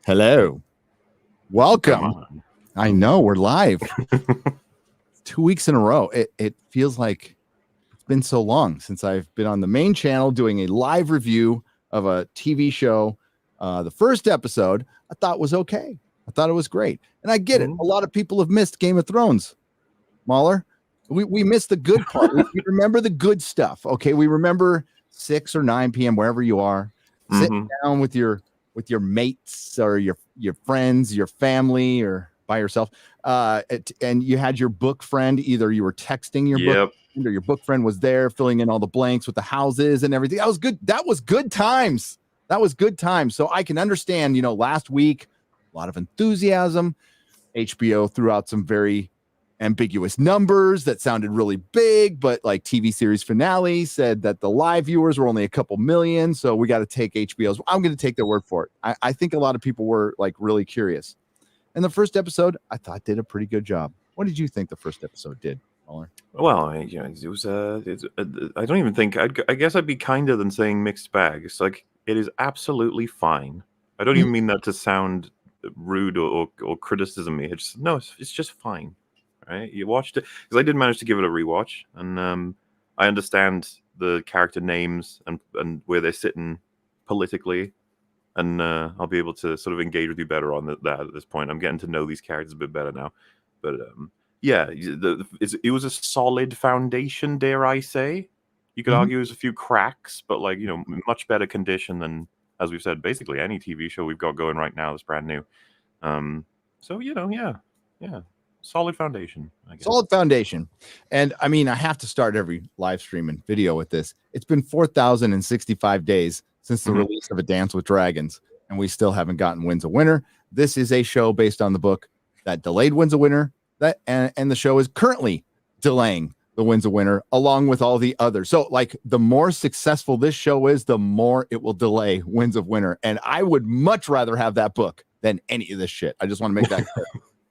Hello. Welcome. I know we're live. 2 weeks in a row. It feels like it's been so long since I've been on the main channel doing a live review of a TV show. The first episode I thought was okay. I thought it was great. And I get it. A lot of people have missed Game of Thrones. MauLer, we missed the good part. We remember the good stuff. Okay. We remember 6 or 9 p.m. wherever you are, sitting down with your mates or your friends, your family, or by yourself. And you had your book friend. Either you were texting your book friend or your book friend was there filling in all the blanks with the houses and everything. That was good. That was good times. That was good times. So I can understand, last week, a lot of enthusiasm. HBO threw out some very ambiguous numbers that sounded really big, but like TV series finale said that the live viewers were only a couple million. So we got to take HBO's. I'm going to take their word for it. I think a lot of people were like really curious. And the first episode, I thought did a pretty good job. What did you think the first episode did, MauLer? Well, it was. I don't even think. I guess I'd be kinder than saying mixed bag. It's like it is absolutely fine. I don't even mean that to sound rude or criticism. It's just fine. Right? You watched it because I did manage to give it a rewatch, and I understand the character names and where they're sitting politically, and I'll be able to sort of engage with you better on that at this point. I'm getting to know these characters a bit better now, but it was a solid foundation, dare I say. You could argue there's a few cracks, but much better condition than, as we've said, basically any TV show we've got going right now that's brand new. Solid foundation, I guess. Solid foundation. And I mean, I have to start every live stream and video with this. It's been 4,065 days since the release of A Dance with Dragons, and we still haven't gotten Wins a Winner. This is a show based on the book that delayed Wins a Winner, and the show is currently delaying the Wins a Winner along with all the others. So like the more successful this show is, the more it will delay Wins of Winner. And I would much rather have that book than any of this shit. I just want to make that clear.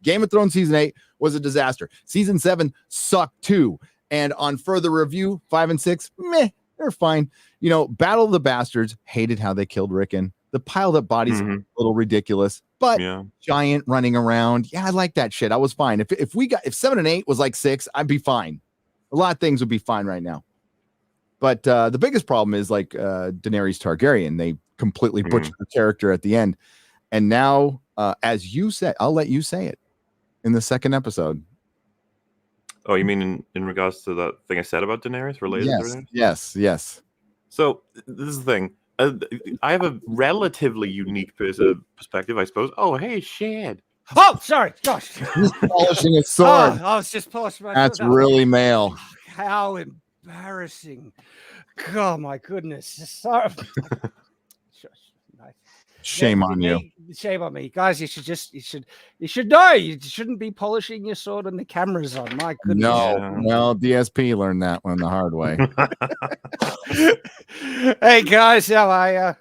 Game of Thrones season 8 was a disaster. Season 7 sucked too. And on further review, 5 and 6, they're fine. Battle of the Bastards, hated how they killed Rickon. The piled up bodies are a little ridiculous, but giant running around. Yeah, I like that shit. I was fine. If 7 and 8 was like 6, I'd be fine. A lot of things would be fine right now. But the biggest problem is like Daenerys Targaryen. They completely butchered the character at the end. And now, as you said, I'll let you say it. In the second episode. Oh, you mean in regards to that thing I said about Daenerys related to Daenerys? Yes. So this is the thing. I have a relatively unique perspective, I suppose. Oh, hey, Shad. Oh, sorry. Gosh. He's polishing his sword. I was just polishing my That's sword. really male. How embarrassing. Oh, my goodness. Sorry. Shame on you. Shame on me, guys. You should know. You shouldn't be polishing your sword when the camera's on. My goodness. No, DSP learned that one the hard way. Hey guys, how are you?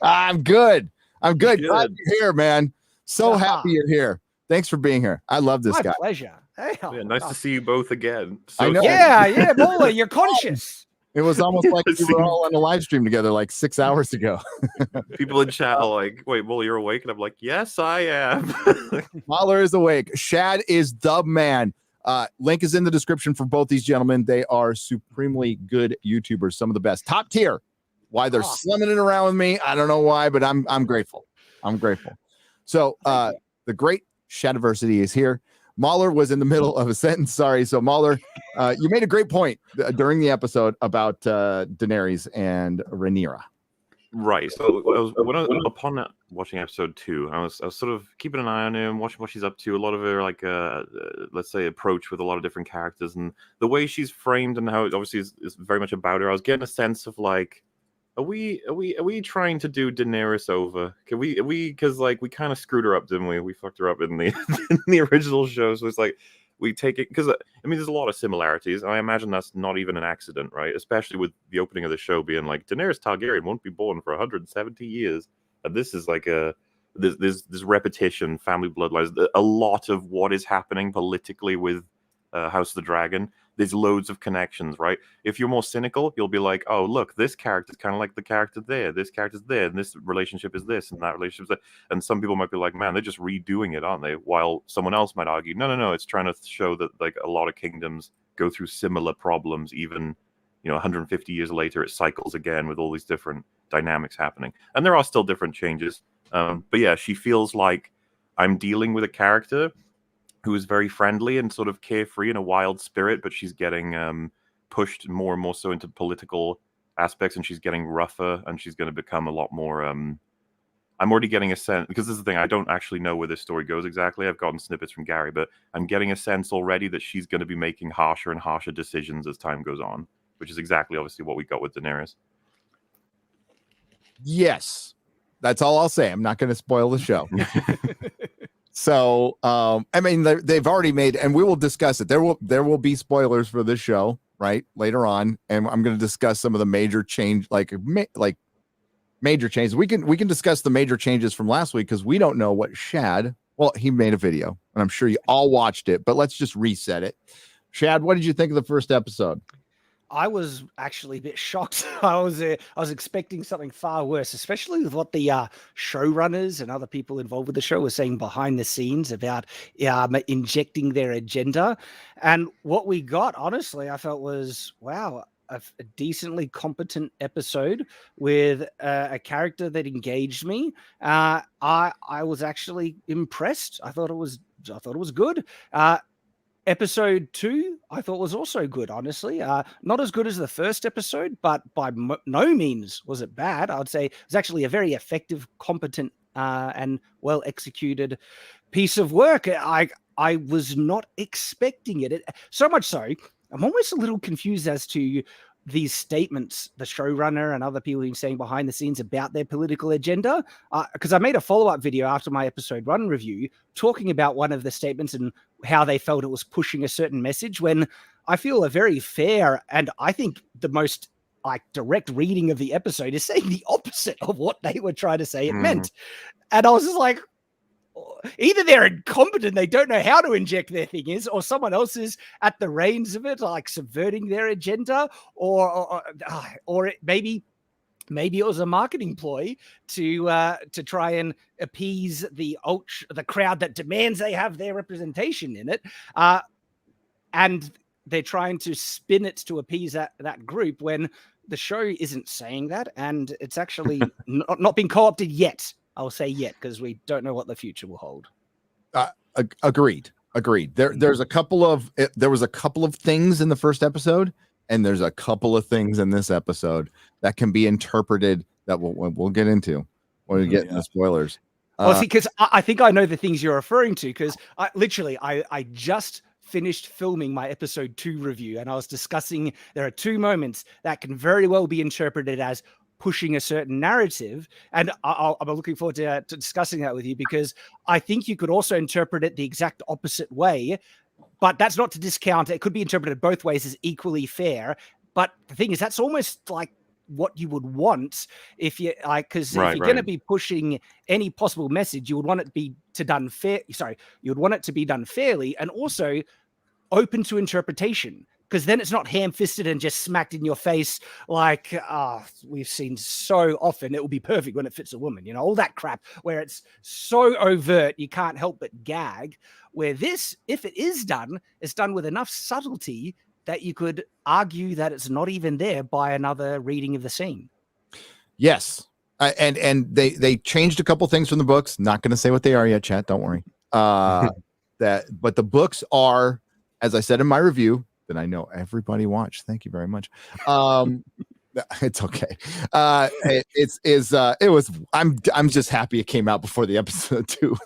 I'm good. Glad you're here, man. So happy you're here. Thanks for being here. I love this guy. My pleasure. Hey, nice to see you both again. I know. Yeah, MauLer, you're conscious. It was almost like we were all on a live stream together like 6 hours ago. People in chat are like, wait, MauLer, you're awake? And I'm like, yes, I am. MauLer is awake. Shad is the man. Link is in the description for both these gentlemen. They are supremely good YouTubers, some of the best. Top tier. Why they're slumming it around with me, I don't know why, but I'm grateful. I'm grateful. So the great Shadiversity is here. MauLer was in the middle of a sentence. Sorry. So MauLer, you made a great point during the episode about Daenerys and Rhaenyra. Right. So upon watching episode 2, I was sort of keeping an eye on him, watching what she's up to. A lot of her let's say approach with a lot of different characters, and the way she's framed and how it obviously is very much about her. I was getting a sense of like, are we trying to do Daenerys over? Can we because like we kind of screwed her up, didn't we? We fucked her up in the in the original show. So it's like we take it because I mean there's a lot of similarities. And I imagine that's not even an accident, right? Especially with the opening of the show being like Daenerys Targaryen won't be born for 170 years, and this is like there's repetition, family bloodlines, a lot of what is happening politically with House of the Dragon there's loads of connections, right? If you're more cynical, you'll be like, oh, look, this character's kind of like the character there, this character's there, and this relationship is this, and that relationship is that. And some people might be like, man, they're just redoing it, aren't they? While someone else might argue, no, it's trying to show that like a lot of kingdoms go through similar problems, even 150 years later, it cycles again with all these different dynamics happening. And there are still different changes. But yeah, she feels like I'm dealing with a character who is very friendly and sort of carefree in a wild spirit, but she's getting pushed more and more so into political aspects, and she's getting rougher, and she's going to become a lot more. I'm already getting a sense, because this is the thing, I don't actually know where this story goes exactly. I've gotten snippets from Gary, but I'm getting a sense already that she's going to be making harsher and harsher decisions as time goes on, which is exactly obviously what we got with Daenerys. Yes, that's all I'll say. I'm not going to spoil the show. So, I mean, they've already made, and we will discuss it. There will be spoilers for this show, right, later on, and I'm going to discuss some of the major change, like major changes. We can discuss the major changes from last week because we don't know what Shad. Well, he made a video, and I'm sure you all watched it, but let's just reset it. Shad, what did you think of the first episode? I was actually a bit shocked. I was expecting something far worse, especially with what the showrunners and other people involved with the show were saying behind the scenes about injecting their agenda. And what we got, honestly, I felt was, wow, a decently competent episode with a character that engaged me. I was actually impressed. I thought it was good. Episode 2, I thought was also good, honestly. Not as good as the first episode, but by no means was it bad. I would say it was actually a very effective, competent, and well-executed piece of work. I was not expecting it. So much so, I'm almost a little confused as to these statements the showrunner and other people saying behind the scenes about their political agenda, because I made a follow-up video after my episode 1 review talking about one of the statements and how they felt it was pushing a certain message, when I feel a very fair and I think the most direct reading of the episode is saying the opposite of what they were trying to say it meant. And I was just like, either they're incompetent, they don't know how to inject their thing is, or someone else is at the reins of it, like subverting their agenda, or maybe it was a marketing ploy to try and appease the crowd that demands they have their representation in it, and they're trying to spin it to appease that group when the show isn't saying that, and it's actually not been co-opted yet. I'll say yet, because we don't know what the future will hold. Agreed. There was a couple of things in the first episode, and there's a couple of things in this episode that can be interpreted that we'll get into when we get into spoilers. Well, see, because I think I know the things you're referring to, because I just finished filming my episode 2 review, and I was discussing there are 2 moments that can very well be interpreted as pushing a certain narrative, and I'm looking forward to discussing that with you, because I think you could also interpret it the exact opposite way, but that's not to discount it. It could be interpreted both ways as equally fair, but the thing is, that's almost like what you would want if you because if you're going to be pushing any possible message, you would want it to be done fairly and also open to interpretation. Because then it's not ham-fisted and just smacked in your face like we've seen so often. It will be perfect when it fits a woman, all that crap where it's so overt you can't help but gag. Where this, if it is done, it's done with enough subtlety that you could argue that it's not even there by another reading of the scene. Yes, and they changed a couple things from the books. Not going to say what they are yet, chat. Don't worry. But the books are, as I said in my review, that I know everybody watched. Thank you very much. It's okay. It was. I'm just happy it came out before the episode 2.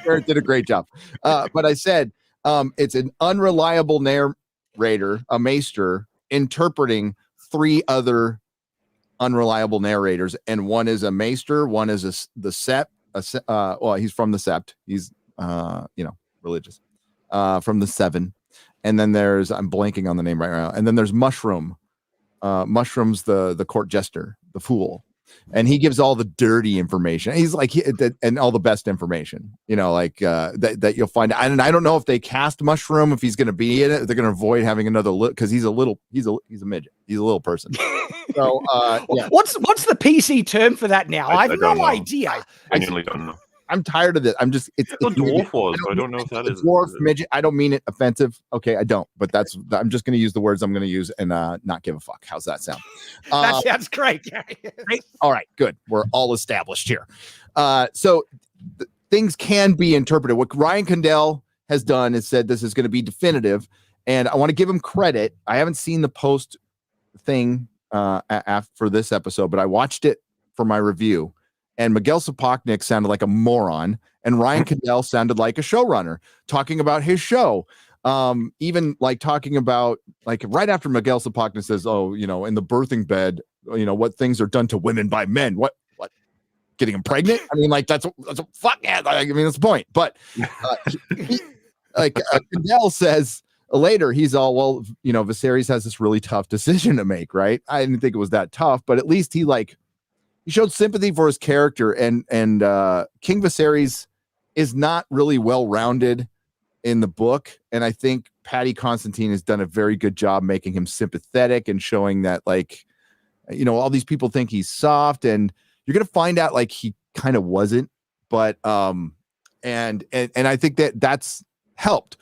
Eric did a great job. But I said it's an unreliable narrator, a maester, interpreting 3 other unreliable narrators, and one is a maester, one is the sept. Well, he's from the sept. He's religious. From the 7. And then I'm blanking on the name right now. And then there's Mushroom. Mushroom's the court jester, the fool. and he gives all the dirty information. He's like, and all the best information, like that you'll find. And I don't know if they cast Mushroom, if he's going to be in it. They're going to avoid having another look because he's a midget. He's a little person. So yeah. What's the PC term for that now? I have no idea. I genuinely don't know. I'm tired of it. It's a dwarf was, but I don't know if that is dwarf midget. I don't mean it offensive. Okay, I don't. But I'm just going to use the words I'm going to use and not give a fuck. How's that sound? That sounds great. All right, good. We're all established here. So things can be interpreted. What Ryan Condell has done is said this is going to be definitive, and I want to give him credit. I haven't seen the post thing for this episode, but I watched it for my review. And Miguel Sapochnik sounded like a moron, and Ryan Condell sounded like a showrunner talking about his show. Even like talking about like right after Miguel Sapochnik says, "Oh, in the birthing bed, what things are done to women by men? What getting them pregnant? I mean, like that's a fuck yeah. I mean, that's the point." But Condell says later, he's all, well, Viserys has this really tough decision to make, right? I didn't think it was that tough, but at least he showed sympathy for his character, and King Viserys is not really well-rounded in the book, and I think Patty Constantine has done a very good job making him sympathetic and showing that, all these people think he's soft, and you're gonna find out he kind of wasn't, but and I think that's helped.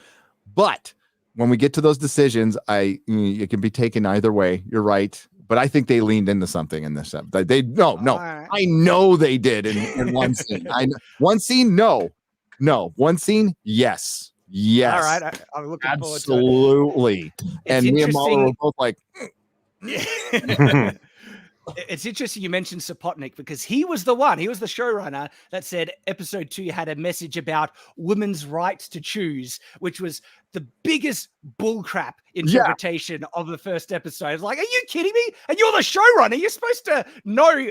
But when we get to those decisions, it can be taken either way. You're right. But I think they leaned into something in this episode. Right. I know they did in one scene. One scene, no. One scene, yes. All right, I'm looking forward to it. Absolutely. And me and MauLer were both like. It's interesting you mentioned Sapochnik because he was the showrunner that said episode 2 had a message about women's rights to choose, which was the biggest bullcrap interpretation of the first episode. It's like, are you kidding me? And you're the showrunner. You're supposed to know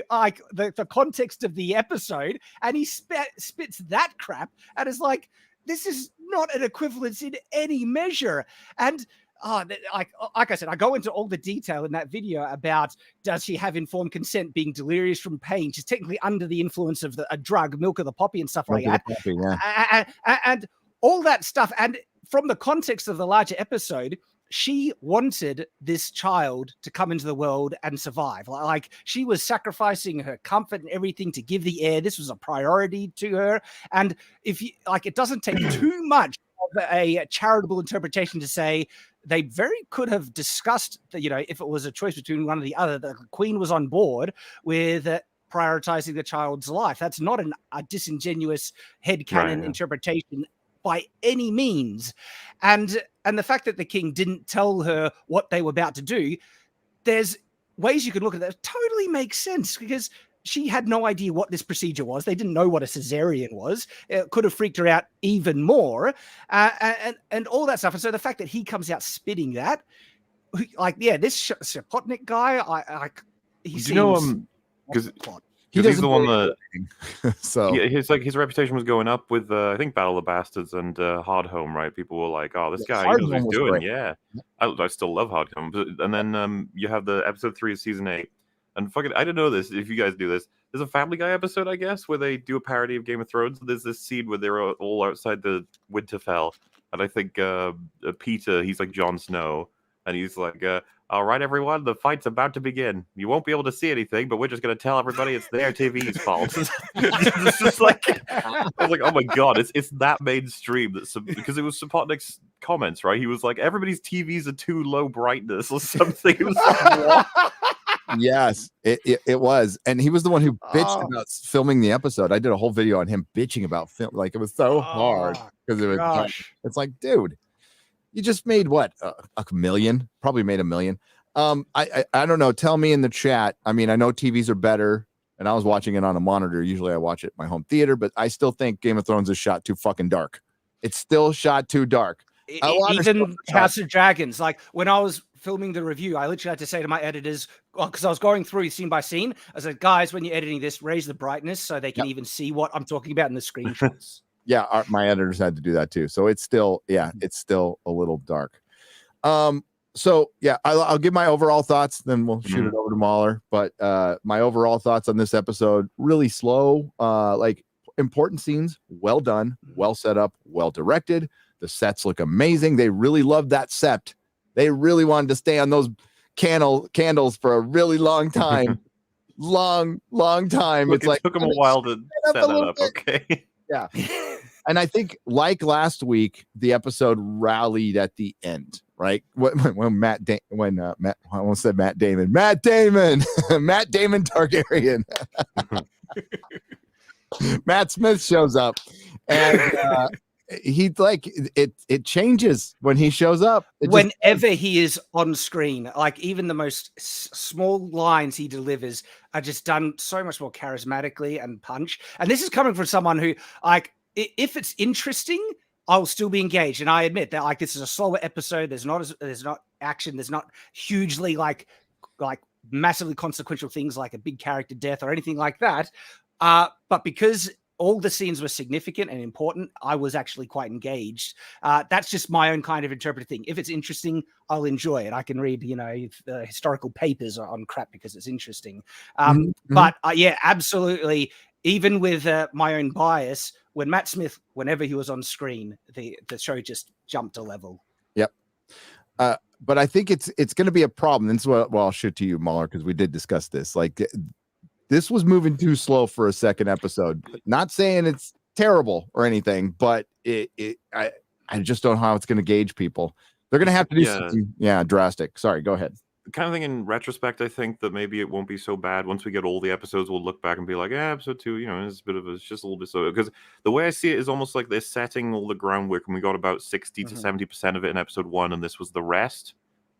the context of the episode. And he spits that crap and is like, this is not an equivalence in any measure. And like I said, I go into all the detail in that video about does she have informed consent, being delirious from pain. She's technically under the influence of a drug, milk of the poppy and stuff like that. Poppy, yeah. And all that stuff. And from the context of the larger episode, she wanted this child to come into the world and survive. Like she was sacrificing her comfort and everything to give the heir. This was a priority to her. And it doesn't take too much of a charitable interpretation to say they very could have discussed that, if it was a choice between one or the other, the queen was on board with prioritizing the child's life. That's not a disingenuous headcanon interpretation by any means. And the fact that the king didn't tell her what they were about to do, there's ways you could look at that. Totally makes sense because she had no idea what this procedure was. They didn't know what a cesarean was. It could have freaked her out even more, and all that stuff. And so the fact that he comes out spitting that, this Sapochnik guy, he seems because he's the one that so his reputation was going up with I think Battle of the Bastards and Hardhome, right? People were like, "Oh, this guy, he knows what he's doing." Great. Yeah, I still love Hardhome. And then you have the episode 3 of season 8. And fucking, I didn't know this. If you guys do this, there's a Family Guy episode, I guess, where they do a parody of Game of Thrones. There's this scene where they're all outside the Winterfell, and I think Peter, he's like Jon Snow, and he's like, "All right, everyone, the fight's about to begin. You won't be able to see anything, but we're just gonna tell everybody it's their TV's fault." It's just like, I was like, "Oh my god, it's that mainstream because it was Sapochnik's comments, right? He was like, everybody's TVs are too low brightness or something." It was like, what? Yes, it was, and he was the one who bitched about filming the episode. I did a whole video on him bitching about film, like it was so hard because it was. It's like, dude, you just made what a million? Probably made $1 million. I don't know. Tell me in the chat. I mean, I know TVs are better, and I was watching it on a monitor. Usually, I watch it at my home theater, but I still think Game of Thrones is shot too fucking dark. It's still shot too dark. Even House of Dragons, like when I was filming the review, I literally had to say to my editors, because I was going through scene by scene, I said, guys, when you're editing this, raise the brightness so they can even see what I'm talking about in the screenshots. Yeah, my editors had to do that too. So it's still, it's still a little dark. So yeah, I'll give my overall thoughts, then we'll shoot it over to MauLer. But my overall thoughts on this episode, really slow, like important scenes, well done, well set up, well directed. The sets look amazing. They really loved that set. They really wanted to stay on those candles for a really long time. long time. Look, It's like took them a while to set that up. Okay. Yeah. And I think, like last week, the episode rallied at the end, right? When Matt, I almost said Matt Damon, Matt Damon Targaryen, Matt Smith shows up, and he's like, it changes when he shows up. Whenever he is on screen, like even the most small lines he delivers are just done so much more charismatically and punch. And this is coming from someone who, like, if it's interesting, I'll still be engaged. And I admit that, like, this is a slower episode. There's not action. There's not hugely like massively consequential things like a big character death or anything like that. But because all the scenes were significant and important, I was actually quite engaged. That's just my own kind of interpretive thing. If it's interesting, I'll enjoy it. I can read, the historical papers on crap because it's interesting. But yeah, absolutely. Even with my own bias, when Matt Smith, whenever he was on screen, the show just jumped a level. Yep. But I think it's going to be a problem. And so, well, I'll shoot to you, MauLer, because we did discuss this. Like, this was moving too slow for a second episode. Not saying it's terrible or anything, but I just don't know how it's going to gauge people. They're going to have to do something, drastic. Sorry, go ahead. The kind of thing in retrospect, I think that maybe it won't be so bad. Once we get all the episodes, we'll look back and be like, episode 2, it's just a little bit so. Because the way I see it is almost like they're setting all the groundwork, and we got about 60 to 70% of it in episode 1, and this was the rest.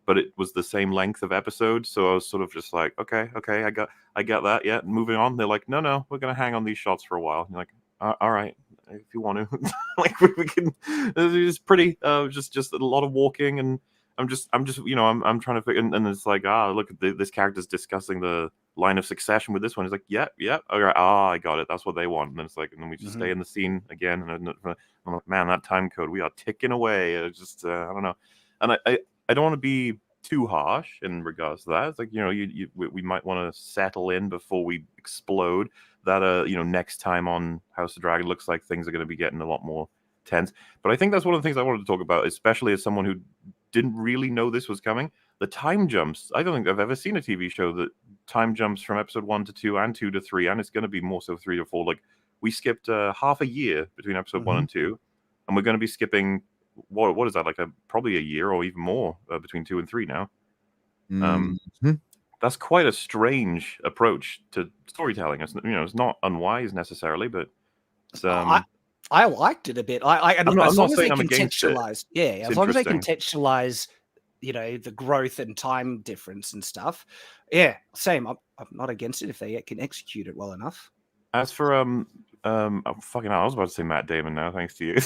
But it was the same length of episode, so I was sort of just like, okay, I got that. Yeah, moving on. They're like, no, we're gonna hang on these shots for a while. And you're like, all right, if you want to. Like we can. It's pretty. Just a lot of walking, and I'm just I'm trying to figure. And it's like, look, this character's discussing the line of succession with this one. He's like, yeah, all right, I got it. That's what they want. And then it's like, and then we just stay in the scene again. And I'm like, man, that time code, we are ticking away. It's just I don't know, and I don't want to be too harsh in regards to that. It's like, we might want to settle in before we explode. That next time on House of Dragon looks like things are going to be getting a lot more tense. But I think that's one of the things I wanted to talk about, especially as someone who didn't really know this was coming. The time jumps. I don't think I've ever seen a TV show that time jumps from episode 1 to 2 and 2 to 3, and it's going to be more so 3 to 4. Like, we skipped half a year between episode 1 and 2, and we're going to be skipping what is that, like probably a year or even more between 2 and 3 now. That's quite a strange approach to storytelling. It's not unwise necessarily, but it's, I liked it a bit. As long as they contextualize, as long as they contextualize, the growth and time difference and stuff. Yeah, same. I'm not against it if they can execute it well enough. As for I was about to say Matt Damon now, thanks to you.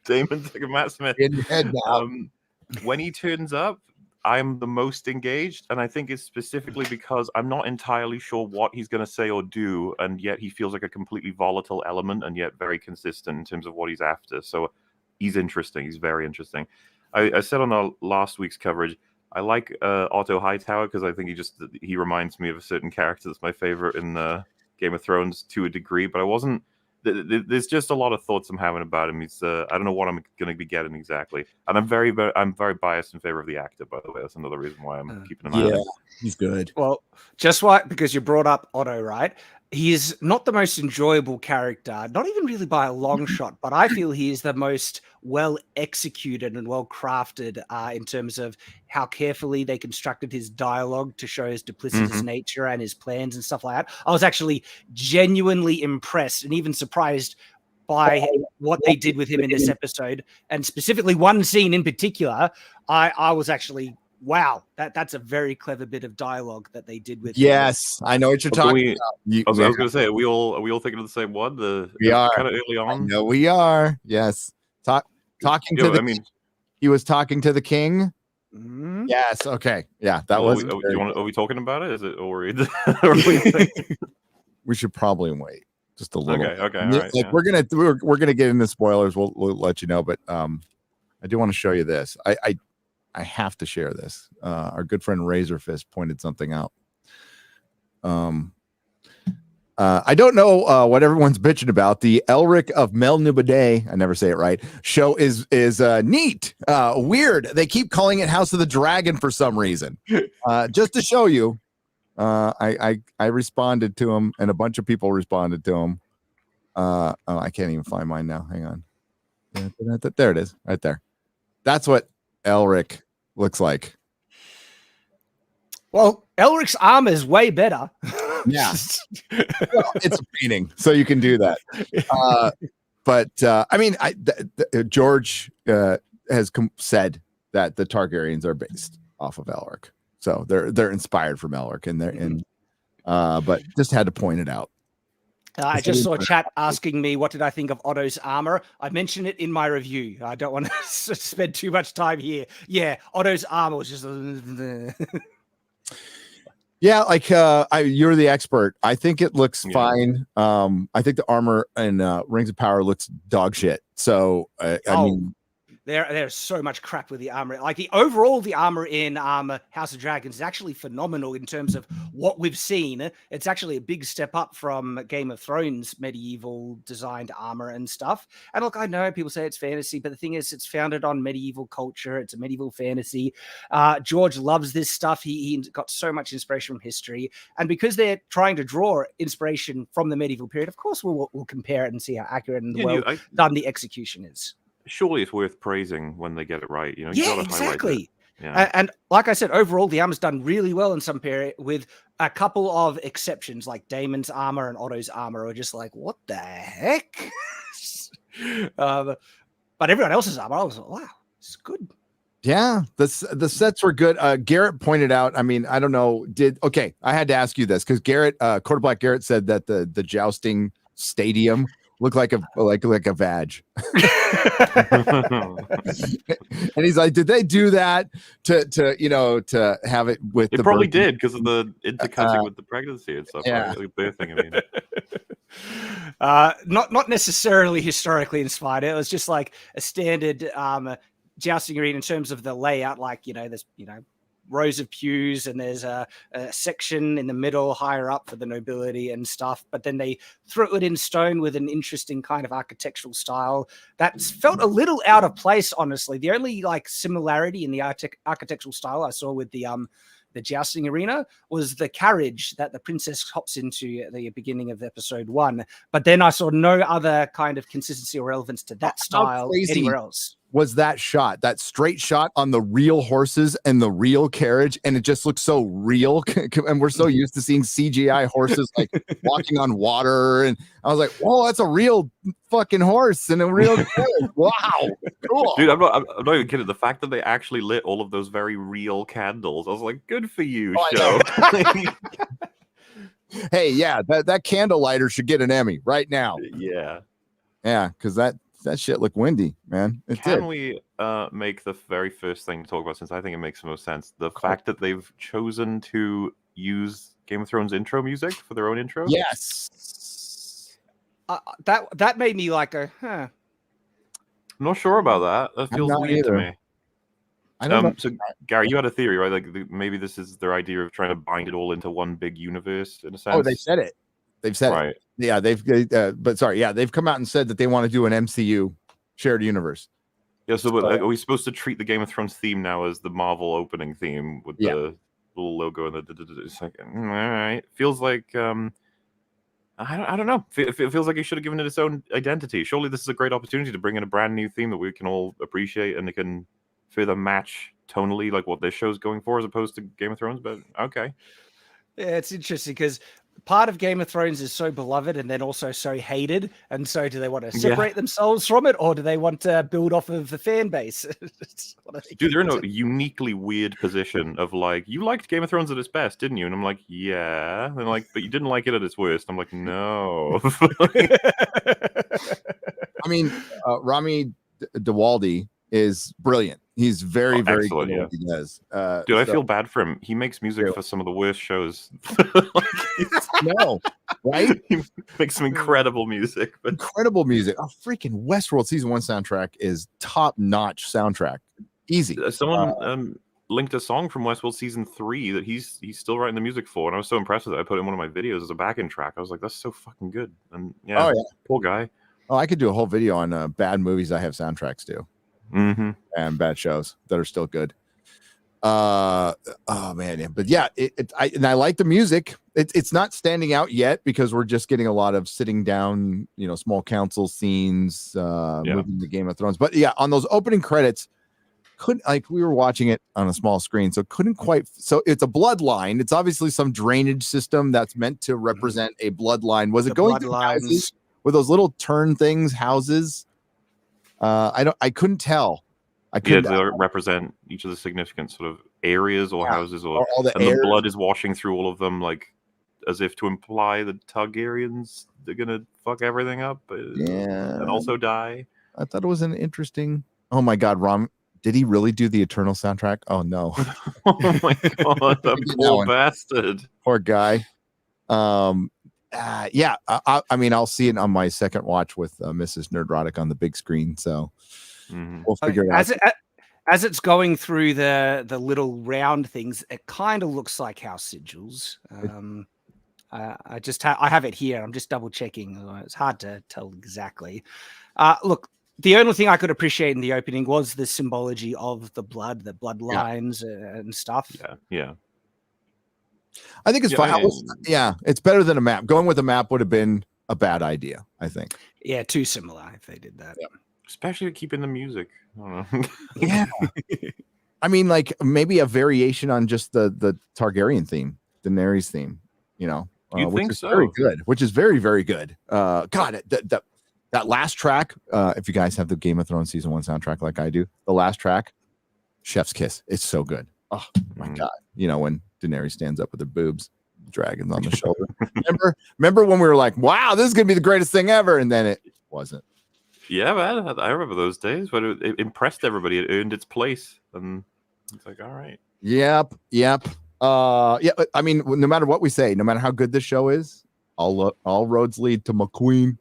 Damon took a Matt Smith. In your head now. When he turns up, I'm the most engaged, and I think it's specifically because I'm not entirely sure what he's going to say or do, and yet he feels like a completely volatile element, and yet very consistent in terms of what he's after. So he's interesting. He's very interesting. I said on our last week's coverage, I like Otto Hightower because I think he reminds me of a certain character that's my favorite in Game of Thrones to a degree, but I wasn't. There's just a lot of thoughts I'm having about him. He's I don't know what I'm going to be getting exactly, and I'm very biased in favor of the actor. By the way, that's another reason why I'm keeping an eye on him. He's good. Well, because you brought up Otto, right? He is not the most enjoyable character, not even really by a long shot, but I feel he is the most well executed and well crafted in terms of how carefully they constructed his dialogue to show his duplicitous nature and his plans and stuff like that. I was actually genuinely impressed and even surprised by what they did with him in this episode, and specifically one scene in particular. I was actually, wow, that's a very clever bit of dialogue that they did with him. Yes, I know what you're talking about. I was going to say, are we all thinking of the same one? We are kind of early on. No, we are. Yes, talking to the. He was talking to the king. Mm-hmm. Yes. Okay. Yeah, that was. Are we talking about it? Is it or we should probably wait just a little. Okay. All right, like we're gonna get into spoilers. We'll let you know, but I do want to show you this. I have to share this. Our good friend Razorfist pointed something out. I don't know what everyone's bitching about. The Elric of Melnibade, I never say it right, show is neat. Weird. They keep calling it House of the Dragon for some reason. Just to show you, I responded to him, and a bunch of people responded to him. Oh, I can't even find mine now. Hang on. There it is, right there. That's what Elric looks like. Well, Elric's armor is way better. Yeah. Well, it's a painting, so you can do that. But I mean, George has said that the Targaryens are based off of Elric, so they're inspired from Elric, and but just had to point it out. I just saw chat asking me what did I think of Otto's armor. I mentioned it in my review. I don't want to spend too much time here. Yeah, Otto's armor was just. Yeah, like you're the expert. I think it looks fine. I think the armor in Rings of Power looks dog shit. So I mean, there's so much crap with the armor. Like the armor in House of Dragons is actually phenomenal in terms of what we've seen. It's actually a big step up from Game of Thrones medieval designed armor and stuff. And look, I know people say it's fantasy, but the thing is, it's founded on medieval culture. It's a medieval fantasy. George loves this stuff. He got so much inspiration from history, and because they're trying to draw inspiration from the medieval period, of course we'll compare it and see how accurate and well done the execution is. Surely it's worth praising when they get it right. You know, you yeah, gotta exactly. Yeah. And like I said, overall, the armor's done really well in some period, with a couple of exceptions, like Damon's armor and Otto's armor are just like, what the heck? But everyone else's armor, I was like, wow, it's good. Yeah, the sets were good. Garrett pointed out, I mean, I don't know, I had to ask you this because Garrett, Quarter Black Garrett said that the jousting stadium looked like a vag. And he's like, did they do that to have it with it the probably birthing? did because of the intercutting with the pregnancy and stuff. Yeah. Right? Like birthing, I mean. Not necessarily historically inspired. It was just like a standard jousting arena in terms of the layout. Like, there's rows of pews, and there's a section in the middle higher up for the nobility and stuff, but then they threw it in stone with an interesting kind of architectural style that felt a little out of place, honestly. The only similarity in the architectural style I saw with the jousting arena was the carriage that the princess hops into at the beginning of episode 1, but then I saw no other kind of consistency or relevance to that style anywhere else. Was that shot, that straight shot on the real horses and the real carriage, and it just looks so real, and we're so used to seeing CGI horses walking on water, and I was like, whoa, that's a real fucking horse and a real carriage. Wow, cool. Dude, I'm not even kidding. The fact that they actually lit all of those very real candles, I was like, good for you, show. Hey, yeah, that candle lighter should get an Emmy right now. Yeah, because that shit looked windy, man. Can we make the very first thing to talk about, since I think it makes the most sense, the fact that they've chosen to use Game of Thrones intro music for their own intro? Yes. That made me I'm not sure about that. That feels weird to me. I don't know. So, Gary, you had a theory, right? Like maybe this is their idea of trying to bind it all into one big universe, in a sense. Oh, they said it. They've said right. it. Yeah, they've come out and said that they want to do an MCU shared universe. Yeah, so are we supposed to treat the Game of Thrones theme now as the Marvel opening theme with the little logo and the it's like, all right. Feels like I don't know. It feels like it should have given it its own identity. Surely this is a great opportunity to bring in a brand new theme that we can all appreciate, and it can further match tonally like what this show's going for, as opposed to Game of Thrones. But okay. Yeah, it's interesting because part of Game of Thrones is so beloved and then also so hated. And so do they want to separate themselves from it, or do they want to build off of the fan base? Dude, they're in a uniquely weird position of you liked Game of Thrones at its best, didn't you? And I'm like, yeah. And they're but you didn't like it at its worst. I'm like, no. I mean, Rami Dewaldi is brilliant. He's very good at what he does. Dude, I feel bad for him. He makes music for some of the worst shows. No, right? He makes some incredible music. Incredible music. Oh, freaking Westworld Season 1 soundtrack is top-notch soundtrack. Easy. Someone linked a song from Westworld season 3 that he's still writing the music for, and I was so impressed with it. I put it in one of my videos as a backing track. I was like, that's so fucking good. And yeah, poor guy. Oh, I could do a whole video on bad movies I have soundtracks to, and bad shows that are still good. Oh man, but yeah, I like the music. It's not standing out yet because we're just getting a lot of sitting down, small council scenes, moving the Game of Thrones. But yeah, on those opening credits, we were watching it on a small screen, so couldn't quite. So it's a bloodline. It's obviously some drainage system that's meant to represent a bloodline. Was it going through houses with those little turn things, houses? I couldn't tell. They represent each of the significant sort of areas or houses, or the blood is washing through all of them, like as if to imply the Targaryens they're gonna fuck everything up, and also die. I thought it was an interesting. Oh my God, Rom, did he really do the Eternal soundtrack? Oh no! Oh my God, that poor bastard, poor guy. Yeah, I mean, I'll see it on my second watch with Mrs. Nerdrotic on the big screen, so. We'll figure it out. As it's going through the little round things, it kind of looks like house sigils. I have it here. I'm just double checking. It's hard to tell exactly. Look, the only thing I could appreciate in the opening was the symbology of the bloodlines and stuff. Yeah. I think it's fine. It's better than a map. Going with a map would have been a bad idea, I think. Yeah, too similar if they did that. Yeah. Especially keeping the music. I don't know. Yeah. I mean, like maybe a variation on just the Targaryen theme, Daenerys theme, which is very good, which is very, very good. God, that last track, if you guys have the Game of Thrones season 1 soundtrack like I do, the last track, Chef's Kiss. It's so good. Oh my God. When Daenerys stands up with her boobs, dragons on the shoulder. Remember when we were like, wow, this is going to be the greatest thing ever. And then it wasn't. Yeah, man, I remember those days, but it impressed everybody. It earned its place, and it's like, all right. Yep. Yeah. I mean, no matter what we say, no matter how good this show is, all roads lead to McQueen.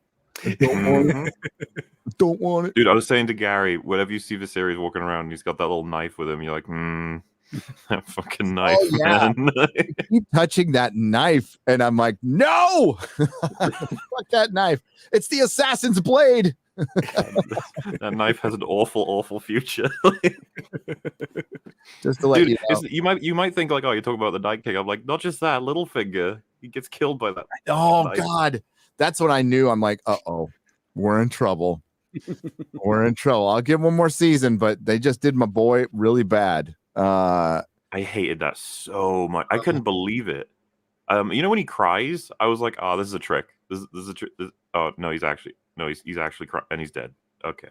Don't want it. Dude, I was saying to Gary, whenever you see Viserys walking around, and he's got that little knife with him. You're like, that fucking knife, man. Keep touching that knife, and I'm like, no, fuck that knife. It's the assassin's blade. That knife has an awful future. Just to let you know. You might think like, oh, you're talking about the Night King. I'm like, not just that, Littlefinger. He gets killed by that. Oh knife. God, that's what I knew. I'm like, we're in trouble. We're in trouble. I'll give one more season, but they just did my boy really bad. I hated that so much. I couldn't believe it. When he cries, I was like, oh, this is a trick. This is a trick. Oh no, he's actually crying and he's dead. Okay.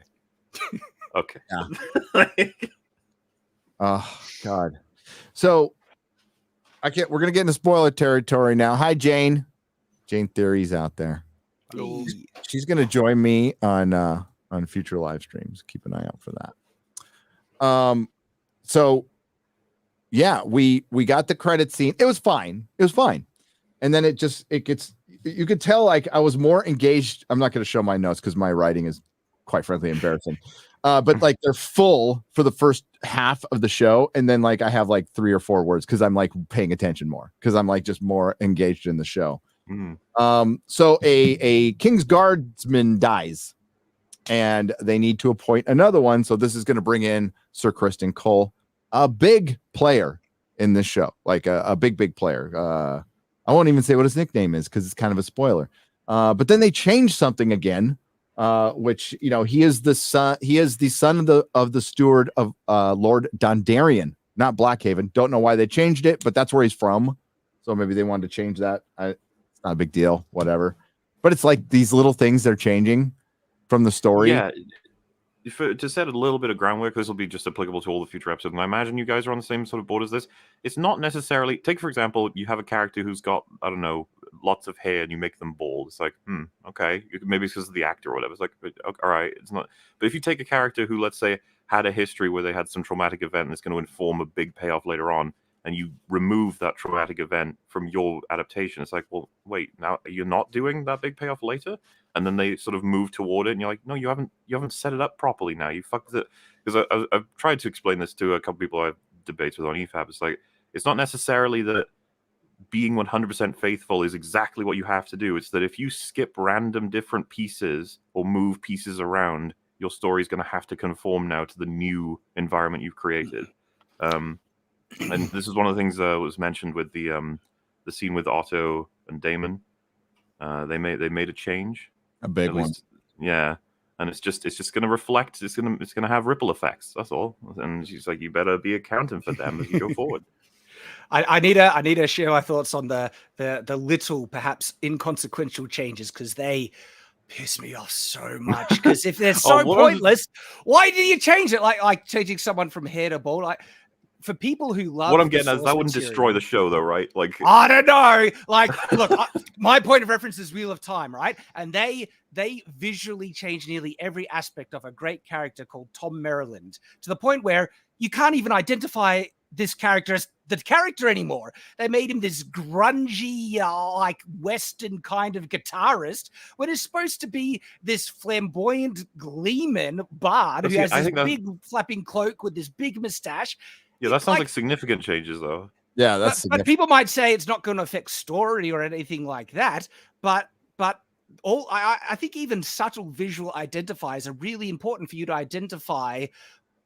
Okay. Yeah. Oh God. So we're gonna get into spoiler territory now. Hi, Jane. Jane Theory's out there. Hey. She's gonna join me on future live streams. Keep an eye out for that. So yeah, we got the credit scene. It was fine. And then it gets, you could tell like I was more engaged. I'm not going to show my notes because my writing is quite frankly embarrassing. But like they're full for the first half of the show. And then like I have like 3 or 4 words because I'm like paying attention more because I'm like just more engaged in the show. So a King's Guardsman dies and they need to appoint another one. So this is going to bring in Sir Criston Cole, a big player in this show, like a big player. I won't even say what his nickname is because it's kind of a spoiler. But then they changed something again, which he is the son. He is the son of the steward of Lord Dondarrion, not Blackhaven. Don't know why they changed it, but that's where he's from. So maybe they wanted to change that. It's not a big deal, whatever. But it's like these little things they're changing from the story. Yeah. To set a little bit of groundwork, this will be just applicable to all the future episodes. And I imagine you guys are on the same sort of board as this. It's not necessarily, take for example, you have a character who's got, I don't know, lots of hair and you make them bald. It's like, okay. Maybe it's because of the actor or whatever. It's like, all right, it's not. But if you take a character who, let's say, had a history where they had some traumatic event and it's going to inform a big payoff later on, and you remove that traumatic event from your adaptation, it's like, well, wait, now you're not doing that big payoff later, and then they sort of move toward it, and you're like, no, you haven't set it up properly. Now you fucked it. Because I've tried to explain this to a couple people I've debated with on EFAB. It's like, it's not necessarily that being 100% faithful is exactly what you have to do. It's that if you skip random different pieces or move pieces around, your story is going to have to conform now to the new environment you've created. And this is one of the things that was mentioned with the scene with Otto and Damon. They made a change, a big one. Yeah, and it's just going to reflect. It's going to have ripple effects. That's all. And she's like, you better be accounting for them as you go forward. I need to share my thoughts on the little, perhaps inconsequential changes, because they piss me off so much. Because if they're so pointless, why do you change it? Like changing someone from hair to bald. Like, for people who love what I'm getting at is that wouldn't destroy the show, though, right? Like, I don't know. Like, look, my point of reference is Wheel of Time, right? And they visually change nearly every aspect of a great character called Tom Maryland, to the point where you can't even identify this character as the character anymore. They made him this grungy, like Western kind of guitarist, when it's supposed to be this flamboyant gleeman bard who has this big flapping cloak with this big mustache. Yeah, that sounds like significant changes, though. Yeah, but people might say it's not going to affect story or anything like that. But I think even subtle visual identifiers are really important for you to identify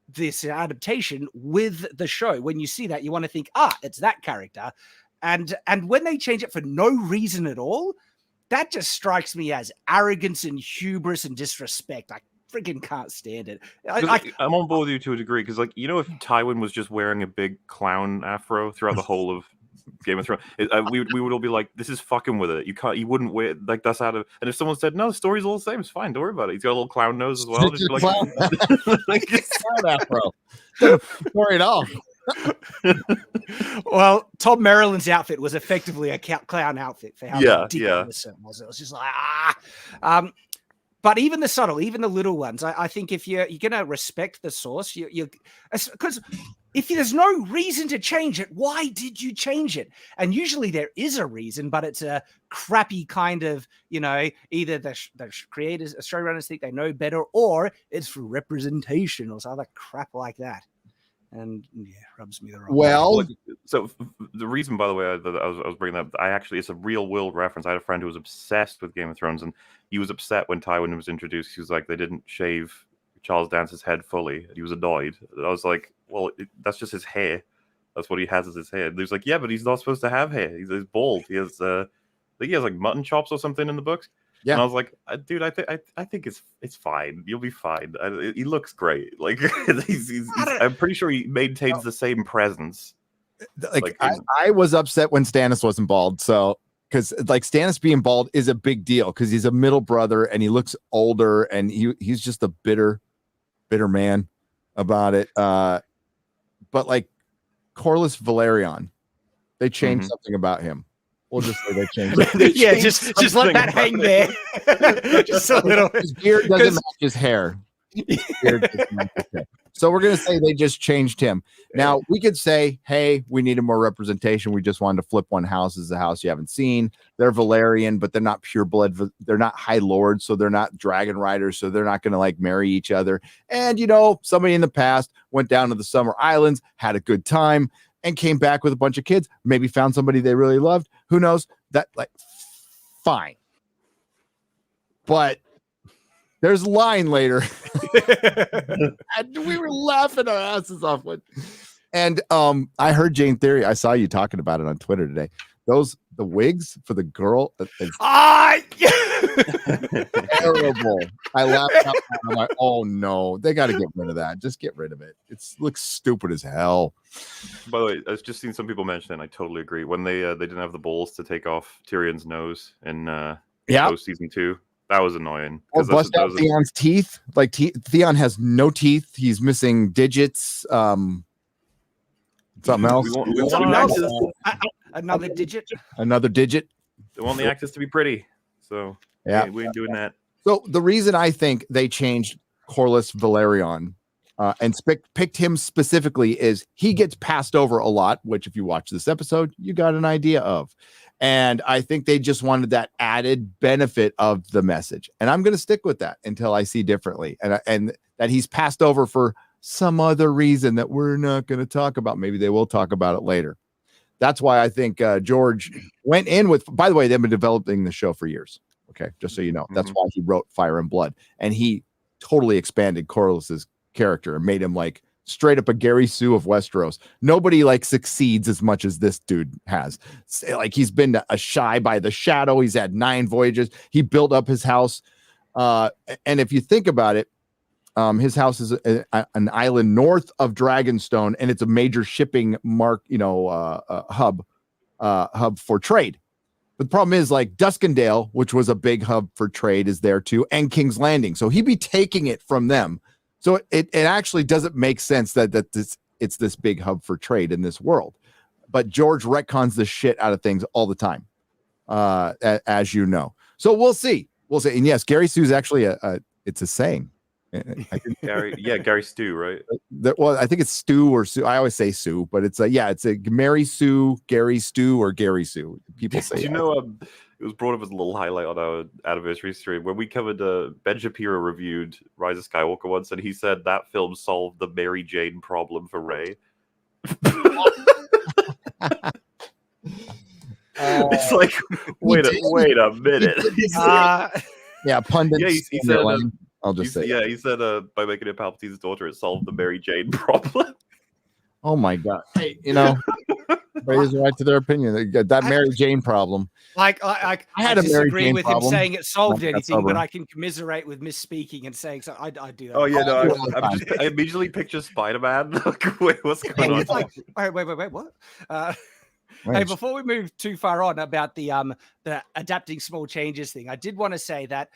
this adaptation with the show. When you see that, you want to think, it's that character. And when they change it for no reason at all, that just strikes me as arrogance and hubris and disrespect. I freaking can't stand it. I'm on board with you to a degree, because, like, you know, if Tywin was just wearing a big clown afro throughout the whole of Game of Thrones, we would all be like, this is fucking with it. You wouldn't wear, like, that's out of. And if someone said, no, the story's all the same, it's fine, don't worry about it. He's got a little clown nose as well. Just like, clown afro. Story at all. Well, Tom Maryland's outfit was effectively a clown outfit for how ridiculous it was. It was just like but even the subtle, even the little ones, I think if you're gonna respect the source, you because if there's no reason to change it, why did you change it? And usually there is a reason, but it's a crappy kind of, either the creators, showrunners think they know better, or it's for representation or some other crap like that. And rubs me the wrong way. So the reason, by the way, I was bringing that up, it's a real world reference. I had a friend who was obsessed with Game of Thrones, and he was upset when Tywin was introduced. He was like, they didn't shave Charles Dance's head fully. He was annoyed. I was like, well, that's just his hair. That's what he has as his hair. And he was like, yeah, but he's not supposed to have hair. He's bald. He has, I think he has like mutton chops or something in the books. Yeah. And I was like, dude, I think it's fine. You'll be fine. He looks great. Like, I'm pretty sure he maintains the same presence. Like I was upset when Stannis wasn't bald. So, because like Stannis being bald is a big deal, because he's a middle brother and he looks older, and he's just a bitter man about it. But like Corlys Velaryon, they changed something about him. We'll just say they changed it. Yeah, just let that hang there. Just a little. His beard doesn't match his hair. So we're going to say they just changed him. Now, we could say, hey, we needed more representation. We just wanted to flip one house as a house you haven't seen. They're Valyrian, but they're not pure blood. They're not high lords, so they're not dragon riders, so they're not going to like marry each other. And, somebody in the past went down to the Summer Islands, had a good time, and came back with a bunch of kids, maybe found somebody they really loved. Who knows? That, like, fine. But there's a line later. And we were laughing our asses off. And I heard Jane Theory. I saw you talking about it on Twitter today. The wigs for the girl. Terrible. I laughed out loud. I'm like, oh no, they got to get rid of that. Just get rid of it. It looks stupid as hell. By the way, I've just seen some people mention it, and I totally agree. When they didn't have the balls to take off Tyrion's nose in season 2, that was annoying. Or bust out Theon's teeth. Like Theon has no teeth. He's missing digits. Something else. Another digit. Another digit. They want the actors to be pretty. So we ain't doing that. So the reason I think they changed Corlys Velaryon and picked him specifically is he gets passed over a lot, which if you watch this episode, you got an idea of. And I think they just wanted that added benefit of the message. And I'm going to stick with that until I see differently. And that he's passed over for some other reason that we're not going to talk about. Maybe they will talk about it later. That's why I think George went in with, by the way, they've been developing the show for years. Okay. Just so you know, that's why he wrote Fire and Blood. And he totally expanded Corliss's character and made him like straight up a Gary Sue of Westeros. Nobody like succeeds as much as this dude has. Like he's been a shy by the shadow. He's had 9 voyages. He built up his house. And if you think about it, his house is an island north of Dragonstone, and it's a major shipping hub for trade. But the problem is like Duskendale, which was a big hub for trade, is there too, and King's Landing. So he'd be taking it from them. So it actually doesn't make sense that it's this big hub for trade in this world. But George retcons the shit out of things all the time, as you know. So we'll see. And yes, Gary Sue's actually it's a saying. Gary Stu, right? Well, I think it's Stu or Sue. I always say Sue, but it's it's a Mary Sue, Gary Stu, or Gary Sue. People say. Do you know? It was brought up as a little highlight on our anniversary stream when we covered Ben Shapiro reviewed Rise of Skywalker once, and he said that film solved the Mary Jane problem for Rey. It's like, wait a minute. Pundits. Yeah, he said. I'll just say. He said by making it Palpatine's daughter, it solved the Mary Jane problem. Oh my God! Hey, everybody's right to their opinion. That Mary Jane problem. I had a Mary disagree Jane with problem. him saying it solved anything, but I can commiserate with misspeaking and saying so. I do that. Oh yeah, no. I immediately picture Spider-Man. Wait, what's going on? It's like, wait, what? Hey, before we move too far on about the adapting small changes thing, I did want to say that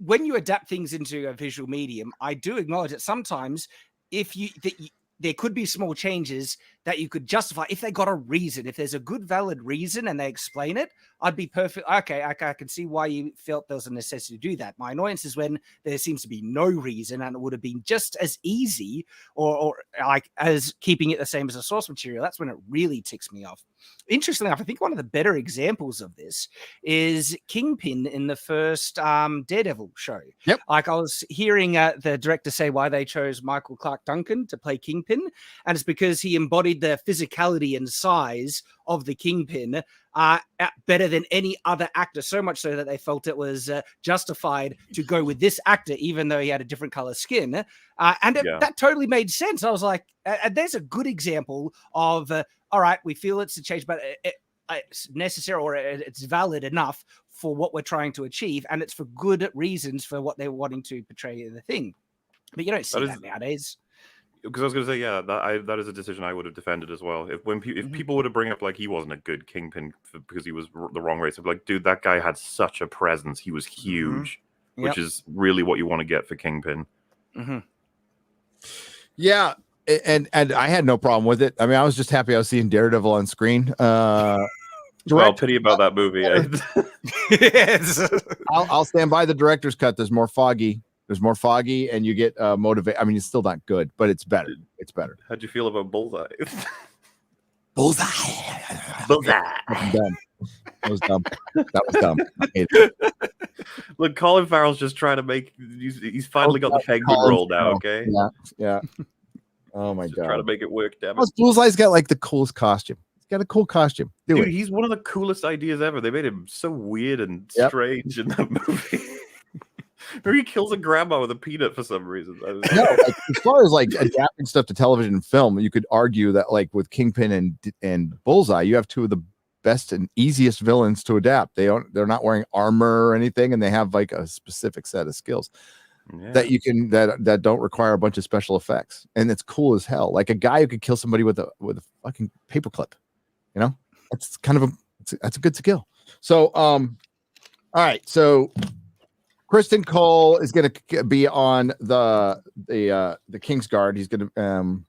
when you adapt things into a visual medium, I do acknowledge that sometimes there could be small changes that you could justify if they got a reason. If there's a good, valid reason and they explain it, I'd be perfect. Okay, I can see why you felt there was a necessity to do that. My annoyance is when there seems to be no reason and it would have been just as easy or like as keeping it the same as the source material. That's when it really ticks me off. Interestingly enough, I think one of the better examples of this is Kingpin in the first Daredevil show. Yep. Like I was hearing the director say why they chose Michael Clark Duncan to play Kingpin, and it's because he embodied the physicality and size of the Kingpin better than any other actor, so much so that they felt it was justified to go with this actor, even though he had a different color skin. That totally made sense. I was like, there's a good example of, all right, we feel it's a change, but it's necessary or it's valid enough for what we're trying to achieve, and it's for good reasons for what they're wanting to portray in the thing. But you don't see that nowadays. Because I was going to say, that is a decision I would have defended as well. If people would have bring up like he wasn't a good Kingpin because he was the wrong race, I'd be like, dude, that guy had such a presence. He was huge, which is really what you want to get for Kingpin. Mm-hmm. Yeah, and I had no problem with it. I mean, I was just happy I was seeing Daredevil on screen. Well, pity about that movie. Yes. I'll stand by the director's cut. There's more foggy, and you get motivate. I mean, it's still not good, but it's better. It's better. How'd you feel about Bullseye? Bullseye. That was dumb. I hate it. Look, Colin Farrell's just trying to make. He's finally got the peg rolled out. Okay. Yeah. Oh my God. Trying to make it work. Damn it. Bullseye's got like the coolest costume. He's got a cool costume. Dude, he's one of the coolest ideas ever. They made him so weird and strange in that movie. Or he kills a grandma with a peanut for some reason. As far as like adapting stuff to television and film, you could argue that like with Kingpin and Bullseye, you have two of the best and easiest villains to adapt. They're not wearing armor or anything, and they have like a specific set of skills that you can that don't require a bunch of special effects, and it's cool as hell. Like a guy who could kill somebody with a fucking paperclip, that's kind of that's a good skill. So all right, so Kristen Cole is going to be on the Kingsguard. He's going to,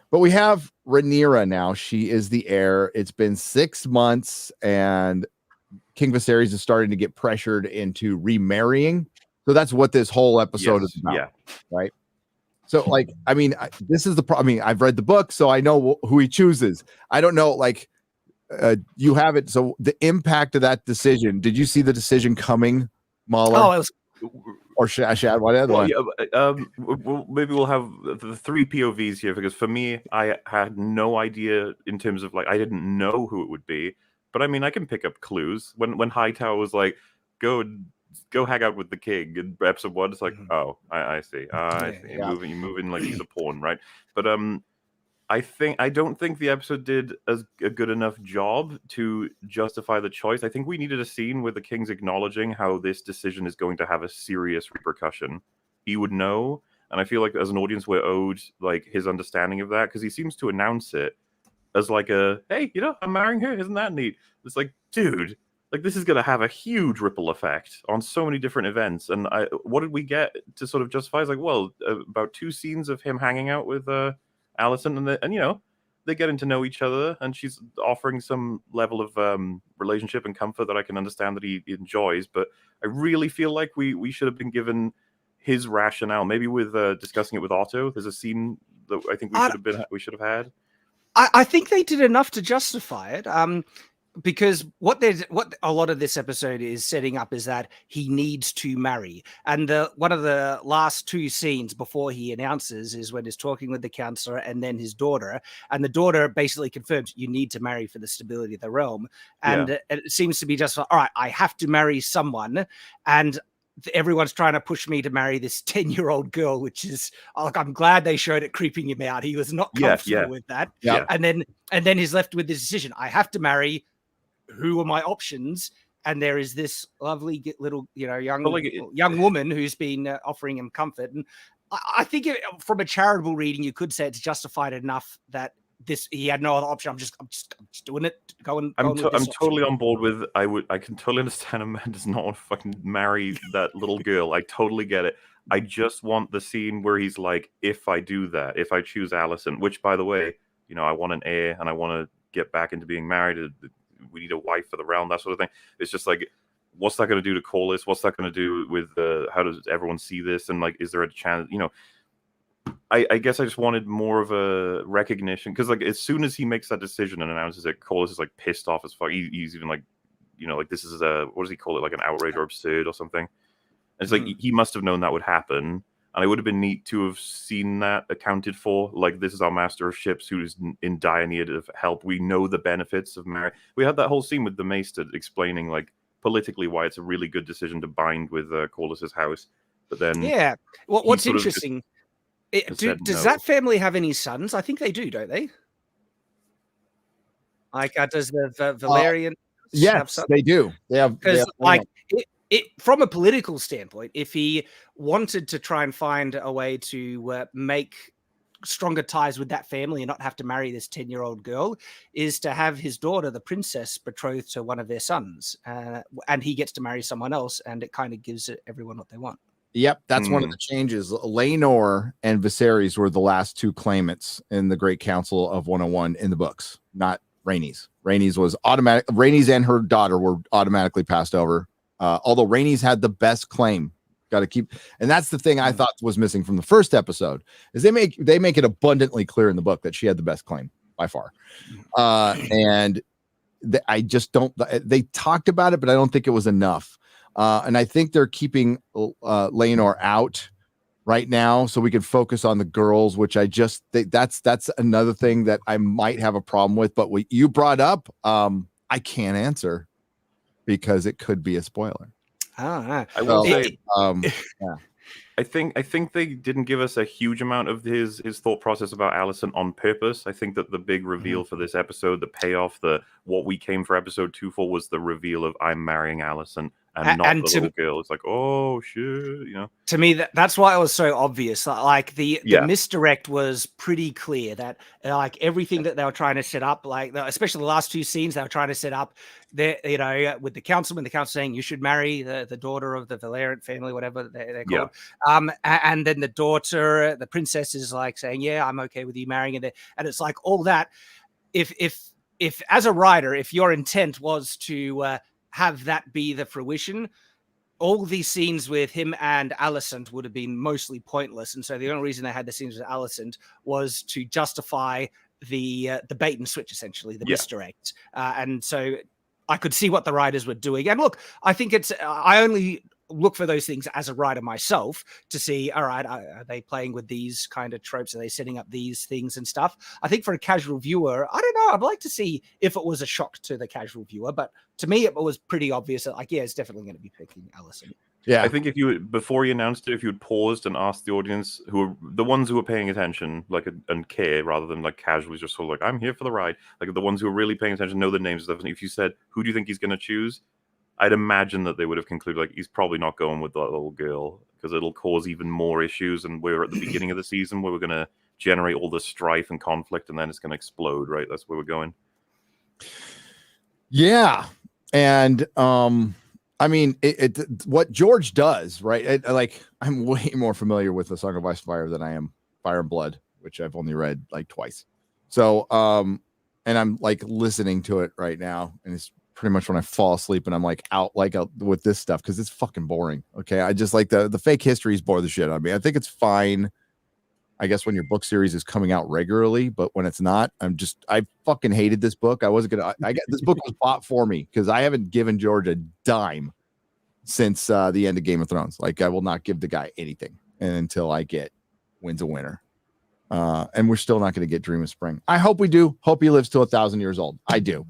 but we have Rhaenyra now. She is the heir. It's been 6 months, and King Viserys is starting to get pressured into remarrying. So that's what this whole episode is about, right? So, like, I mean, this is the problem. I mean, I've read the book, so I know who he chooses. I don't know, like, you have it. So, the impact of that decision. Did you see the decision coming, MauLer? Oh, it was or Shad? Whatever. Well, yeah, maybe we'll have the three POVs here, because for me, I had no idea in terms of, like, I didn't know who it would be. But I mean, I can pick up clues. When Hightower was like, go hang out with the king in episode 1, it's like, oh, I see. I see. Yeah. You're moving like he's a pawn, right? But I don't think the episode did a good enough job to justify the choice. I think we needed a scene where the king's acknowledging how this decision is going to have a serious repercussion. He would know, and I feel like as an audience we're owed like his understanding of that, because he seems to announce it as like a, hey, I'm marrying her, isn't that neat? It's like, dude, like this is going to have a huge ripple effect on so many different events. And what did we get to sort of justify? It's like, well, about 2 scenes of him hanging out with Allison, and they're getting to know each other, and she's offering some level of relationship and comfort that I can understand that he enjoys. But I really feel like we should have been given his rationale, maybe with discussing it with Otto. There's a scene that I think we should have had. I think they did enough to justify it. Because what a lot of this episode is setting up is that he needs to marry, and one of the last 2 scenes before he announces is when he's talking with the counselor and then his daughter, and the daughter basically confirms you need to marry for the stability of the realm, and it seems to be just all right. I have to marry someone, and everyone's trying to push me to marry this 10-year-old girl, which is like, I'm glad they showed it creeping him out. He was not comfortable with that. Yeah. And then he's left with this decision. I have to marry. Who are my options? And there is this lovely little, young woman who's been offering him comfort. And I think from a charitable reading, you could say it's justified enough that he had no other option. I'm just doing it. I'm totally on board with. I can totally understand a man does not want to fucking marry that little girl. I totally get it. I just want the scene where he's like, if I do that, if I choose Allison, which by the way, I want an heir and I want to get back into being married. We need a wife for the realm, that sort of thing. It's just like, what's that going to do to Corlys? What's that going to do with how does everyone see this? And like, is there a chance? I guess I just wanted more of a recognition, because like as soon as he makes that decision and announces it, Corlys is like pissed off as fuck. He's even like, like this is what does he call it? Like an outrage or absurd or something. And it's like he must have known that would happen. And it would have been neat to have seen that accounted for. Like, this is our master of ships who's in dire need of help. We know the benefits of marriage. We had that whole scene with the Maester explaining, like, politically why it's a really good decision to bind with Corlys's house. But then... Yeah. Well, what's interesting... Does that family have any sons? I think they do, don't they? Like, does the Valerian... Yes, they do. They have... Because, from a political standpoint, if he wanted to try and find a way to make stronger ties with that family and not have to marry this 10-year-old girl, is to have his daughter, the princess, betrothed to one of their sons, and he gets to marry someone else, and it kind of gives everyone what they want. Yep, that's one of the changes. Rhaenyra and Viserys were the last 2 claimants in the Great Council of 101 in the books, not Rhaenys. Rhaenys was automatic. Rhaenys and her daughter were automatically passed over. Although Rhaenys had the best claim. Got to keep, and that's the thing I thought was missing from the first episode, is they make it abundantly clear in the book that she had the best claim by far. And I just don't. They talked about it, but I don't think it was enough. And I think they're keeping Rhaenyra out right now so we can focus on the girls, which I just think that's another thing that I might have a problem with. But what you brought up, I can't answer, because it could be a spoiler. I will say, I think they didn't give us a huge amount of his thought process about Allison on purpose. I think that the big reveal for this episode, the payoff, what we came for episode 2 for, was the reveal of I'm marrying Allison and not the little girl. It's like, oh shit, To me, that's why it was so obvious. Like the misdirect was pretty clear, that like everything that they were trying to set up, like especially the last 2 scenes they were trying to set up, there, with the council saying you should marry the daughter of the Valerian family, whatever they're called. And then the daughter, the princess, is like saying, yeah, I'm okay with you marrying it. And it's like all that. If as a writer, if your intent was to have that be the fruition, all these scenes with him and Alicent would have been mostly pointless, and so the only reason they had the scenes with Alicent was to justify the bait and switch, essentially the misdirect. And so I could see what the writers were doing. And look, I think I only look for those things as a writer myself to see, all right, are they playing with these kind of tropes? Are they setting up these things and stuff? I think for a casual viewer, I don't know. I'd like to see if it was a shock to the casual viewer, but to me, it was pretty obvious that, like, yeah, it's definitely going to be picking Alicent. Yeah, I think if you before you announced it, if you had paused and asked the audience, who are the ones who are paying attention, like and care, rather than like casually just sort of like, I'm here for the ride, like the ones who are really paying attention, know the names of stuff. If you said, who do you think he's going to choose? I'd imagine that they would have concluded like he's probably not going with that little girl because it'll cause even more issues. And we're at the beginning of the season where we're going to generate all this strife and conflict, and then it's going to explode. Right? That's where we're going. Yeah, and I mean, what George does, right? Like, I'm way more familiar with The Song of Ice and Fire than I am Fire and Blood, which I've only read like twice. So, and I'm like listening to it right now, and it's pretty much when I fall asleep and I'm like out with this stuff because it's fucking boring. Okay, I just like the fake histories bore the shit out of me. I think it's fine, I guess, when your book series is coming out regularly, but when it's not, I fucking hated this book. I wasn't gonna. This book was bought for me because I haven't given George a dime since the end of Game of Thrones. Like, I will not give the guy anything until I get Wins a Winner. And we're still not going to get Dream of Spring. I hope we do. Hope he lives till 1,000 years old. I do.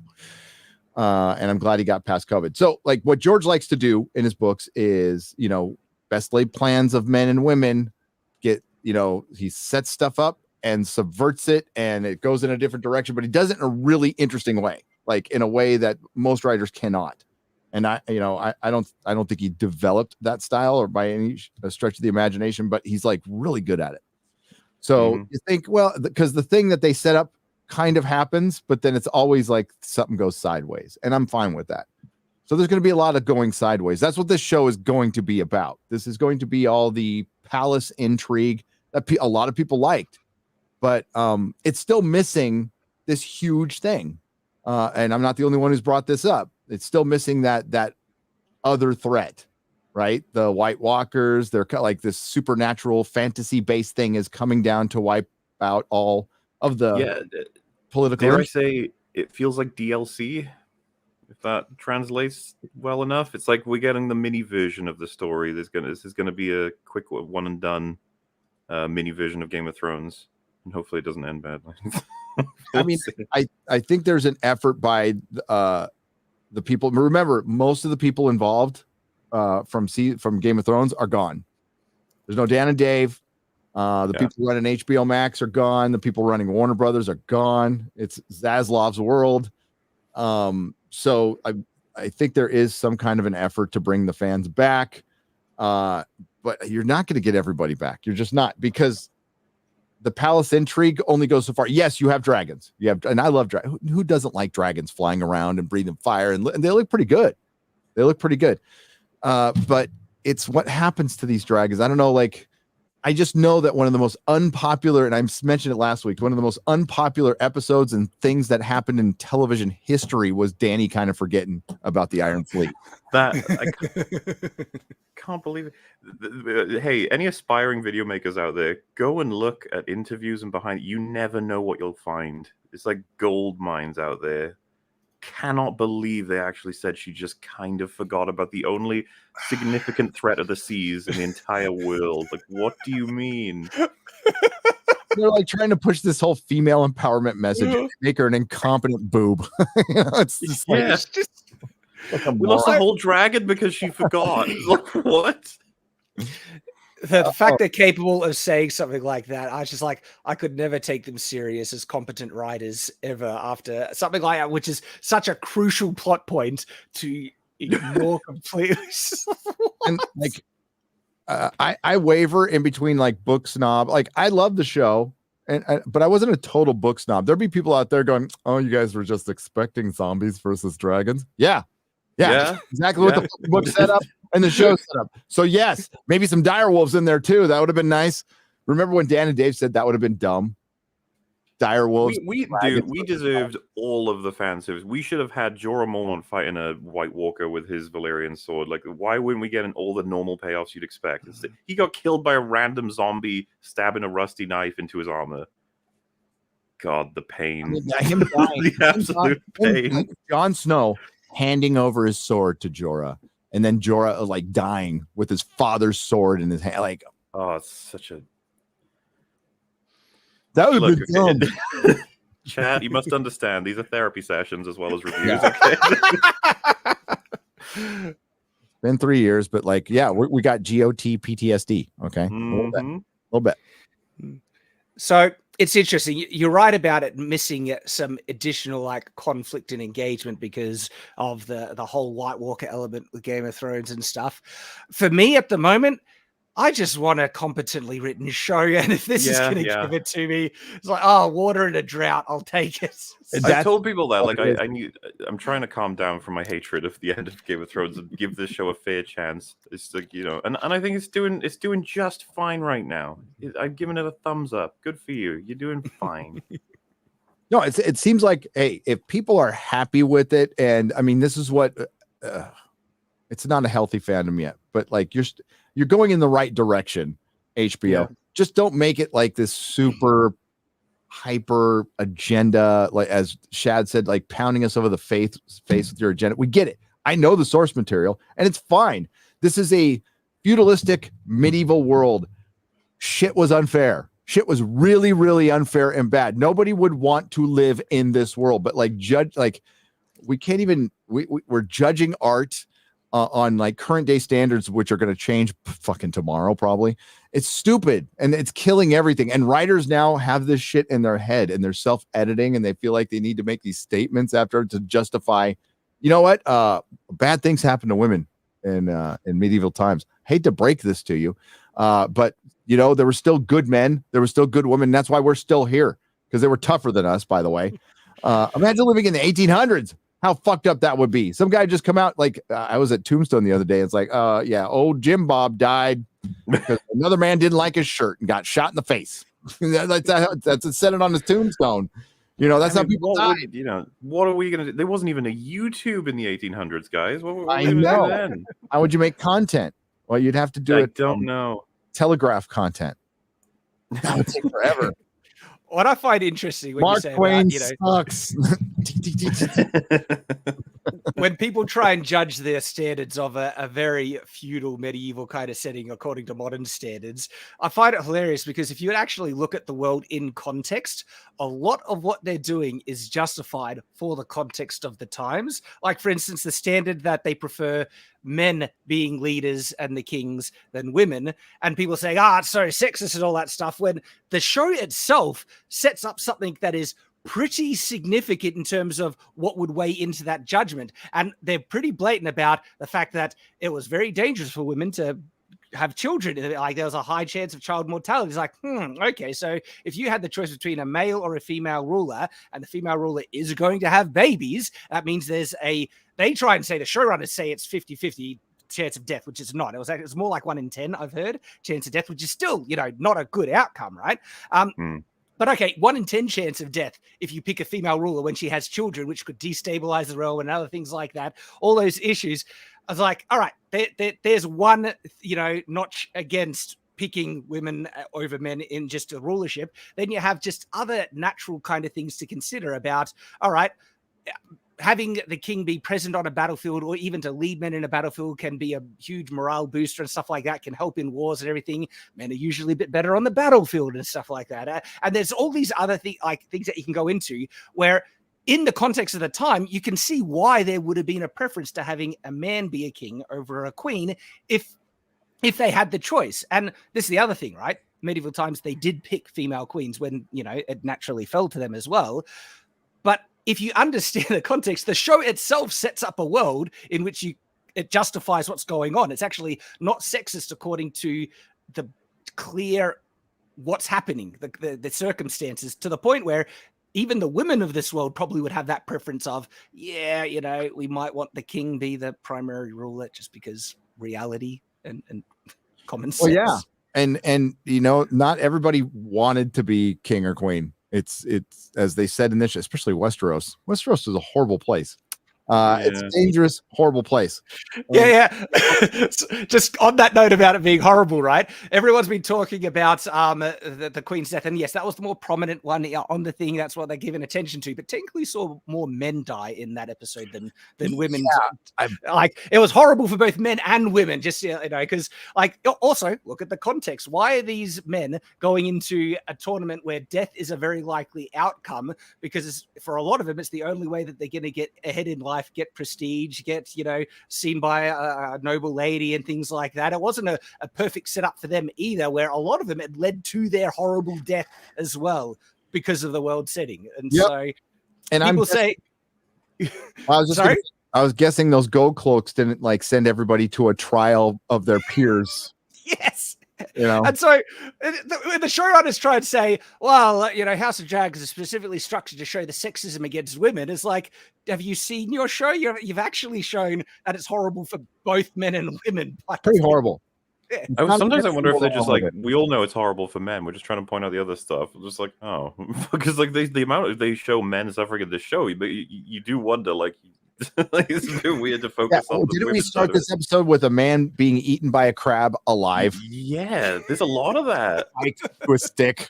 And I'm glad he got past COVID. So, like, what George likes to do in his books is, best laid plans of men and women get, he sets stuff up and subverts it, and it goes in a different direction, but he does it in a really interesting way, like in a way that most writers cannot. And I don't think he developed that style or by any stretch of the imagination, but he's like really good at it. So you think, well, because the thing that they set up kind of happens, but then it's always like something goes sideways, and I'm fine with that. So there's going to be a lot of going sideways. That's what this show is going to be about. This is going to be all the palace intrigue that a lot of people liked, but it's still missing this huge thing. And I'm not the only one who's brought this up. It's still missing that other threat, right? The White Walkers, they're like this supernatural fantasy-based thing is coming down to wipe out all of the political. Dare I say it feels like DLC, if that translates well enough. It's like we're getting the mini version of the story. This is gonna be a quick one and done mini version of Game of Thrones, and hopefully it doesn't end badly. I mean, I think there's an effort by the people. Remember, most of the people involved from Game of Thrones are gone. There's no Dan and Dave. People running HBO Max are gone. The people running Warner Brothers are gone. It's Zaslav's world. So I think there is some kind of an effort to bring the fans back. But you're not going to get everybody back. You're just not, because the palace intrigue only goes so far. Yes, you have dragons. And I love dragons. Who doesn't like dragons flying around and breathing fire? And they look pretty good. But it's what happens to these dragons. I don't know. Like, I just know that one of the most unpopular, and I mentioned it last week, one of the most unpopular episodes and things that happened in television history was Dany kind of forgetting about the Iron Fleet. That I can't believe it. Hey, any aspiring video makers out there, go and look at interviews and behind. You never know what you'll find. It's like gold mines out there. Cannot believe they actually said she just kind of forgot about the only significant threat of the seas in the entire world. Like, what do you mean? They're like trying to push this whole female empowerment message, make her an incompetent boob. It's just like, it's just we lost a whole dragon because she forgot. Like, what? The fact they're capable of saying something like that, I could never take them serious as competent writers ever after something like that, which is such a crucial plot point to ignore completely. And like, I waver in between like book snob. Like, I love the show, but I wasn't a total book snob. There'd be people out there going, "Oh, you guys were just expecting zombies versus dragons." Yeah. Exactly what the book set up and the show set up. So yes, maybe some dire wolves in there too. That would have been nice. Remember when Dan and Dave said that would have been dumb? dire wolves. We deserved all of the fan service. We should have had Jorah Mormont fighting a White Walker with his Valyrian sword. Like, why wouldn't we get all the normal payoffs you'd expect? Instead, he got killed by a random zombie stabbing a rusty knife into his armor. God, the pain. I mean, him dying, the absolute pain. Jon Snow handing over his sword to Jorah, and then Jorah like dying with his father's sword in his hand. Like, oh, it's such a. That would have been dumb. Chat, you must understand. These are therapy sessions as well as reviews. Yeah. Okay. Been 3 years, but like, yeah, we got GOT PTSD. Okay, a little bit. So it's interesting. You're right about it missing some additional like conflict and engagement because of the whole White Walker element with Game of Thrones and stuff. For me at the moment, I just want a competently written show, and if this is going to give it to me, it's like, oh, water in a drought, I'll take it. I told people that, like, I'm trying to calm down from my hatred of the end of Game of Thrones and give this show a fair chance. It's like, you know, and I think it's doing just fine right now. I've given it a thumbs up. Good for you. You're doing fine. No, it seems like, hey, if people are happy with it, and I mean, this is what it's not a healthy fandom yet, but like you're going in the right direction, HBO. Yeah. Just don't make it like this super hyper agenda, like as Shad said, like pounding us over the face with your agenda. We get it. I know the source material, and it's fine. This is a feudalistic medieval world. Shit was unfair. Shit was really, really unfair and bad. Nobody would want to live in this world, but like we can't even, we're judging art on like current day standards, which are going to change fucking tomorrow. Probably. It's stupid and it's killing everything. And writers now have this shit in their head and they're self-editing and they feel like they need to make these statements after to justify, you know what? Bad things happen to women in medieval times. Hate to break this to you. But you know, there were still good men. There were still good women. That's why we're still here, because they were tougher than us, by the way. Imagine living in the 1800s. How fucked up that would be. Some guy just come out like I was at Tombstone the other day. It's like, yeah, old Jim Bob died because another man didn't like his shirt and got shot in the face. That's said it on his tombstone. You know, that's how people died. You know, what are we going to do? There wasn't even a YouTube in the 1800s, guys. What I know. Then? How would you make content? Well, you'd have to do it. I don't know. Telegraph content. That would take forever. What I find interesting when Mark you say Twain about, sucks. When people try and judge their standards of a very feudal medieval kind of setting according to modern standards, I find it hilarious because if you actually look at the world in context, a lot of what they're doing is justified for the context of the times. Like, for instance, the standard that they prefer men being leaders and the kings than women, and people saying, it's so sexist and all that stuff, when the show itself sets up something that is pretty significant in terms of what would weigh into that judgment. And they're pretty blatant about the fact that it was very dangerous for women to have children. Like, there was a high chance of child mortality. It's like, okay, so if you had the choice between a male or a female ruler, and the female ruler is going to have babies, that means they try and say, the showrunners say it's 50-50 chance of death, which is not. It was more like 1 in 10, I've heard, chance of death, which is still, you know, not a good outcome, right? But okay, 1 in 10 chance of death if you pick a female ruler when she has children, which could destabilize the realm and other things like that. All those issues. I was like, all right, there's one, you know, notch against picking women over men in just a rulership. Then you have just other natural kind of things to consider about, all right, having the king be present on a battlefield or even to lead men in a battlefield can be a huge morale booster and stuff like that, can help in wars and everything. Men are usually a bit better on the battlefield and stuff like that. And there's all these other things that you can go into where in the context of the time, you can see why there would have been a preference to having a man be a king over a queen if they had the choice. And this is the other thing, right? Medieval times, they did pick female queens when, you know, it naturally fell to them as well. But if you understand the context, the show itself sets up a world in which it justifies what's going on. It's actually not sexist according to the clear what's happening, the circumstances, to the point where even the women of this world probably would have that preference of, yeah, you know, we might want the king be the primary ruler just because reality and common sense. Well, yeah. And you know, not everybody wanted to be king or queen. It's as they said in this, especially Westeros. Westeros is a horrible place. It's a dangerous, horrible place. Yeah. Just on that note about it being horrible, right? Everyone's been talking about the Queen's death, and yes, that was the more prominent one on the thing. That's what they're giving attention to. But technically, saw more men die in that episode than women. Yeah, like it was horrible for both men and women. Just because also look at the context. Why are these men going into a tournament where death is a very likely outcome? Because for a lot of them, it's the only way that they're going to get ahead in life, get prestige, get seen by a noble lady and things like that. It wasn't a perfect setup for them either, where a lot of them had led to their horrible death as well because of the world setting. And so and people say I was guessing those gold cloaks didn't send everybody to a trial of their peers. Yes. And so the showrunners try and say, well, House of Dragons is specifically structured to show the sexism against women. It's like, have you seen your show? You've actually shown that it's horrible for both men and women. Pretty horrible. Yeah. Sometimes I wonder if they're just we all know it's horrible for men. We're just trying to point out the other stuff. Just because the amount they show men suffering in the show, but you do wonder it's a bit weird to focus on. Didn't we start this episode with a man being eaten by a crab alive? Yeah, there's a lot of that. To a stick,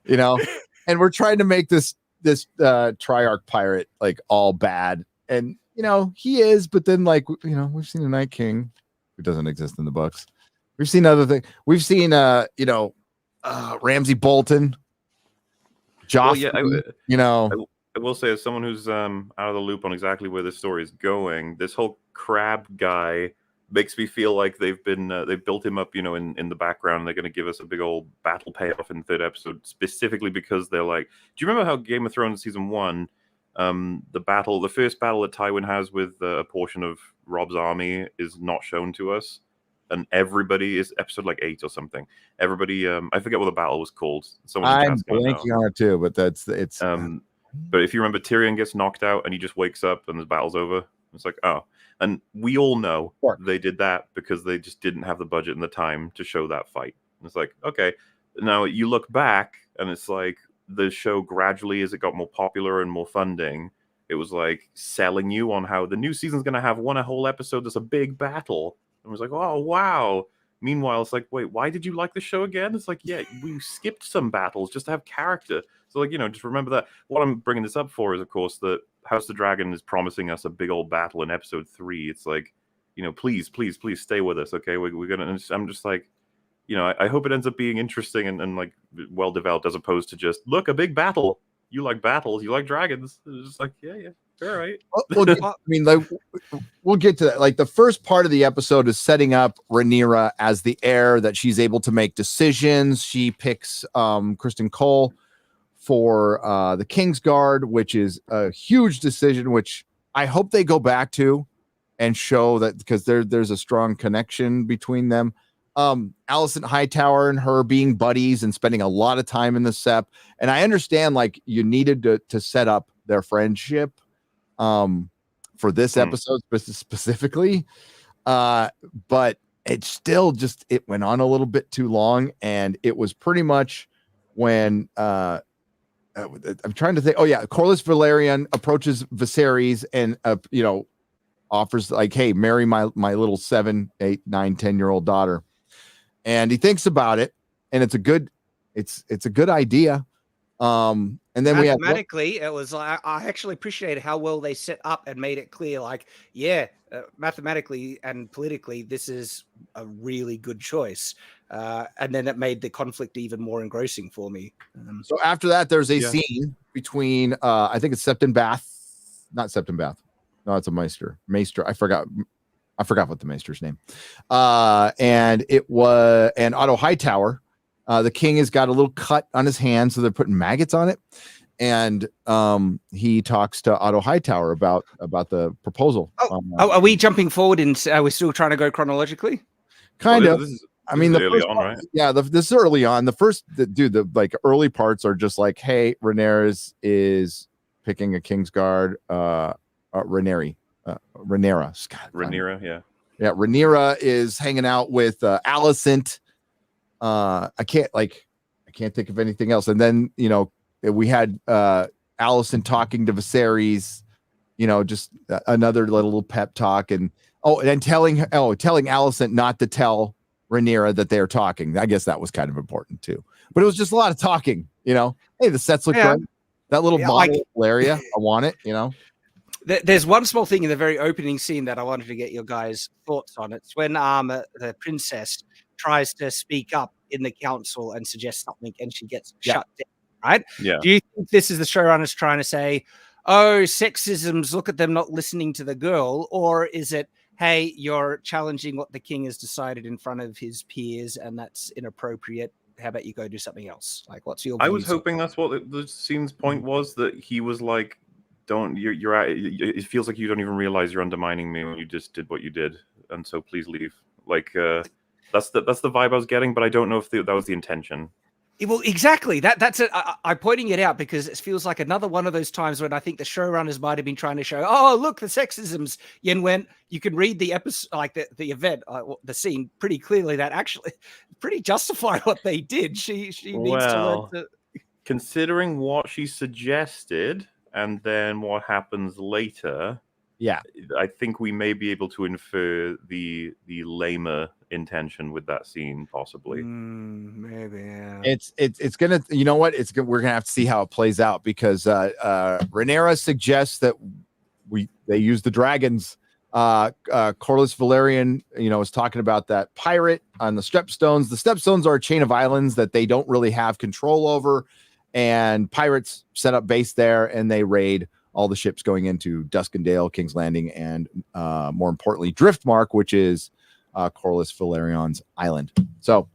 and we're trying to make this Triarch pirate all bad, and he is, but then we've seen a Night King who doesn't exist in the books. We've seen other things. We've seen Ramsay Bolton, Joffrey, I will say, as someone who's out of the loop on exactly where this story is going, this whole crab guy makes me feel like they've built him up, in the background. And they're going to give us a big old battle payoff in the third episode, specifically because they're do you remember how Game of Thrones season 1, the first battle that Tywin has with a portion of Rob's army is not shown to us, and everybody is episode 8 or something. Everybody, I forget what the battle was called. I'm blanking on it too, but it's. But if you remember, Tyrion gets knocked out and he just wakes up and the battle's over. It's and we all know they did that because they just didn't have the budget and the time to show that fight. And it's okay, now you look back and it's the show gradually, as it got more popular and more funding, it was selling you on how the new season's going to have a whole episode that's a big battle. And it was oh, wow. Meanwhile, it's wait, why did you like the show again? It's yeah, we skipped some battles just to have character. So, just remember that. What I'm bringing this up for is, of course, that House of the Dragon is promising us a big old battle in episode 3. It's please stay with us, okay? We're going to, I'm just I hope it ends up being interesting and well developed, as opposed to just, look, a big battle. You like battles, you like dragons. It's just yeah, all right. We'll get to that. The first part of the episode is setting up Rhaenyra as the heir, that she's able to make decisions. She picks Kristen Cole for the Kingsguard, which is a huge decision, which I hope they go back to and show that, because there's a strong connection between them. Alicent Hightower and her being buddies and spending a lot of time in the Sept. And I understand you needed to set up their friendship for this episode specifically. But it still it went on a little bit too long. And it was pretty much when I'm trying to think. Oh yeah, Corlys Velaryon approaches Viserys and offers hey, marry my little 7, 8, 9, 10-year-old daughter. And he thinks about it, and it's a good idea. And then mathematically, it was I actually appreciated how well they set up and made it clear. Mathematically and politically, this is a really good choice. And then it made the conflict even more engrossing for me. So after that, there's a scene between I think it's Septon Bath, not Septon Bath. No, it's a Maester. I forgot what the Maester's name. And Otto Hightower. The king has got a little cut on his hand, so they're putting maggots on it. And he talks to Otto Hightower about the proposal. Are we jumping forward and are we still trying to go chronologically? Kind of. This is early on, right? Yeah, this is early on. The early parts are just hey, Rhaenyra is picking a Kingsguard. Rhaenyra. Rhaenyra, yeah. Yeah, Rhaenyra is hanging out with Alicent. I can't think of anything else. And then we had Allison talking to Viserys, just another little pep talk, and then telling Allison not to tell Rhaenyra that they're talking. I guess that was kind of important too. But it was just a lot of talking, Hey, the sets look great. That little model area, I want it, There's one small thing in the very opening scene that I wanted to get your guys' thoughts on. It's when the princess tries to speak up in the council and suggest something, and she gets shut down, right? Yeah. Do you think this is the showrunners trying to say, oh, sexisms, look at them not listening to the girl? Or is it, hey, you're challenging what the king has decided in front of his peers, and that's inappropriate? How about you go do something else? Like, what's your views? I was hoping that's what the scene's point was, that he was like, it feels like you don't even realize you're undermining me when you just did what you did, and so please leave. Like, that's the vibe I was getting, but I don't know if that was the intention. Well, exactly. That's it. I'm pointing it out because it feels like another one of those times when I think the showrunners might have been trying to show, oh, look, the sexisms. And when you can read the episode, like the event, the scene pretty clearly, that actually pretty justified what they did. She needs to learn to. Considering what she suggested and then what happens later, I think we may be able to infer the lamer intention with that scene, possibly. Maybe, yeah. It's gonna, we're gonna have to see how it plays out, because Rhaenyra suggests that they use the dragons. Corlys Valerian, is talking about that pirate on the Stepstones. The Stepstones are a chain of islands that they don't really have control over, and pirates set up base there, and they raid all the ships going into Duskendale, King's Landing, and more importantly, Driftmark, which is Corlys Valerian's island. So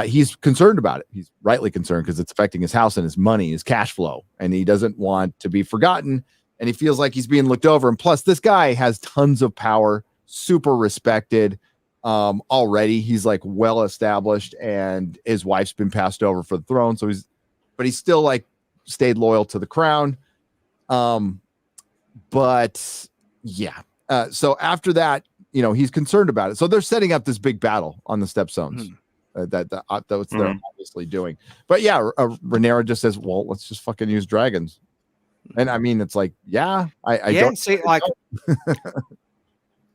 he's concerned about it. He's rightly concerned because it's affecting his house and his money, his cash flow, and he doesn't want to be forgotten. And he feels like he's being looked over. And plus, this guy has tons of power, super respected already. He's like well established, and his wife's been passed over for the throne. So he's still like stayed loyal to the crown. But yeah. So after that, he's concerned about it. So they're setting up this big battle on the Stepstones. That's they're obviously doing. But yeah, Rhaenyra just says, well, let's just fucking use dragons. And I mean, it's like, I don't see, like,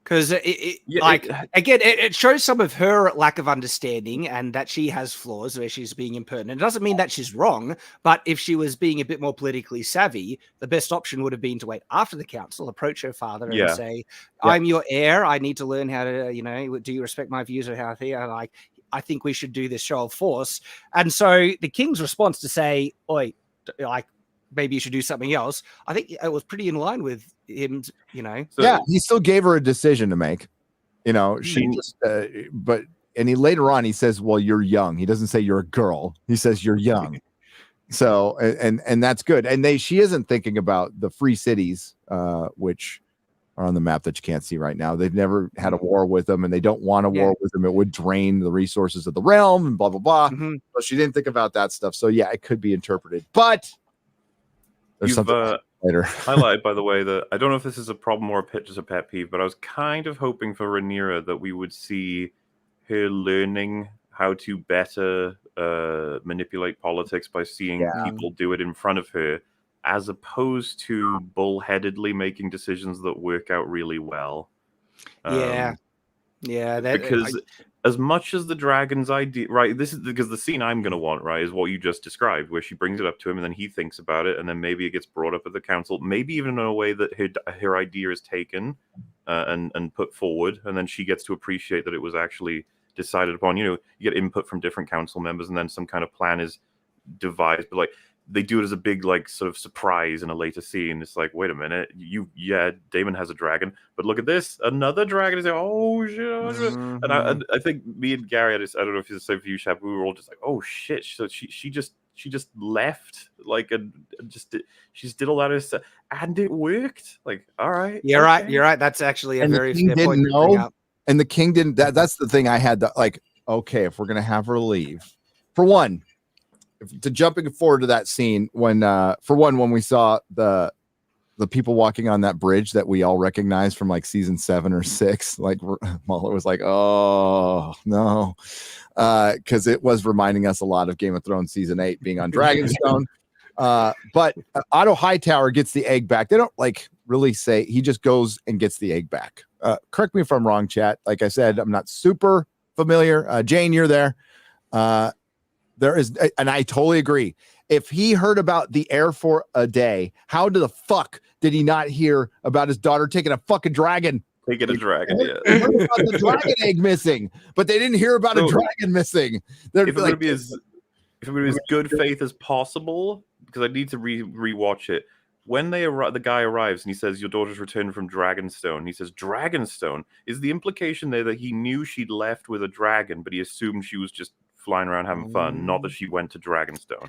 because it shows some of her lack of understanding and that she has flaws where she's being impertinent. It doesn't mean that she's wrong, but if she was being a bit more politically savvy, the best option would have been to wait after the council, approach her father and say, I'm your heir. I need to learn how to, do you respect my views of how I think we should do this show of force. And so the king's response to say, oi, like, maybe you should do something else, I think it was pretty in line with him, So, he still gave her a decision to make, she just, and he later on, he says, well, you're young. He doesn't say you're a girl. He says you're young. So, and that's good. And she isn't thinking about the free cities, which are on the map that you can't see right now. They've never had a war with them, and they don't want a war with them. It would drain the resources of the realm and blah, blah, blah. So she didn't think about that stuff. So yeah, it could be interpreted, but there's something later. Highlighted, by the way, that I don't know if this is a problem or just a pet peeve, but I was kind of hoping for Rhaenyra that we would see her learning how to better manipulate politics by seeing people do it in front of her, as opposed to bullheadedly making decisions that work out really well. Because as much as the dragon's idea, right? This is because the scene I'm going to want, right, is what you just described, where she brings it up to him and then he thinks about it, and then maybe it gets brought up at the council, maybe even in a way that her idea is taken and put forward, and then she gets to appreciate that it was actually decided upon. You get input from different council members, and then some kind of plan is devised. But like, they do it as a big, like, sort of surprise in a later scene. It's like, wait a minute, Damon has a dragon, but look at this, another dragon is like, oh shit. And I think me and Gary, I don't know if it's the same for you, Shab, we were all just like, oh shit. So she just left, like, she just did all that stuff, and it worked. Like, all right, you're right. That's actually a very fair point to bring up. And the king didn't. That's the thing I had. Like, okay, if we're gonna have her leave, for one. To jumping forward to that scene when we saw the people walking on that bridge that we all recognized from like season 7 or 6, like MauLer was like, oh no, because it was reminding us a lot of Game of Thrones season 8 being on Dragonstone. But Otto Hightower gets the egg back. They don't like really say, he just goes and gets the egg back. Correct me if I'm wrong, chat. Like I said, I'm not super familiar. Jane, you're there. There is, and I totally agree. If he heard about the heir for a day, how the fuck did he not hear about his daughter taking a fucking dragon? Taking a dragon, yeah. They heard about the dragon egg missing, but they didn't hear about a dragon missing. If it would be as good faith as possible, because I need to rewatch it. When the guy arrives and he says, "Your daughter's returned from Dragonstone," he says, "Dragonstone." Is the implication there that he knew she'd left with a dragon, but he assumed she was just flying around having fun, not that she went to Dragonstone?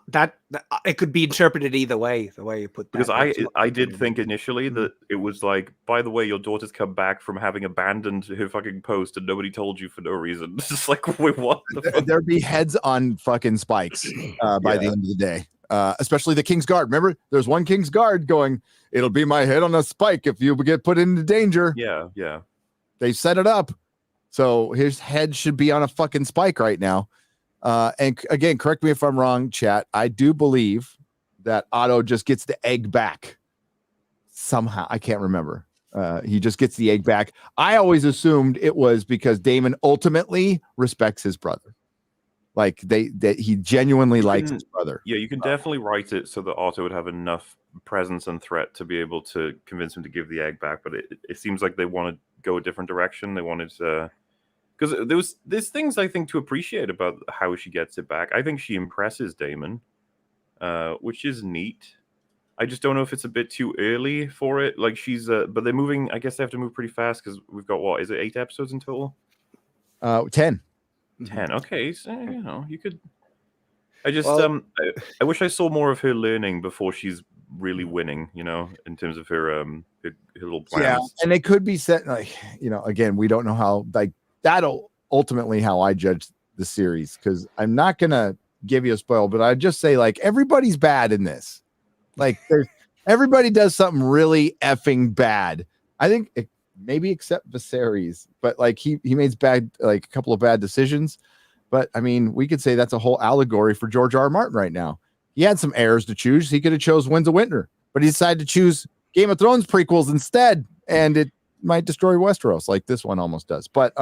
That it could be interpreted either way. The way you put that, because I did think initially that it was like, by the way, your daughter's come back from having abandoned her fucking post and nobody told you for no reason. It's just like, wait, what? There'd be heads on fucking spikes by the end of the day. Especially the King's Guard. Remember, there's one King's Guard going, "It'll be my head on a spike if you get put into danger." Yeah. They set it up. So his head should be on a fucking spike right now. And again, correct me if I'm wrong, chat. I do believe that Otto just gets the egg back somehow. I can't remember. He just gets the egg back. I always assumed it was because Damon ultimately respects his brother. Like that he genuinely likes his brother. Yeah, you can definitely write it so that Otto would have enough presence and threat to be able to convince him to give the egg back. But it seems like they want to go a different direction. They wanted to, because there's things I think to appreciate about how she gets it back. I think she impresses Damon, which is neat. I just don't know if it's a bit too early for it. Like she's, but they're moving. I guess they have to move pretty fast because we've got what is it, 8 episodes in total? 10. 10. Okay, so you could. I just I wish I saw more of her learning before she's really winning. In terms of her little plans. Yeah, and it could be set like again, we don't know how like that'll ultimately how I judge the series, because I'm not gonna give you a spoil, but I just say like everybody's bad in this. Like everybody does something really effing bad. I think maybe except Viserys, but like he made a couple of bad decisions. But I mean, we could say that's a whole allegory for George R. R. Martin right now. He had some heirs to choose. He could have chose Winds of Winter, but he decided to choose Game of Thrones prequels instead, and it might destroy Westeros like this one almost does. But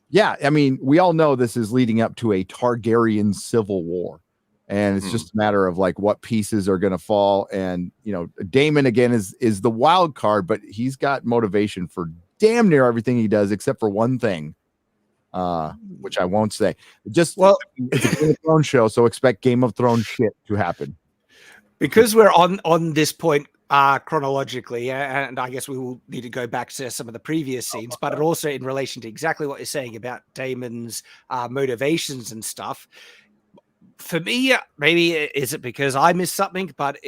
yeah, I mean, we all know this is leading up to a Targaryen civil war. And it's just a matter of like what pieces are going to fall. And, Damon again is the wild card, but he's got motivation for damn near everything he does, except for one thing, which I won't say. It's a Game of Thrones show, so expect Game of Thrones shit to happen. Because we're on this point chronologically, and I guess we will need to go back to some of the previous scenes, but also in relation to exactly what you're saying about Damon's motivations and stuff. For me, maybe is it because I missed something, but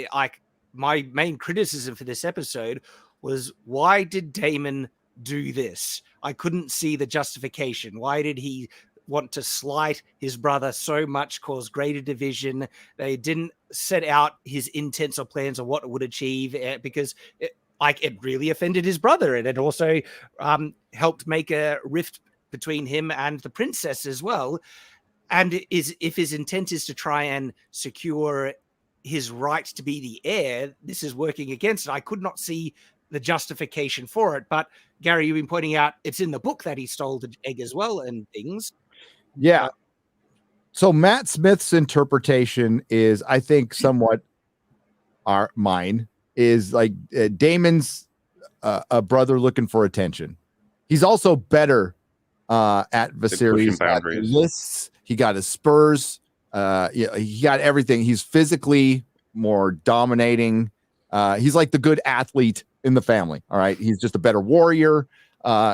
my main criticism for this episode was, why did Damon do this? I couldn't see the justification. Why did he want to slight his brother so much, cause greater division? They didn't set out his intents or plans of what it would achieve, because it really offended his brother, and it also helped make a rift between him and the princess as well. And if his intent is to try and secure his right to be the heir, this is working against it. I could not see the justification for it. But Gary, you've been pointing out it's in the book that he stole the egg as well and things. Yeah. So Matt Smith's interpretation is, I think, somewhat mine is like Damon's a brother looking for attention. He's also better at Viserys at lists. He got his spurs. He got everything. He's physically more dominating. He's like the good athlete in the family. All right. He's just a better warrior.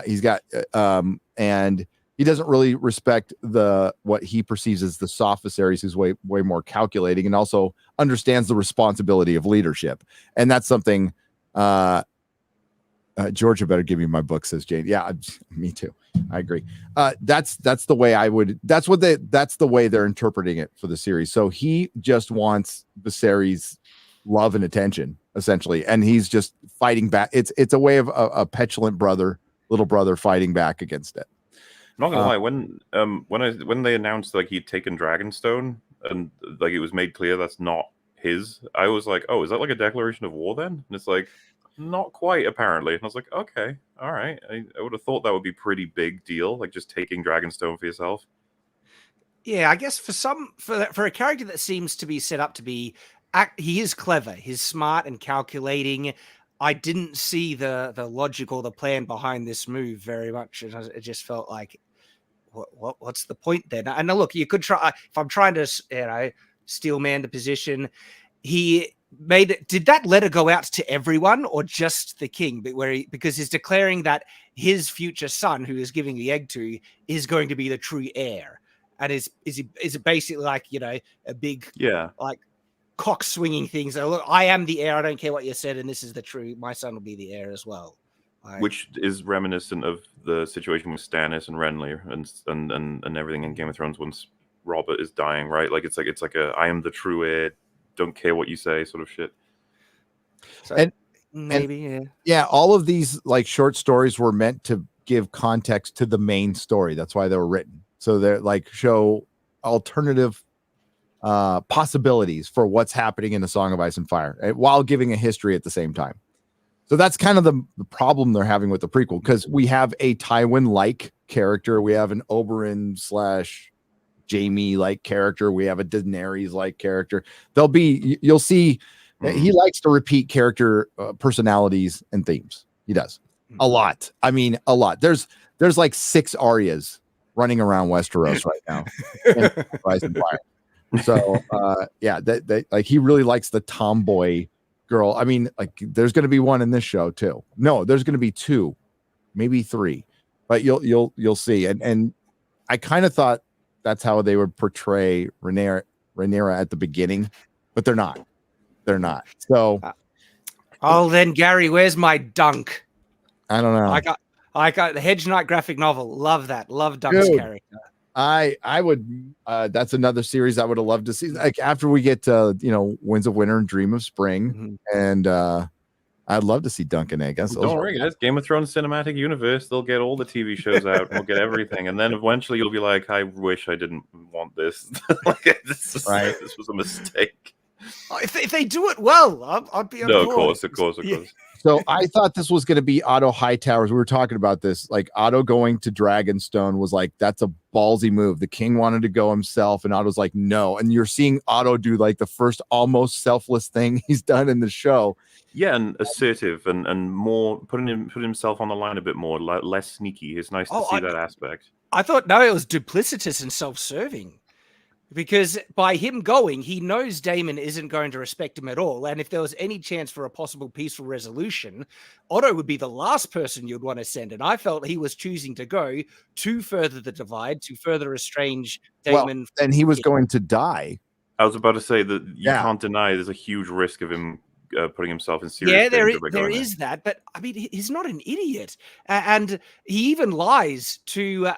He's got and he doesn't really respect what he perceives as the soft Viserys, who's way more calculating and also understands the responsibility of leadership. And that's something Georgia better give me my book, says Jane. Yeah, me too. I agree. That's the way I would. That's the way they're interpreting it for the series. So he just wants Viserys' love and attention, essentially, and he's just fighting back. It's a way of a petulant little brother fighting back against it. I'm not gonna lie, when they announced like he'd taken Dragonstone and like it was made clear that's not his, I was like, oh, is that like a declaration of war then? And it's like, not quite, apparently. And I was like, okay, all right. I would have thought that would be pretty big deal, like just taking Dragonstone for yourself. Yeah, I guess for a character that seems to be set up to be, he is clever, he's smart and calculating. I didn't see the logic or the plan behind this move very much. It just felt like, what's the point then? And now look, you could try, if I'm trying to steel man the position, he made it. Did that letter go out to everyone or just the king? Because he's declaring that his future son, who is giving the egg to, is going to be the true heir. And is it basically like, a big, like, cock swinging thing? So look, I am the heir. I don't care what you said, and this is the true. My son will be the heir as well. Which is reminiscent of the situation with Stannis and Renly and everything in Game of Thrones once Robert is dying, right? Like it's like a I am the true heir, don't care what you say sort of shit. So maybe all of these like short stories were meant to give context to the main story. That's why they were written. So they're like show alternative possibilities for what's happening in A Song of Ice and Fire while giving a history at the same time. So that's kind of the problem they're having with the prequel, because we have a Tywin-like character. We have an Oberyn / Jaime-like character. We have a Daenerys-like character. You'll see he likes to repeat character personalities and themes. He does a lot. I mean, a lot. There's like 6 Aryas running around Westeros right now. Rise and Fire. So that like he really likes the tomboy girl. I mean, like there's going to be one in this show too. No, there's going to be 2, maybe 3, but you'll see. And I kind of thought that's how they would portray Rhaenyra at the beginning, but they're not. They're not. So, then Gary, where's my dunk? I don't know. I got the Hedge Knight graphic novel. Love that. Love Dunk's character. I would that's another series I would have loved to see, like after we get Winds of Winter and Dream of Spring. And I'd love to see Dunk and Egg. Don't worry, guys. Game of Thrones cinematic universe, they'll get all the TV shows out and we'll get everything, and then eventually you'll be like, I wish I didn't want this. This was a mistake. If they do it well, I'd be on board. Of course. So I thought this was going to be Otto Hightowers. We were talking about this. Like Otto going to Dragonstone was like, that's a ballsy move. The king wanted to go himself, and Otto's like, no. And you're seeing Otto do like the first almost selfless thing he's done in the show. Yeah, and assertive and more putting himself on the line a bit more, less sneaky. It's nice to see that aspect. I thought it was duplicitous and self-serving. Because by him going, he knows Damon isn't going to respect him at all. And if there was any chance for a possible peaceful resolution, Otto would be the last person you'd want to send. And I felt he was choosing to go to further the divide, to further estrange Damon. And he was going to die. I was about to say that you can't deny there's a huge risk of him putting himself in serious danger. There is that, but I mean, he's not an idiot, and he even lies to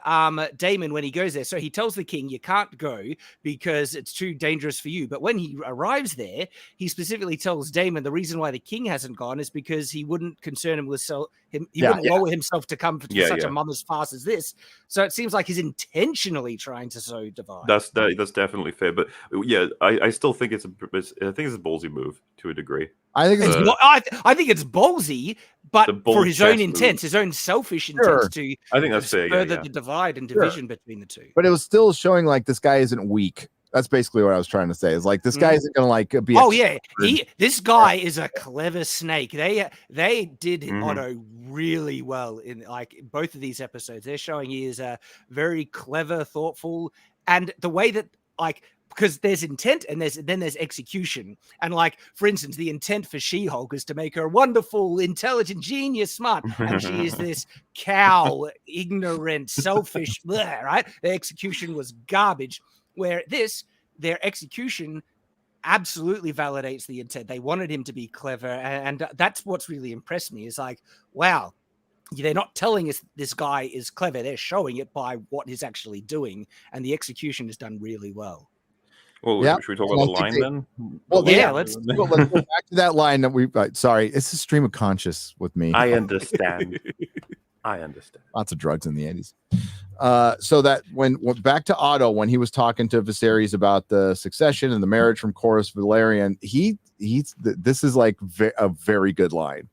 Damon when he goes there. So he tells the king, "You can't go because it's too dangerous for you." But when he arrives there, he specifically tells Damon the reason why the king hasn't gone is because he wouldn't concern him with wouldn't lower himself to come to such a mother's farce as this. So it seems like he's intentionally trying to sow divide. That's definitely fair, but yeah, I still think it's a ballsy move to a degree. I think it's ballsy, but for his own intents, his own selfish intents to I think that's fair, further the divide and division between the two. But it was still showing like this guy isn't weak. That's basically what I was trying to say. Is like this guy isn't gonna like be. This guy is a clever snake. They did Otto really well in like both of these episodes. They're showing he is a very clever, thoughtful, and the way that like. Because there's intent and then there's execution. And like, for instance, the intent for She-Hulk is to make her wonderful, intelligent, genius, smart. And she is this cow, ignorant, selfish, right? The execution was garbage. Where their execution absolutely validates the intent. They wanted him to be clever. And that's what's really impressed me is like, wow, they're not telling us this guy is clever. They're showing it by what he's actually doing. And the execution is done really well. Well, should we talk about the line then? Well, let's go back to that line that we. Sorry, it's a stream of conscious with me. I understand. I understand. Lots of drugs in the 80s. So that when back to Otto, when he was talking to Viserys about the succession and the marriage from Corlys Velaryon, this is like a very good line.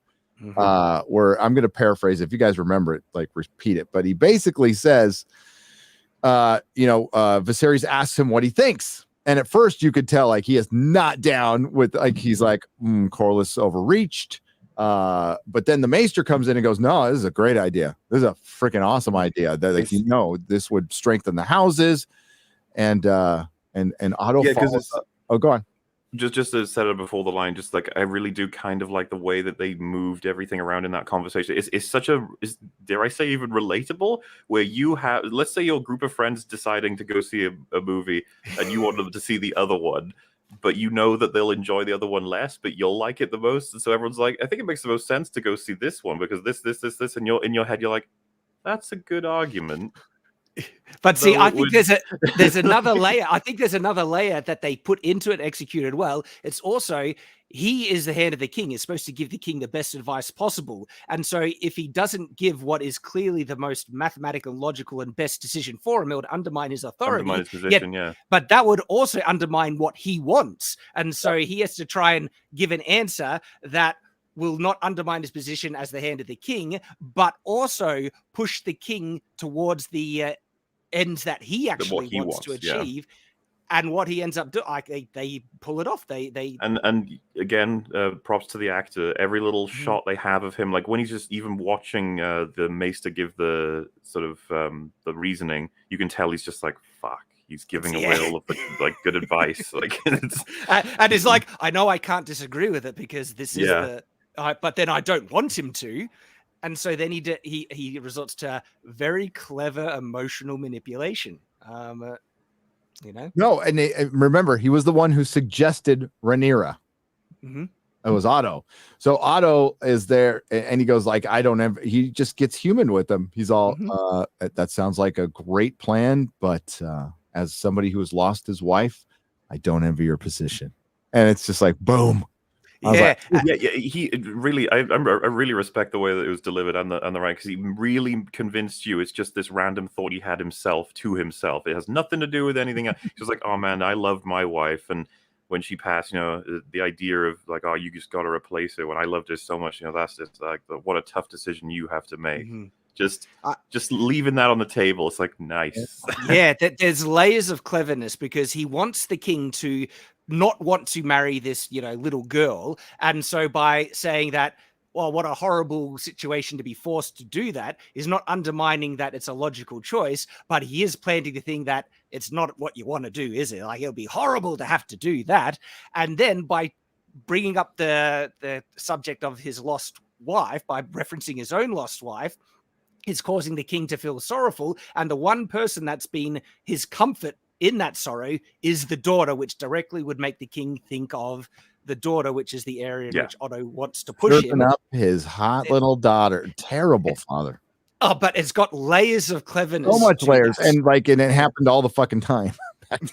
Where I'm going to paraphrase it. If you guys remember it, like repeat it. But he basically says, Viserys asks him what he thinks. And at first you could tell like he is not down with like, he's like, Corlys overreached. But then the Maester comes in and goes, no, this is a great idea. This is a freaking awesome idea that like, this would strengthen the houses. And Otto. Yeah, because go on. Just to set it before the line, just like I really do kind of like the way that they moved everything around in that conversation. It's such dare I say even relatable, where you have, let's say your group of friends deciding to go see a movie and you want them to see the other one, but you know that they'll enjoy the other one less, but you'll like it the most. And so everyone's like, I think it makes the most sense to go see this one because this, and in your head, you're like, that's a good argument. But see, I think there's another layer. I think there's another layer that they put into it, executed well. It's also, he is the hand of the king. Is supposed to give the king the best advice possible. And so if he doesn't give what is clearly the most mathematical, logical, and best decision for him, it would undermine his authority. Undermine his position, yeah. But that would also undermine what he wants. And so he has to try and give an answer that will not undermine his position as the hand of the king, but also push the king towards the ends that he actually wants to achieve. Yeah. And what he ends up doing, they pull it off. They and again, props to the actor. Every little shot they have of him, like when he's just even watching the Maester give the sort of the reasoning, you can tell he's just like, fuck. He's giving away all of the like good advice, like and it's like, I know I can't disagree with it because this is but then I don't want him to, and so then he resorts to very clever emotional manipulation. No, and remember, he was the one who suggested Rhaenyra. Mm-hmm. It was Otto. So Otto is there, and he goes like, he just gets human with them. He's all, that sounds like a great plan, but as somebody who has lost his wife, I don't envy your position. And it's just like, boom. He really, I really respect the way that it was delivered on the right, because he really convinced you it's just this random thought he had himself to himself. It has nothing to do with anything else. He was like, oh man, I loved my wife, and when she passed, the idea of like, oh, you just got to replace her when I loved her so much, that's just like what a tough decision you have to make. Just leaving that on the table, it's like, nice. Yeah, there's layers of cleverness, because he wants the king to not want to marry this, little girl. And so by saying that, well, what a horrible situation to be forced to do that, is not undermining that it's a logical choice, but he is planting the thing that it's not what you want to do, is it? Like, it'll be horrible to have to do that. And then by bringing up the subject of his lost wife, by referencing his own lost wife, is causing the king to feel sorrowful. And the one person that's been his comfort in that sorrow is the daughter, which directly would make the king think of the daughter, which is the area in which Otto wants to push him up his hot little daughter. Terrible father. Oh, but it's got layers of cleverness. So much layers, and it happened all the fucking time. And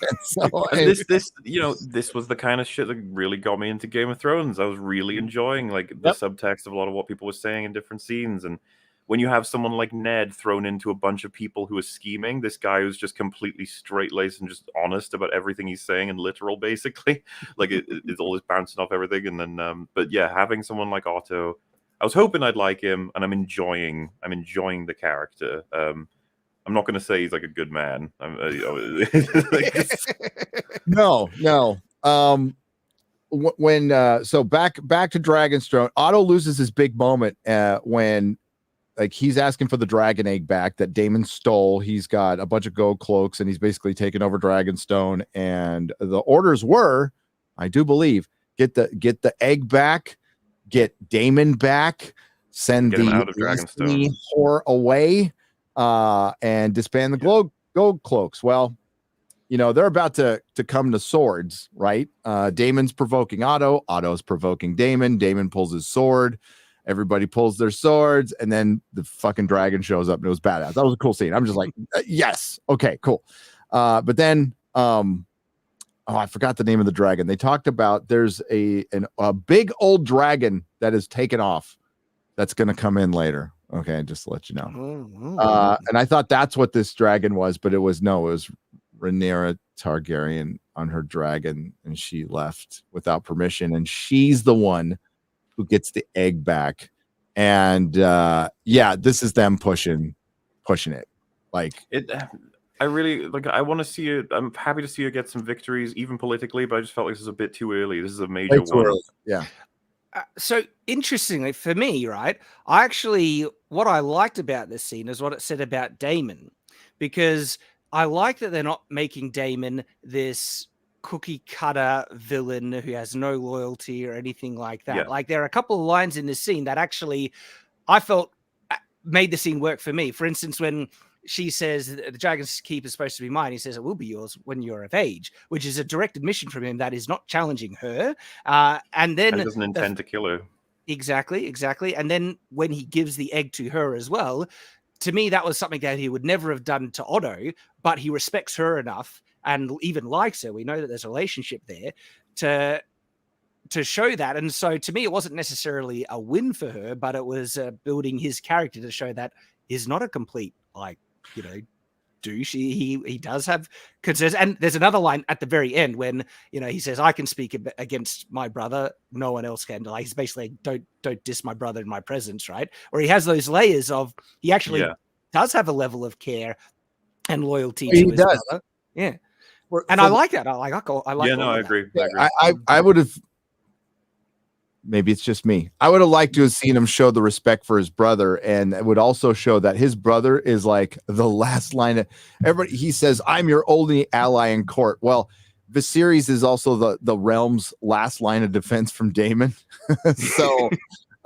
this was the kind of shit that really got me into Game of Thrones. I was really enjoying the subtext of a lot of what people were saying in different scenes. And when you have someone like Ned thrown into a bunch of people who are scheming, this guy who's just completely straight-laced and just honest about everything he's saying and literal, basically, it's always bouncing off everything. And then, but yeah, having someone like Otto, I was hoping I'd like him, and I'm enjoying the character. I'm not going to say he's like a good man. No. So back to Dragonstone, Otto loses his big moment when he's asking for the dragon egg back that Damon stole. He's got a bunch of gold cloaks, and he's basically taken over Dragonstone. And the orders were, I do believe, get the egg back, get Damon back, send the out of Dragonstone whore away, and disband the gold cloaks. Well, they're about to come to swords, right? Damon's provoking Otto. Otto's provoking Damon. Damon pulls his sword. Everybody pulls their swords, and then the fucking dragon shows up, and it was badass. That was a cool scene. I'm just like, yes, okay, cool. But then, I forgot the name of the dragon. They talked about there's a big old dragon that is taken off that's going to come in later. Okay, just to let you know. Oh, And I thought that's what this dragon was, but it was Rhaenyra Targaryen on her dragon, and she left without permission, and she's the one who gets the egg back. And yeah, this is them pushing it. Like it. I really like. I want to see it. I'm happy to see her get some victories, even politically. But I just felt like this is a bit too early. This is a major one. Yeah. So interestingly for me, right, what I liked about this scene is what it said about Damon, because I like that they're not making Damon this cookie cutter villain who has no loyalty or anything like that. Yeah. Like there are a couple of lines in this scene that actually I felt made the scene work for me. For instance, when she says the dragon's keep is supposed to be mine, he says it will be yours when you're of age, which is a direct admission from him that is not challenging her. And then he doesn't intend to kill her. Exactly. And then when he gives the egg to her as well, to me, that was something that he would never have done to Otto, but he respects her enough and even likes her. We know that there's a relationship there to show that. And so to me, it wasn't necessarily a win for her, but it was building his character to show that he's not a complete, douche. He does have concerns. And there's another line at the very end when, he says, I can speak against my brother. No one else can. Like, he's basically, don't diss my brother in my presence, right? Or he has those layers of, he actually does have a level of care and loyalty to his brother. Yeah. And I like that. I like I agree. I would have, maybe it's just me, I would have liked to have seen him show the respect for his brother, and it would also show that his brother is like the last line of everybody. He says, I'm your only ally in court. Well, Viserys is also the realm's last line of defense from Damon. So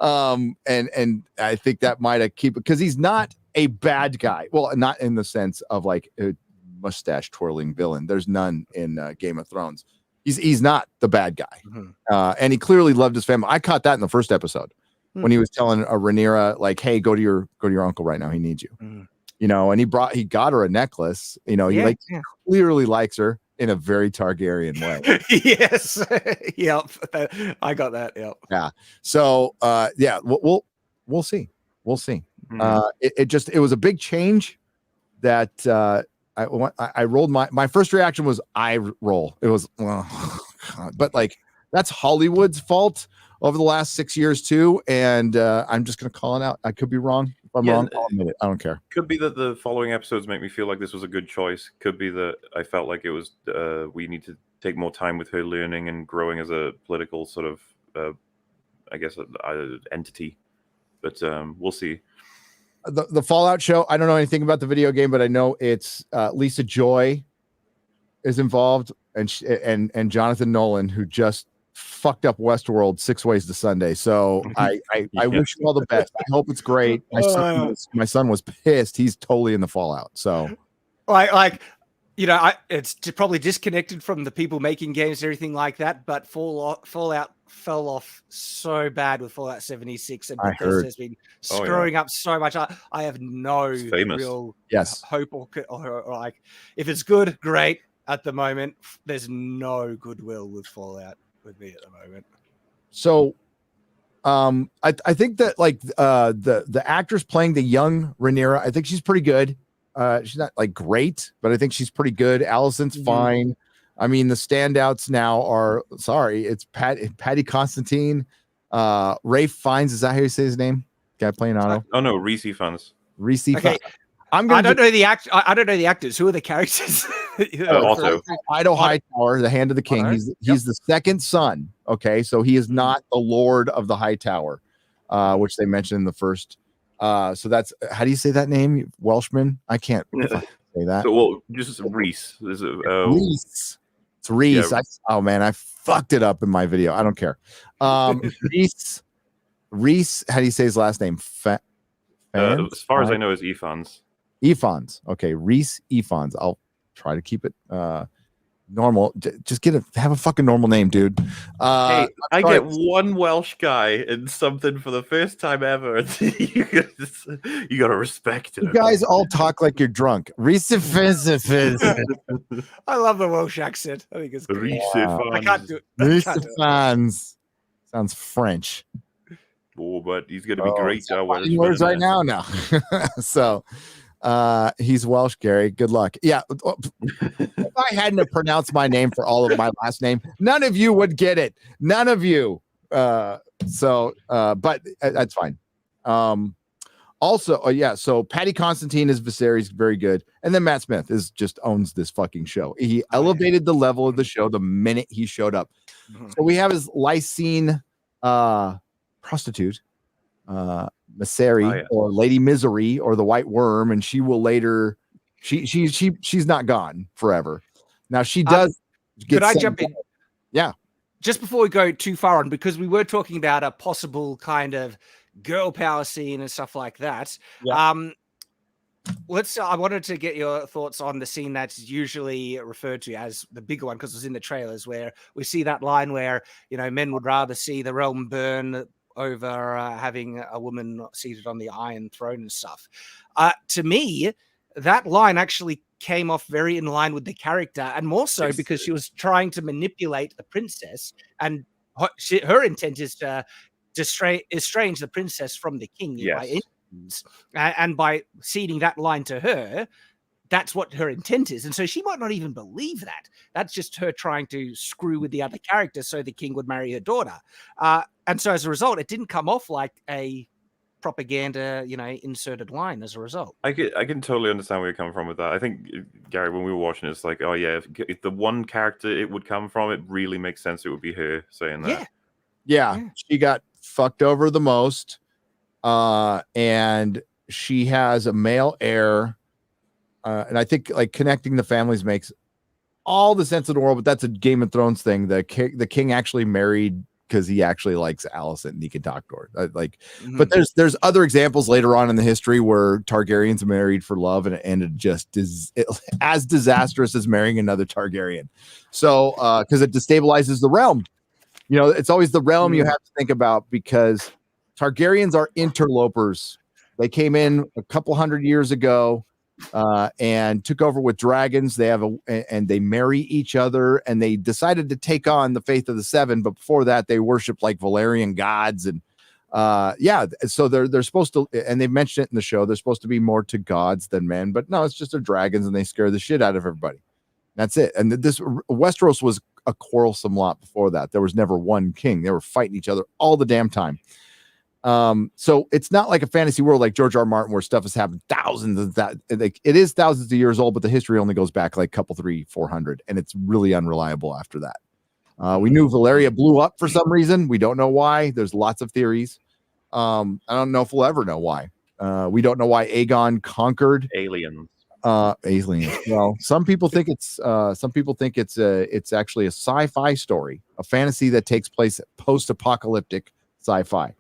and I think that might have keep it, because he's not a bad guy. Well, not in the sense of like a mustache twirling villain. There's none in Game of Thrones. He's not the bad guy. And he clearly loved his family. I caught that in the first episode when he was telling Rhaenyra, like, hey, go to your uncle right now. He needs you. And he got her a necklace. He clearly likes her in a very Targaryen way. Yes. Yep. I got that. Yep. Yeah. So we'll see. We'll see. It was a big change that I rolled my first reaction was eye roll. It was, oh, God. But like, that's Hollywood's fault over the last 6 years too. And I'm just going to call it out. I could be wrong. If I'm wrong, I'll admit it. I don't care. Could be that the following episodes make me feel like this was a good choice. Could be that I felt like it was, we need to take more time with her learning and growing as a political sort of, entity. But we'll see. The Fallout show, I don't know anything about the video game, but I know it's Lisa Joy is involved, and Jonathan Nolan, who just fucked up Westworld 6 Ways to Sunday. So I wish you all the best. I hope it's great. My son was pissed. He's totally in the Fallout. So it's probably disconnected from the people making games and everything like that, but Fallout fell off so bad with Fallout 76, and Bethesda has been screwing up so much. I have no real hope or like, if it's good, great. At the moment, there's no goodwill with Fallout with me at the moment. So I think that like the actress playing the young Rhaenyra, I think she's pretty good. She's not like great, but I think she's pretty good. Allison's fine. I mean, the standouts now are, it's Patty Constantine, Rafe Fiennes. Is that how you say his name? Guy playing Otto? Oh no, Reese Fiennes. Okay. I don't know the actors. Who are the characters? Otto. Otto Hightower, the Hand of the King. Otto? He's the second son. Okay, so he is not the Lord of the High Tower, which they mentioned in the first. So that's, how do you say that name? Welshman? I can't say that. So, just Reese. Reese. It's Reese. Yeah. I fucked it up in my video. I don't care. Reese. How do you say his last name? As far as I know, is Efons. Okay, Reese Efons. I'll try to keep it normal. Just have a fucking normal name, dude. Hey, I get one Welsh guy in something for the first time ever. You gotta respect it. You guys all talk like you're drunk. Reese I love the Welsh accent. I think it's great. I can't do it. Reese Efons sounds French. Oh, but he's going to be great. Finding words right now. So he's Welsh, Gary. Good luck. Yeah. If I hadn't have pronounced my name for all of my last name, none of you would get it. None of you. But that's fine. Also, so Patty Constantine is Viserys, very good. And then Matt Smith just owns this fucking show. He elevated the level of the show the minute he showed up. So we have his Lysine prostitute, Maseri, or Lady Misery, or the White Worm, and she will later. She's not gone forever. Now she does. Could I jump in? Yeah. Just before we go too far on, because we were talking about a possible kind of girl power scene and stuff like that. Yeah. I wanted to get your thoughts on the scene that's usually referred to as the bigger one, because it's in the trailers, where we see that line where, men would rather see the realm burn over having a woman seated on the Iron Throne and stuff. To me, that line actually came off very in line with the character, and more so because she was trying to manipulate the princess, and her intent is to estrange the princess from the king. Yes. And by ceding that line to her, that's what her intent is. And so she might not even believe that. That's just her trying to screw with the other character so the king would marry her daughter. And so as a result, it didn't come off like a propaganda, inserted line as a result. I can totally understand where you're coming from with that. I think, Gary, when we were watching it, it's like, oh yeah, if the one character it would come from, it really makes sense. It would be her saying that. Yeah. She got fucked over the most. And she has a male heir. And I think like connecting the families makes all the sense in the world, but that's a Game of Thrones thing. The king actually married because he actually likes Alicent and he can talk to her. But there's other examples later on in the history where Targaryens married for love and it ended just as disastrous as marrying another Targaryen. So, because it destabilizes the realm. It's always the realm you have to think about, because Targaryens are interlopers. They came in a couple hundred years ago and took over with dragons. And they marry each other, and they decided to take on the faith of the Seven. But before that, they worshiped like Valerian gods. And so they're supposed to, and they mentioned it in the show, they're supposed to be more to gods than men. But no, it's just they're dragons, and they scare the shit out of everybody. That's it. And Westeros was a quarrelsome lot before that. There was never one king. They were fighting each other all the damn time. So it's not like a fantasy world like George R. Martin, where stuff has happened thousands of that. Like, it is thousands of years old, but the history only goes back like 400, and it's really unreliable after that. We knew Valeria blew up for some reason. We don't know why. There's lots of theories. I don't know if we'll ever know why. We don't know why Aegon conquered aliens. Well, some people think it's actually a sci-fi story, a fantasy that takes place post-apocalyptic sci-fi.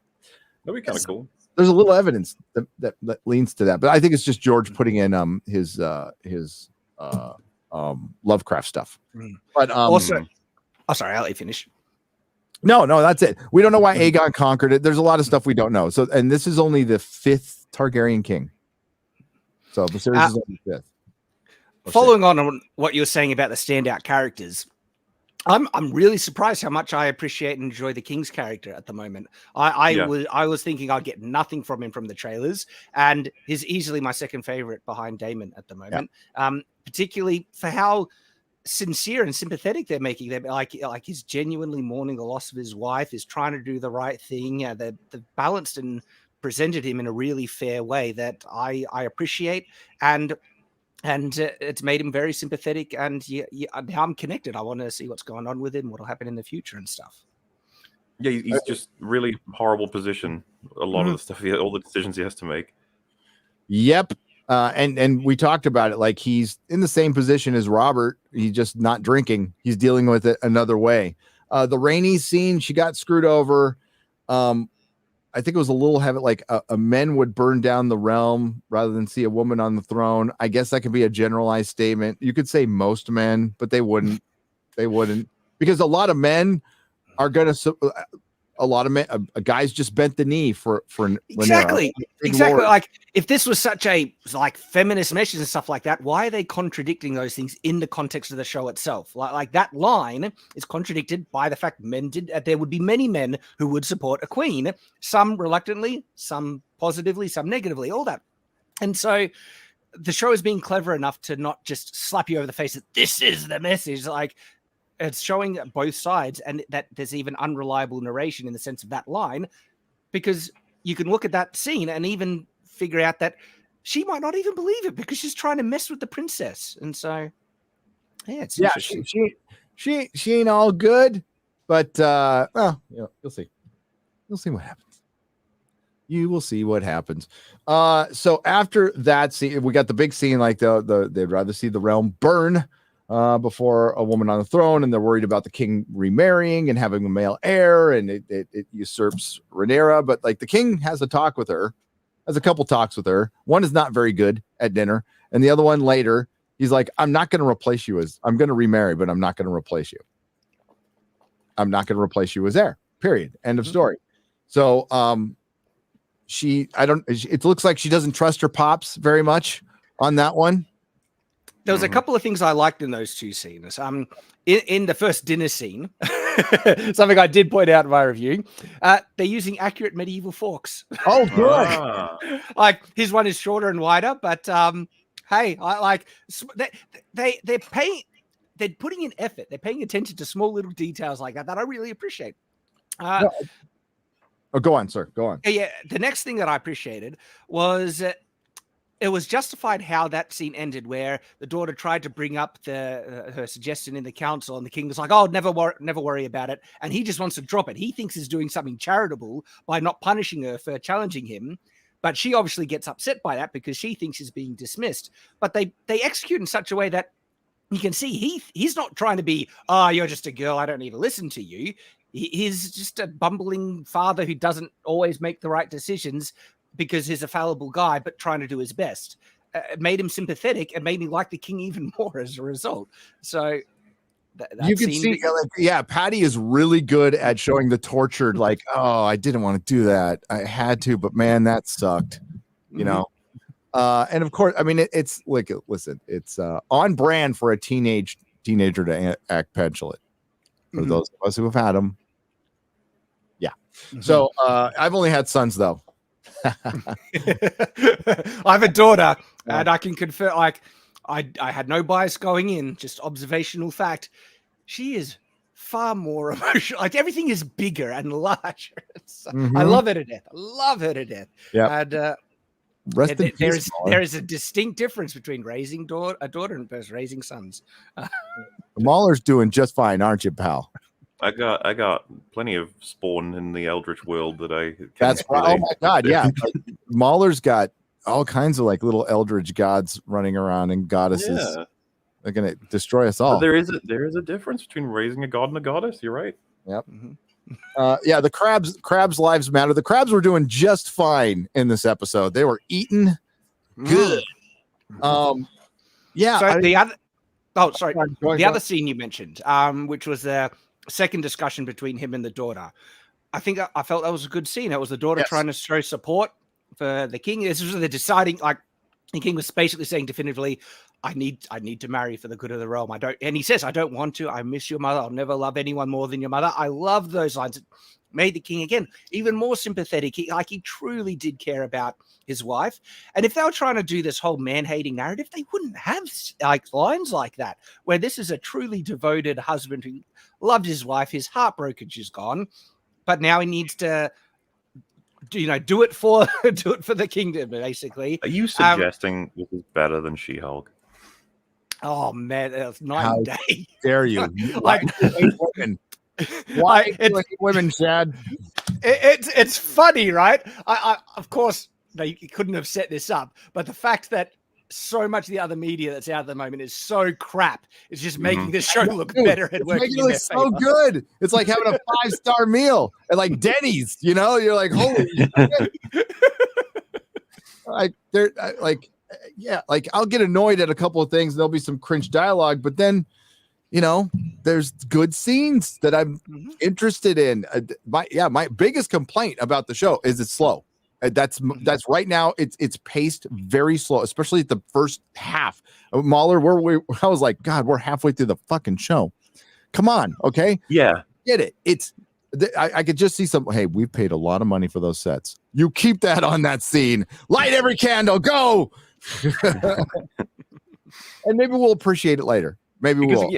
That'd be kind of cool. There's a little evidence that leans to that, but I think it's just George putting in his Lovecraft stuff. But also, sorry, I'll let you finish. No, that's it. We don't know why Aegon conquered it. There's a lot of stuff we don't know. So, and this is only the 5th Targaryen king. So the series is only 5th. Following on what you were saying about the standout characters, I'm really surprised how much I appreciate and enjoy the King's character at the moment. I was thinking I'd get nothing from him from the trailers, and he's easily my second favorite behind Damon at the moment. Particularly for how sincere and sympathetic they're making them. Like he's genuinely mourning the loss of his wife. He's trying to do the right thing. They've balanced and presented him in a really fair way that I appreciate, and it's made him very sympathetic, and now I'm connected. I want to see what's going on with him, what'll happen in the future and stuff. Yeah, he's just really horrible position. A lot of the stuff, all the decisions he has to make. Yep. And we talked about it, like he's in the same position as Robert. He's just not drinking. He's dealing with it another way. The Rhaenys scene, she got screwed over. I think it was a little heavy, like a men would burn down the realm rather than see a woman on the throne. I guess that could be a generalized statement. You could say most men, but they wouldn't. They wouldn't, because a lot of men are going to. a lot of men, guys just bent the knee for exactly Rhaenyra. exactly Lord. like if this was such a like feminist message and stuff like that, why are they contradicting those things in the context of the show itself? Like that line is contradicted by the fact there would be many men who would support a queen, some reluctantly, some positively, some negatively, all that. And so the show is being clever enough to not just slap you over the face that this is the message. Like, it's showing both sides, and that there's even unreliable narration in the sense of that line, because you can look at that scene and even figure out that she might not even believe it because she's trying to mess with the princess. And so, yeah, it's interesting. She ain't all good, but well, you'll see. You'll see what happens. You will see what happens. So after that scene, we got the big scene, like they'd rather see the realm burn before a woman on the throne, and they're worried about the king remarrying and having a male heir, and it usurps Rhaenyra. But like the king has a talk with her, has a couple talks with her. One is not very good at dinner, and the other one later, he's like, I'm not going to replace you I'm going to remarry, but I'm not going to replace you. I'm not going to replace you as heir, period. End of story. So, it looks like she doesn't trust her pops very much on that one. There was a couple of things I liked in those two scenes. In the first dinner scene, something I did point out in my review, they're using accurate medieval forks. Oh, good. Like his one is shorter and wider, but hey, I like they're putting in effort. They're paying attention to small little details like that I really appreciate. Oh, go on, sir. Go on. Yeah. The next thing that I appreciated was it was justified how that scene ended, where the daughter tried to bring up her suggestion in the council, and the king was like, "Oh, never worry about it," and he just wants to drop it. He thinks he's doing something charitable by not punishing her for challenging him, but she obviously gets upset by that because she thinks he's being dismissed. But they execute in such a way that you can see he's not trying to be, "Oh, you're just a girl, I don't need to listen to you." He's just a bumbling father who doesn't always make the right decisions because he's a fallible guy, but trying to do his best. It made him sympathetic and made me like the king even more as a result. So you can see, Patty is really good at showing the tortured, like, oh, I didn't want to do that. I had to, but man, that sucked, you know? And of course, I mean, it's like, listen, it's on brand for a teenager to act petulant. For those of us who have had them. Yeah. So I've only had sons though. I have a daughter, and I can confirm, like, I had no bias going in, just observational fact. She is far more emotional. Like, everything is bigger and larger. I love her to death. I love her to death. Yeah. And there is a distinct difference between raising a daughter and raising sons. MauLer's doing just fine, aren't you, pal? I got plenty of spawn in the Eldritch world that I. That's right. Oh my god, yeah. Like, MauLer's got all kinds of like little Eldritch gods running around and goddesses. Yeah. They're gonna destroy us all. But there is a difference between raising a god and a goddess. You're right. Yep. Yeah, the crabs lives matter. The crabs were doing just fine in this episode. They were eating good. Yeah. So the other scene you mentioned, which was the second discussion between him and the daughter. I think I felt that was a good scene. It was the daughter trying to show support for the king. This was the deciding, like, the king was basically saying definitively, I need to marry for the good of the realm. And he says, I don't want to. I miss your mother. I'll never love anyone more than your mother. I love those lines. It made the king again even more sympathetic. He truly did care about his wife. And if they were trying to do this whole man-hating narrative, they wouldn't have like lines like that, where this is a truly devoted husband who loved his wife. His heartbroken, she's gone, but now he needs to, do it for the kingdom, basically. Are you suggesting this is better than She-Hulk? Oh man, that's night and day. Dare you? Like women. Why women, Chad? It's funny, right? I of course they couldn't have set this up, but the fact that so much of the other media that's out at the moment is so crap, it's just making this show look better and working. It's making it look so good. It's like having a 5-star meal at like Denny's. You're like, holy shit. Like I'll get annoyed at a couple of things. There'll be some cringe dialogue, but then there's good scenes that I'm interested in. My biggest complaint about the show is it's slow. That's right now. It's paced very slow, especially at the first half. MauLer, I was like, God, we're halfway through the fucking show. Come on, okay? Yeah, get it. I could just see some. Hey, we paid a lot of money for those sets. You keep that on that scene. Light every candle. Go. And maybe we'll appreciate it later. Maybe we'll.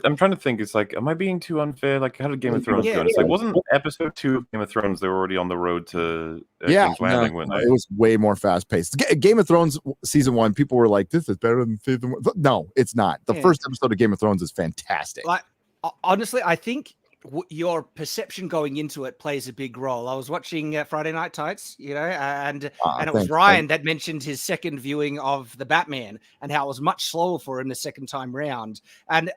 I'm trying to think. It's like, am I being too unfair? Like, how did Game of Thrones go? And it's like, wasn't episode 2 of Game of Thrones, they were already on the road to King's Landing, weren't they? It was way more fast paced. Game of Thrones season 1, people were like, this is better than season 1. No, it's not. The first episode of Game of Thrones is fantastic. Like, honestly, I think your perception going into it plays a big role. I was watching Friday Night Tights, and it was Ryan that mentioned his second viewing of the Batman and how it was much slower for him the second time round. And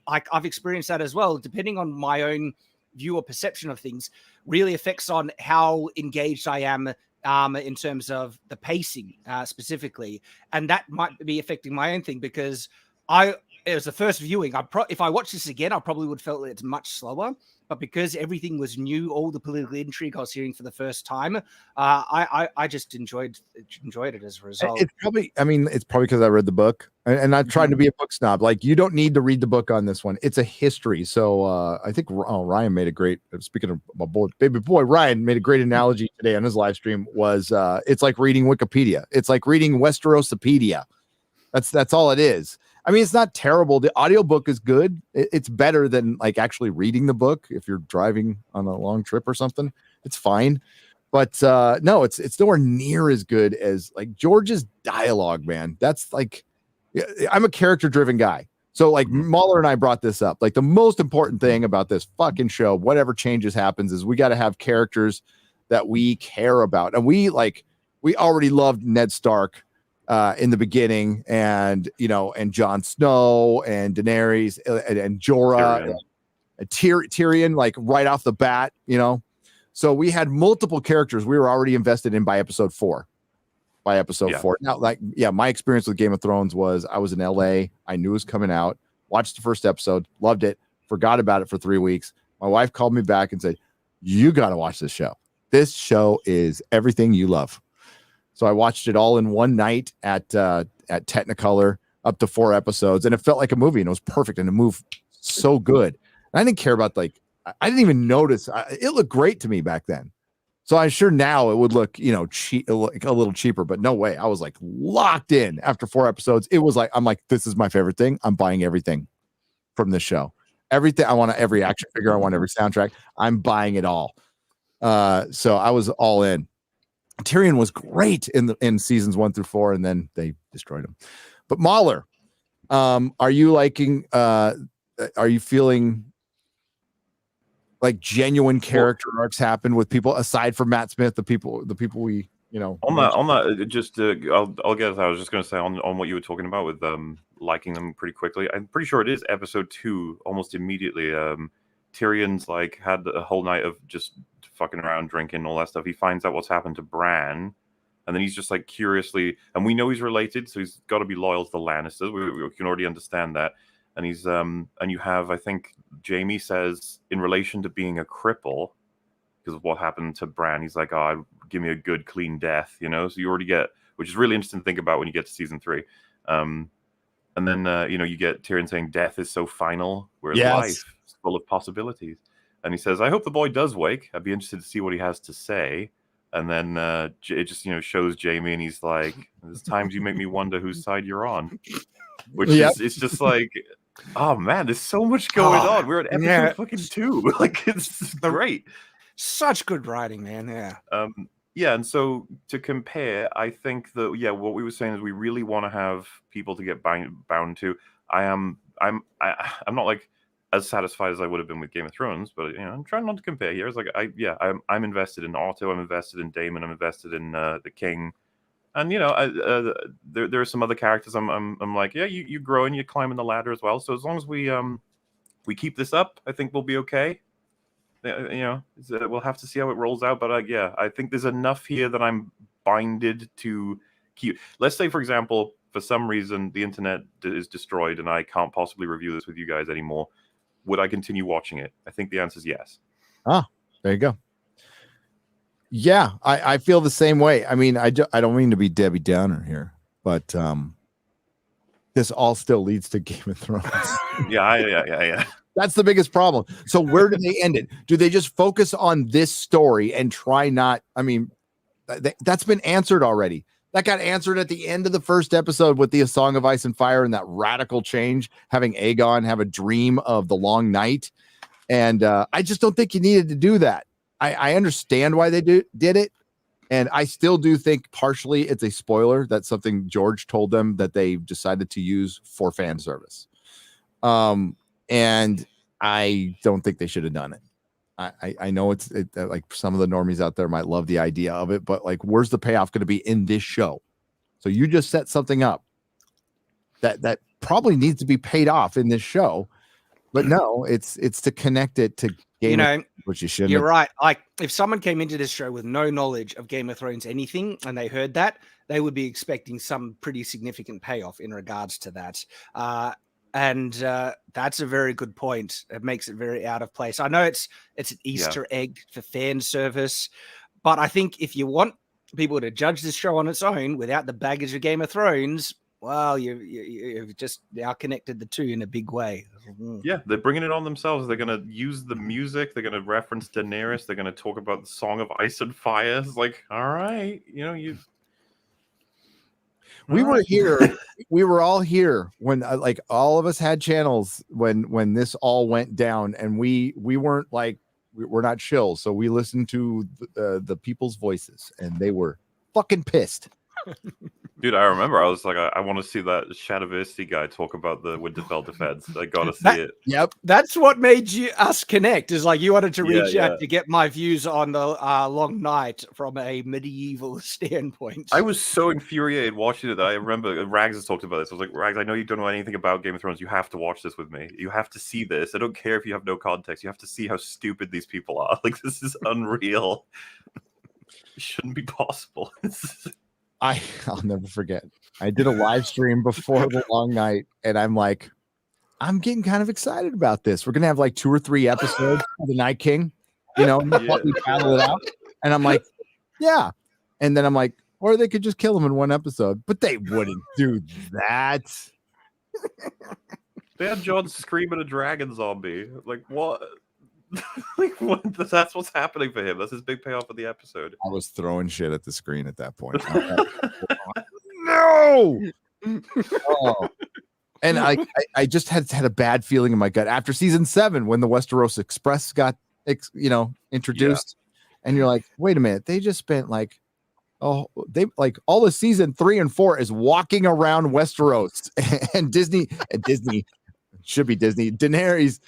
I've experienced that as well. Depending on my own view or perception of things, really affects on how engaged I am in terms of the pacing specifically. And that might be affecting my own thing because it was the first viewing. If I watch this again, I probably would feel it's much slower. But because everything was new, all the political intrigue I was hearing for the first time, I just enjoyed it as a result. It's probably because I read the book, and I've tried to be a book snob. Like, you don't need to read the book on this one. It's a history. So I think Ryan made a great. Speaking of my baby boy, Ryan made a great analogy today on his live stream. Was it's like reading Wikipedia. It's like reading Westerosopedia. That's all it is. I mean, it's not terrible. The audiobook is good. It's better than like actually reading the book. If you're driving on a long trip or something, it's fine. But no, it's nowhere near as good as like George's dialogue, man. That's like, I'm a character driven guy. So like MauLer and I brought this up. Like, the most important thing about this fucking show, whatever changes happens, is we got to have characters that we care about. And we already loved Ned Stark in the beginning, and and Jon Snow and Daenerys and Jorah and Tyrion, like right off the bat, so we had multiple characters we were already invested in by episode 4. Now, my experience with Game of Thrones was I was in LA, I knew it was coming out, watched the first episode, loved it, forgot about it for 3 weeks. My wife called me back and said, you got to watch this show is everything you love. So I watched it all in one night at Technicolor, up to 4 episodes, and it felt like a movie, and it was perfect, and it moved so good. And I didn't care about I didn't even notice. It looked great to me back then. So I'm sure now it would look, cheap, like a little cheaper, but no way. I was like locked in after 4 episodes. It was like, I'm like, this is my favorite thing. I'm buying everything from this show. Everything. I want every action figure. I want every soundtrack. I'm buying it all. So I was all in. Tyrion was great in seasons 1 through 4, and then they destroyed him. But MauLer, are you liking? Are you feeling like genuine character arcs happen with people aside from Matt Smith? The people we on that. Just I'll guess. I was just going to say on what you were talking about with liking them pretty quickly. I'm pretty sure it is episode 2, almost immediately. Tyrion's like had a whole night of just fucking around, drinking, all that stuff. He finds out what's happened to Bran, and then he's just like curiously, and we know he's related, so he's got to be loyal to the Lannisters. We can already understand that. And he's and you have, I think Jaime says, in relation to being a cripple because of what happened to Bran, he's like, oh, give me a good clean death, So you already get, which is really interesting to think about when you get to season 3. And then you get Tyrion saying death is so final, whereas life is full of possibilities. And he says, I hope the boy does wake. I'd be interested to see what he has to say. And then it just, shows Jaime, and he's like, there's times you make me wonder whose side you're on. Which is, it's just like, oh man, there's so much going on. We're at episode fucking 2. Like, it's great. Such good writing, man. Yeah. And so to compare, I think that, what we were saying is we really want to have people to get bound to. I'm not like as satisfied as I would have been with Game of Thrones, but I'm trying not to compare here. It's like I'm invested in Otto, I'm invested in Damon, I'm invested in the King, and there are some other characters. I'm like, you grow and you climb in the ladder as well. So as long as we keep this up, I think we'll be okay. We'll have to see how it rolls out, but I think there's enough here that I'm binded to keep. Let's say, for example, for some reason the internet is destroyed and I can't possibly review this with you guys anymore, would I continue watching it? I think the answer is yes. Ah, there you go. Yeah, I feel the same way. I mean, I don't mean to be Debbie Downer here, but this all still leads to Game of Thrones. Yeah. That's the biggest problem. So where do they end it? Do they just focus on this story and try not? I mean, that's been answered already. That got answered at the end of the first episode with the A Song of Ice and Fire and that radical change, having Aegon have a dream of the long night. And I just don't think you needed to do that. I understand why they did it. And I still do think partially it's a spoiler. That's something George told them that they decided to use for fan service. And I don't think they should have done it. I know it's like some of the normies out there might love the idea of it, but like, where's the payoff going to be in this show? So you just set something up that probably needs to be paid off in this show, but no, it's to connect it to Game which you shouldn't. You're right. Like if someone came into this show with no knowledge of Game of Thrones anything and they heard that, they would be expecting some pretty significant payoff in regards to that. And that's a very good point. It makes it very out of place. I know it's an Easter egg for fan service, but I think if you want people to judge this show on its own without the baggage of Game of Thrones, well, you've just now connected the two in a big way. Yeah, they're bringing it on themselves.Ey're going to use the music. They're going to reference Daenerys. They're going to talk about the Song of Ice and Fire. It's like, all right, we were here. We were all here when like all of us had channels when this all went down, and we weren't like we're not chill. So we listened to the people's voices, and they were fucking pissed. Dude, I remember I was like, I want to see that Shadiversity guy talk about the Winterfell defense. I gotta see it. Yep, that's what made us connect. Is like you wanted to reach out to get my views on the long night from a medieval standpoint. I was so infuriated watching it. I remember Rags has talked about this. I was like, Rags, I know you don't know anything about Game of Thrones. You have to watch this with me. You have to see this. I don't care if you have no context. You have to see how stupid these people are. Like, this is unreal. It shouldn't be possible. I'll never forget. I did a live stream before the long night, and I'm like, I'm getting kind of excited about this. We're gonna have like 2 or 3 episodes of the Night King, we battle it out. And I'm like, yeah. And then I'm like, or they could just kill him in one episode, but they wouldn't do that. They had Jon scream at a dragon zombie. Like, what? Like, what? That's what's happening for him. That's his big payoff of the episode. I was throwing shit at the screen at that point. No. Oh. And I just had a bad feeling in my gut after season 7 when the Westeros Express got introduced, and you're like, wait a minute, they just spent like all of season 3 and 4 is walking around Westeros, and Disney should be Disney. Daenerys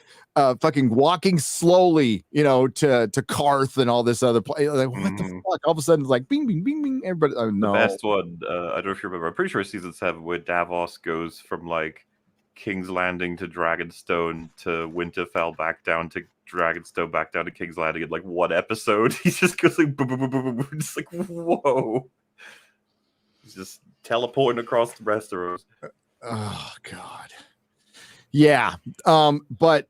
fucking walking slowly, to Karth and all this other place. Like, what the fuck? All of a sudden, it's like bing, bing, bing, bing. Everybody, no. The best one, I don't know if you remember. I'm pretty sure season 7 where Davos goes from like King's Landing to Dragonstone to Winterfell, back down to Dragonstone, back down to King's Landing in like one episode. He just goes like boom, boom, boom, boom, boom. It's like, whoa. He's just teleporting across the Westeros. Oh God. Yeah. But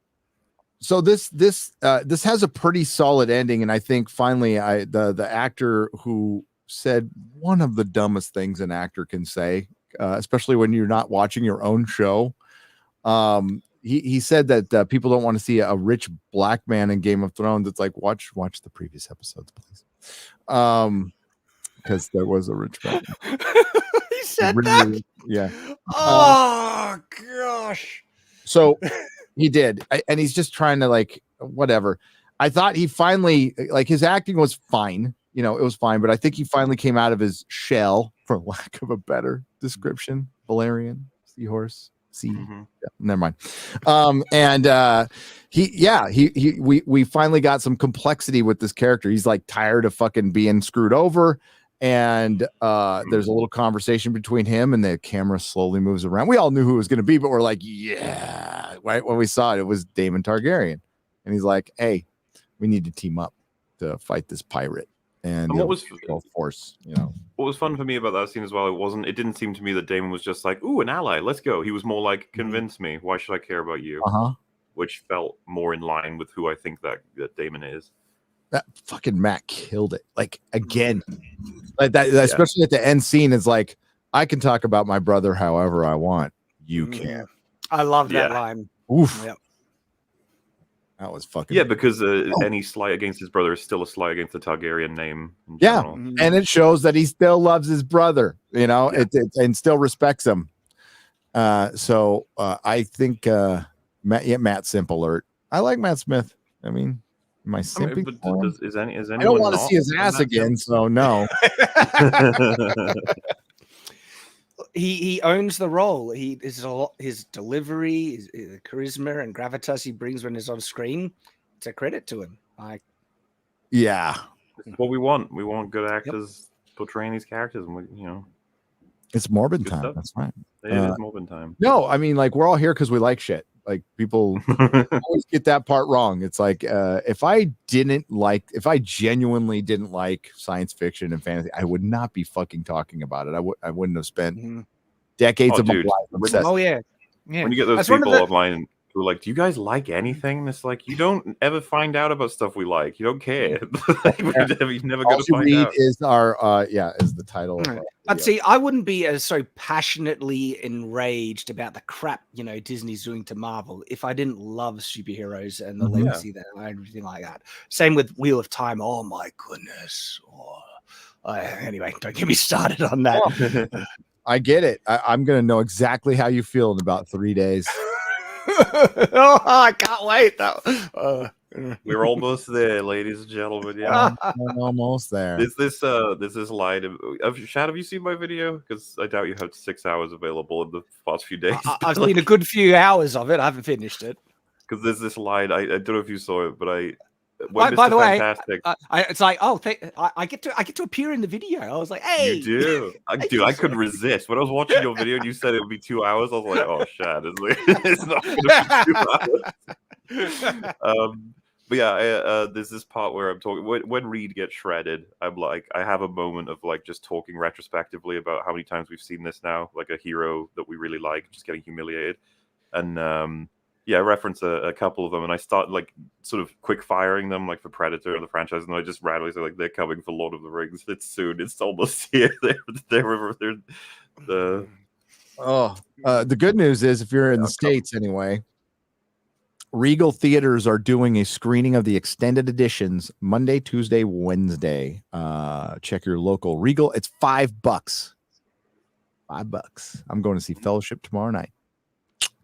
so this has a pretty solid ending, and I think finally the actor who said one of the dumbest things an actor can say, especially when you're not watching your own show. He said that people don't want to see a rich black man in Game of Thrones. It's like, watch the previous episodes, please. Because there was a rich black man. He said that? Yeah. Oh gosh. So he did, and he's just trying to like whatever. I thought he finally, like, his acting was fine, it was fine, but I think he finally came out of his shell, for lack of a better description. Valerian seahorse. Never mind. We finally got some complexity with this character. He's like tired of fucking being screwed over. And there's a little conversation between him, and the camera slowly moves around. We all knew who it was going to be, but we're like, yeah. Right when we saw it, it was Daemon Targaryen. And he's like, hey, we need to team up to fight this pirate. and what was force, What was fun for me about that scene as well, it didn't seem to me that Damon was just like, ooh, an ally, let's go. He was more like, convince me, why should I care about you? Which felt more in line with who I think that Damon is. That fucking Matt killed it. Like, again, like that, especially at the end scene, is like, I can talk about my brother however I want. You can't. I love that line. Oof. Yep. That was fucking. Yeah, because any slight against his brother is still a slight against the Targaryen name. In yeah, general. and it shows that he still loves his brother, and still respects him. So I think Matt Simp alert. I like Matt Smith. I mean, am I simping? Is anyone? I don't want to see his ass again, so no. He owns the role. His delivery, his charisma and gravitas he brings when he's on screen. It's a credit to him. Yeah, it's what we want. We want good actors portraying these characters, and it's Morbid time. Stuff. That's right. It is Morbid time. No, I mean, like, we're all here because we like shit. Like, people always get that part wrong. It's like, if I genuinely didn't like science fiction and fantasy, I would not be fucking talking about it. I wouldn't have spent decades of my life obsessed. Oh yeah. When you get those people online who are like, do you guys like anything? And it's like, you don't ever find out about stuff we like. You don't care. You're never going to find out. Is our is the title. But see, I wouldn't be as so passionately enraged about the crap Disney's doing to Marvel if I didn't love superheroes and the legacy that and everything like that. Same with Wheel of Time. Oh my goodness. Anyway, don't get me started on that. I get it. I'm going to know exactly how you feel in about 3 days. I can't wait. We're almost there, ladies and gentlemen. Yeah, I'm almost there. There's this line of Shad. Have you seen my video? Because I doubt you have 6 hours available in the past few days. I've seen a good few hours of it. I haven't finished it. Because there's this line. I don't know if you saw it, but by the way, it's like, I get to appear in the video. I was like, hey, you do. I couldn't resist when I was watching your video and you said it would be 2 hours. I was like, oh, Shad, it's not going to be 2 hours. But yeah, there's this part where I'm talking when Reed gets shredded. I'm like, I have a moment of like just talking retrospectively about how many times we've seen this now, like a hero that we really like just getting humiliated, and I reference a couple of them, and I start like sort of quick firing them, like for Predator and the franchise, and I just randomly say like they're coming for Lord of the Rings. It's soon. It's almost here. The good news is if you're in the States anyway. Regal Theaters are doing a screening of the extended editions Monday, Tuesday, Wednesday. Check your local Regal. It's $5. $5. I'm going to see Fellowship tomorrow night.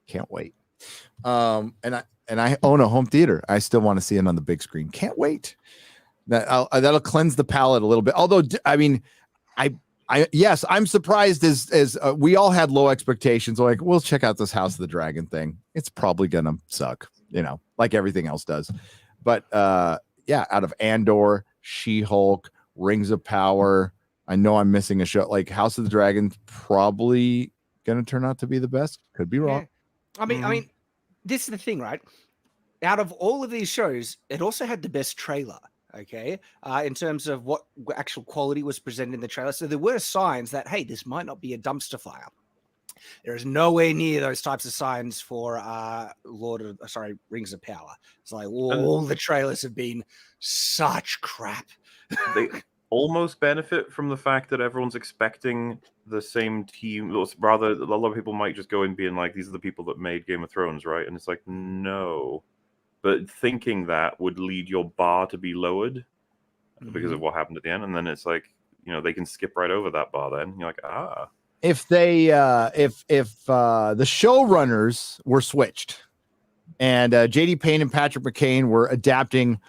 Can't wait. And I own a home theater. I still want to see it on the big screen. Can't wait. That'll cleanse the palate a little bit. Although, I mean, yes, I'm surprised as we all had low expectations. Like, we'll check out this House of the Dragon thing. It's probably gonna suck, like everything else does. But out of Andor, She-Hulk, Rings of Power, I know I'm missing a show. Like House of the Dragon, probably gonna turn out to be the best. Could be wrong. Yeah. I mean, this is the thing, right? Out of all of these shows, it also had the best trailer. Okay, in terms of what actual quality was presented in the trailer. So there were signs that, hey, this might not be a dumpster fire. There is nowhere near those types of signs for Rings of Power. It's like all the trailers have been such crap. They almost benefit from the fact that everyone's expecting the same team. Rather, a lot of people might just go in being like, these are the people that made Game of Thrones, right? And it's like, no. But thinking that would lead your bar to be lowered because of what happened at the end. And then it's like, they can skip right over that bar then. You're like, If they, if the showrunners were switched and J.D. Payne and Patrick McCain were adapting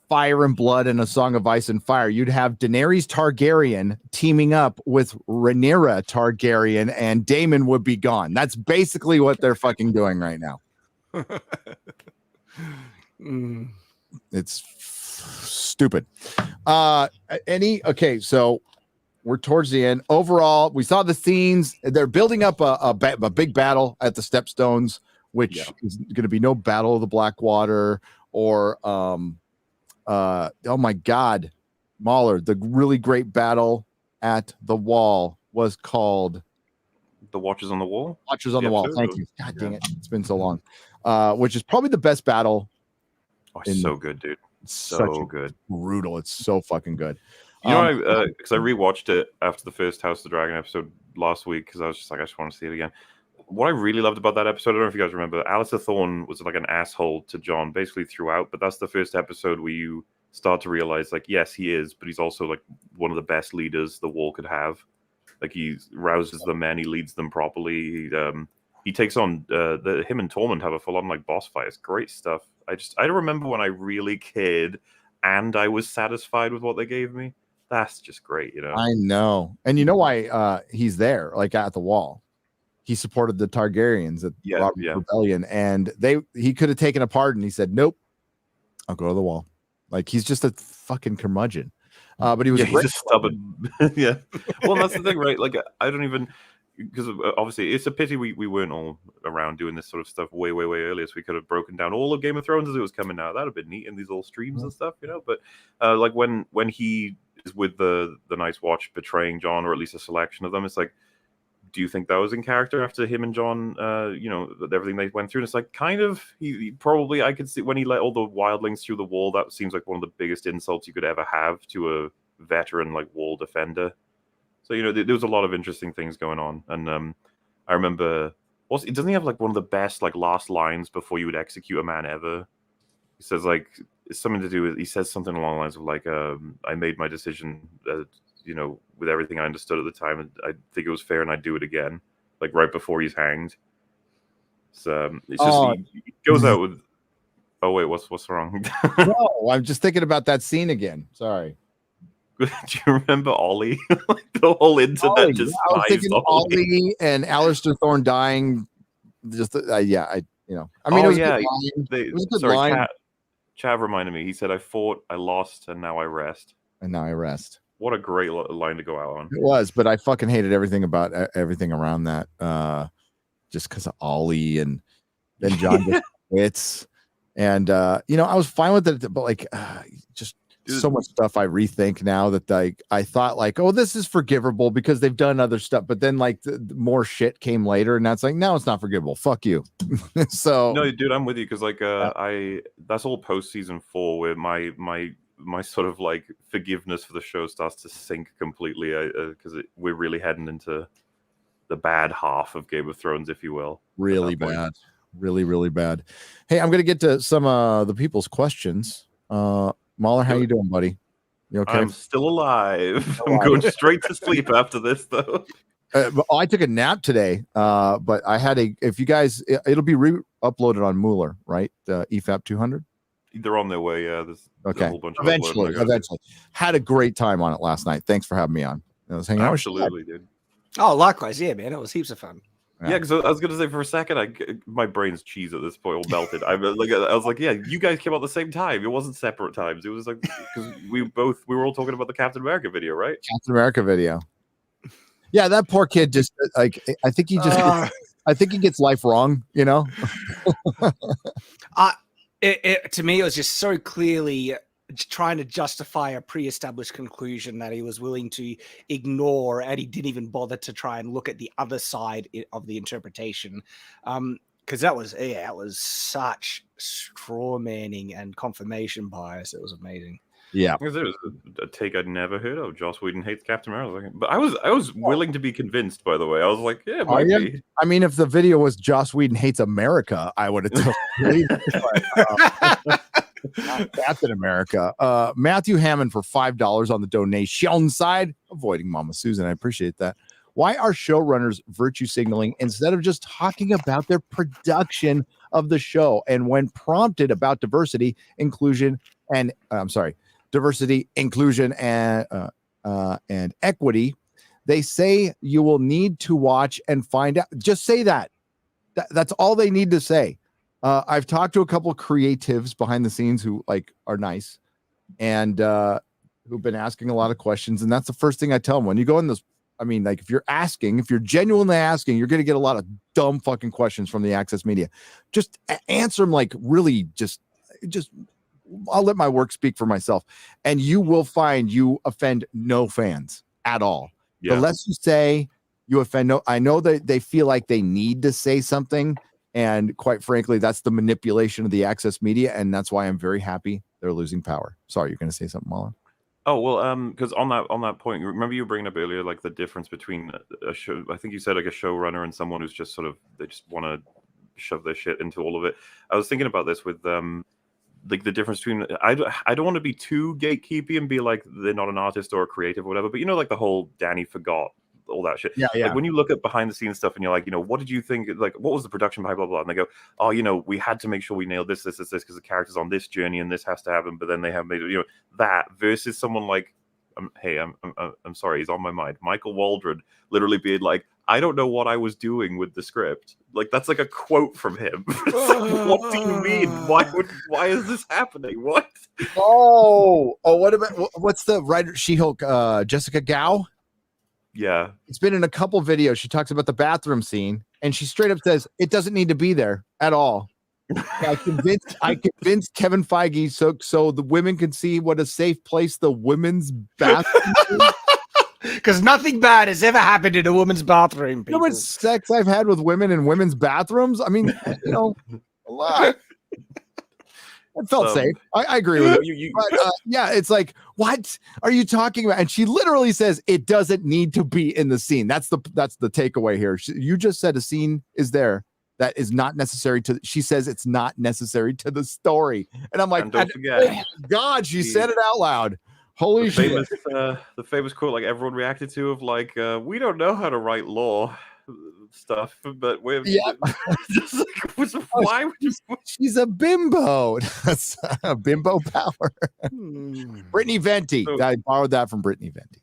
Fire and Blood and A Song of Ice and Fire, you'd have Daenerys Targaryen teaming up with Rhaenyra Targaryen and Damon would be gone. That's basically what they're fucking doing right now. It's stupid. Okay, so we're towards the end. Overall, we saw the scenes. They're building up a big battle at the Stepstones, which is going to be no Battle of the Blackwater or oh my god, MauLer, the really great battle at the wall was called The Watchers on the Wall. Watchers on the Wall. Thank you. God dang it. It's been so long. Which is probably the best battle. Oh, so good, dude. So good. Brutal. It's so fucking good. You know, because I rewatched it after the first House of the Dragon episode last week because I was just like, I just want to see it again. What I really loved about that episode, I don't know if you guys remember, Alistair Thorne was like an asshole to Jon basically throughout, but that's the first episode where you start to realize, like, yes, he is, but he's also like one of the best leaders the Wall could have. Like, he rouses the men, he leads them properly. He takes on him and Tormund have a full-on like boss fight. It's great stuff. I remember when I really cared and I was satisfied with what they gave me. That's just great, you know. I know, and you know why he's there, like at the wall. He supported the Targaryens at Robert's Rebellion, and he could have taken a pardon. He said, "Nope, I'll go to the wall." Like, he's just a fucking curmudgeon. But he was he's just stubborn. Yeah. Well, that's the thing, right? Like, I don't even, because obviously it's a pity we weren't all around doing this sort of stuff way earlier, so we could have broken down all of Game of Thrones as it was coming out. That'd have been neat in these little streams and stuff, you know. But like when he is with the Night's Watch betraying Jon, or at least a selection of them, it's like, do you think that was in character after him and Jon, you know, everything they went through? And it's like, kind of, he probably, I could see when he let all the wildlings through the wall, that seems like one of the biggest insults you could ever have to a veteran, like, wall defender. So, you know, there was a lot of interesting things going on. And I remember, also, doesn't he have, like, one of the best, like, last lines before you would execute a man ever? He says, like, it's something to do with, he says something along the lines of, like, I made my decision, you know, with everything I understood at the time, and I think it was fair, and I'd do it again, like right before he's hanged. So it's just he goes out with. Oh wait, what's wrong? No, I'm just thinking about that scene again. Sorry. Do you remember Ollie? Like, the whole internet Ollie. just. I was thinking Ollie and Alistair Thorne dying. Just I mean, it was a good line. Chav reminded me. He said, "I fought, I lost, and now I rest." And now I rest. What a great line to go out on. It was, but I fucking hated everything about everything around that. Just because of Ollie, and then Jon just quits. And I was fine with it, but like just so much stuff I rethink now that I thought like, oh, this is forgivable because they've done other stuff, but then like the more shit came later, and that's like, no, it's not forgivable. Fuck you. So no, dude, I'm with you because like that's all post season 4 where my sort of like forgiveness for the show starts to sink completely because we're really heading into the bad half of Game of Thrones, if you will. Really bad. Really bad. Hey, I'm going to get to some of the people's questions. MauLer, how you doing, buddy? You okay? I'm still alive. I'm going straight to sleep after this, though. I took a nap today, but I had if you guys, it'll be re-uploaded on MauLer, right? The EFAP 200? They're on their way. Yeah. There's okay. A whole bunch of eventually. Had a great time on it last night. Thanks for having me on. I was hanging out. Absolutely, dude. Oh, likewise. Yeah, man. It was heaps of fun. Yeah, because I was gonna say for a second, my brain's cheese at this point, all melted. I was like, yeah, you guys came out at the same time. It wasn't separate times. It was like because we were all talking about the Captain America video, right? Captain America video. Yeah, that poor kid just like I think he gets life wrong, you know. To me, it was just so clearly trying to justify a pre-established conclusion that he was willing to ignore, and he didn't even bother to try and look at the other side of the interpretation. Because that was such straw manning and confirmation bias. It was amazing. Yeah, because there was a take I'd never heard of. Joss Whedon hates Captain America, but I was willing to be convinced. By the way, I was like, yeah, it might be. I mean, if the video was Joss Whedon hates America, I would have believed Captain America. Matthew Hammond for $5 on the donation side, avoiding Mama Susan. I appreciate that. Why are showrunners virtue signaling instead of just talking about their production of the show? And when prompted about diversity, inclusion, and diversity, inclusion, and equity, they say you will need to watch and find out. Just say that. That's all they need to say. I've talked to a couple of creatives behind the scenes who like are nice and who've been asking a lot of questions. And that's the first thing I tell them when you go in this. I mean, like if you're genuinely asking, you're going to get a lot of dumb fucking questions from the access media. Just answer them like really just I'll let my work speak for myself. And you will find you offend no fans at all. Yeah. The less you say, you offend no. I know that they feel like they need to say something. And quite frankly, that's the manipulation of the access media. And that's why I'm very happy they're losing power. Sorry, you're going to say something, MauLer? Oh, well, because on that point, remember you were bringing up earlier, like the difference between a show, I think you said like a showrunner and someone who's just sort of, they just want to shove their shit into all of it. I was thinking about this with like the difference between, I don't want to be too gatekeepy and be like they're not an artist or a creative or whatever, but you know, like the whole Danny forgot all that shit. Yeah. Like when you look at behind the scenes stuff and you're like, you know, what did you think? Like, what was the production behind blah, blah, blah? And they go, oh, you know, we had to make sure we nailed this, because the character's on this journey and this has to happen. But then they have made, you know, that versus someone like, hey, I'm sorry, he's on my mind. Michael Waldron literally being like, I don't know what I was doing with the script. Like that's like a quote from him. Like, what do you mean? Why is this happening? What? What about what's the writer She-Hulk? Jessica Gao. Yeah, it's been in a couple videos. She talks about the bathroom scene, and she straight up says it doesn't need to be there at all. I convinced Kevin Feige so the women can see what a safe place the women's bathroom is. Because nothing bad has ever happened in a woman's bathroom. You know what sex I've had with women in women's bathrooms? I mean, you know, a lot. It felt safe. I agree with it. But, yeah, it's like, what are you talking about? And she literally says it doesn't need to be in the scene. That's the takeaway here. You just said a scene is there that is not necessary to. She says it's not necessary to the story, and I'm like, and don't forget, oh my God, she said it out loud. Holy shit! The famous quote, like everyone reacted to, of like, we don't know how to write law stuff, but we're just like, why would you? She's a bimbo. That's a bimbo power. Brittany Venti. So, I borrowed that from Brittany Venti.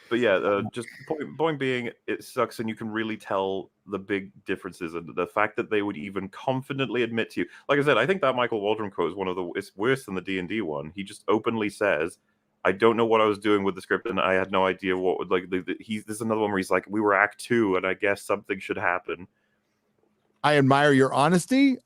But yeah, just point being, it sucks, and you can really tell the big differences, and the fact that they would even confidently admit to you. Like I said, I think that Michael Waldron quote is one of the. It's worse than the D&D one. He just openly says, I don't know what I was doing with the script, and I had no idea what would like. This is another one where he's like, we were Act 2, and I guess something should happen. I admire your honesty.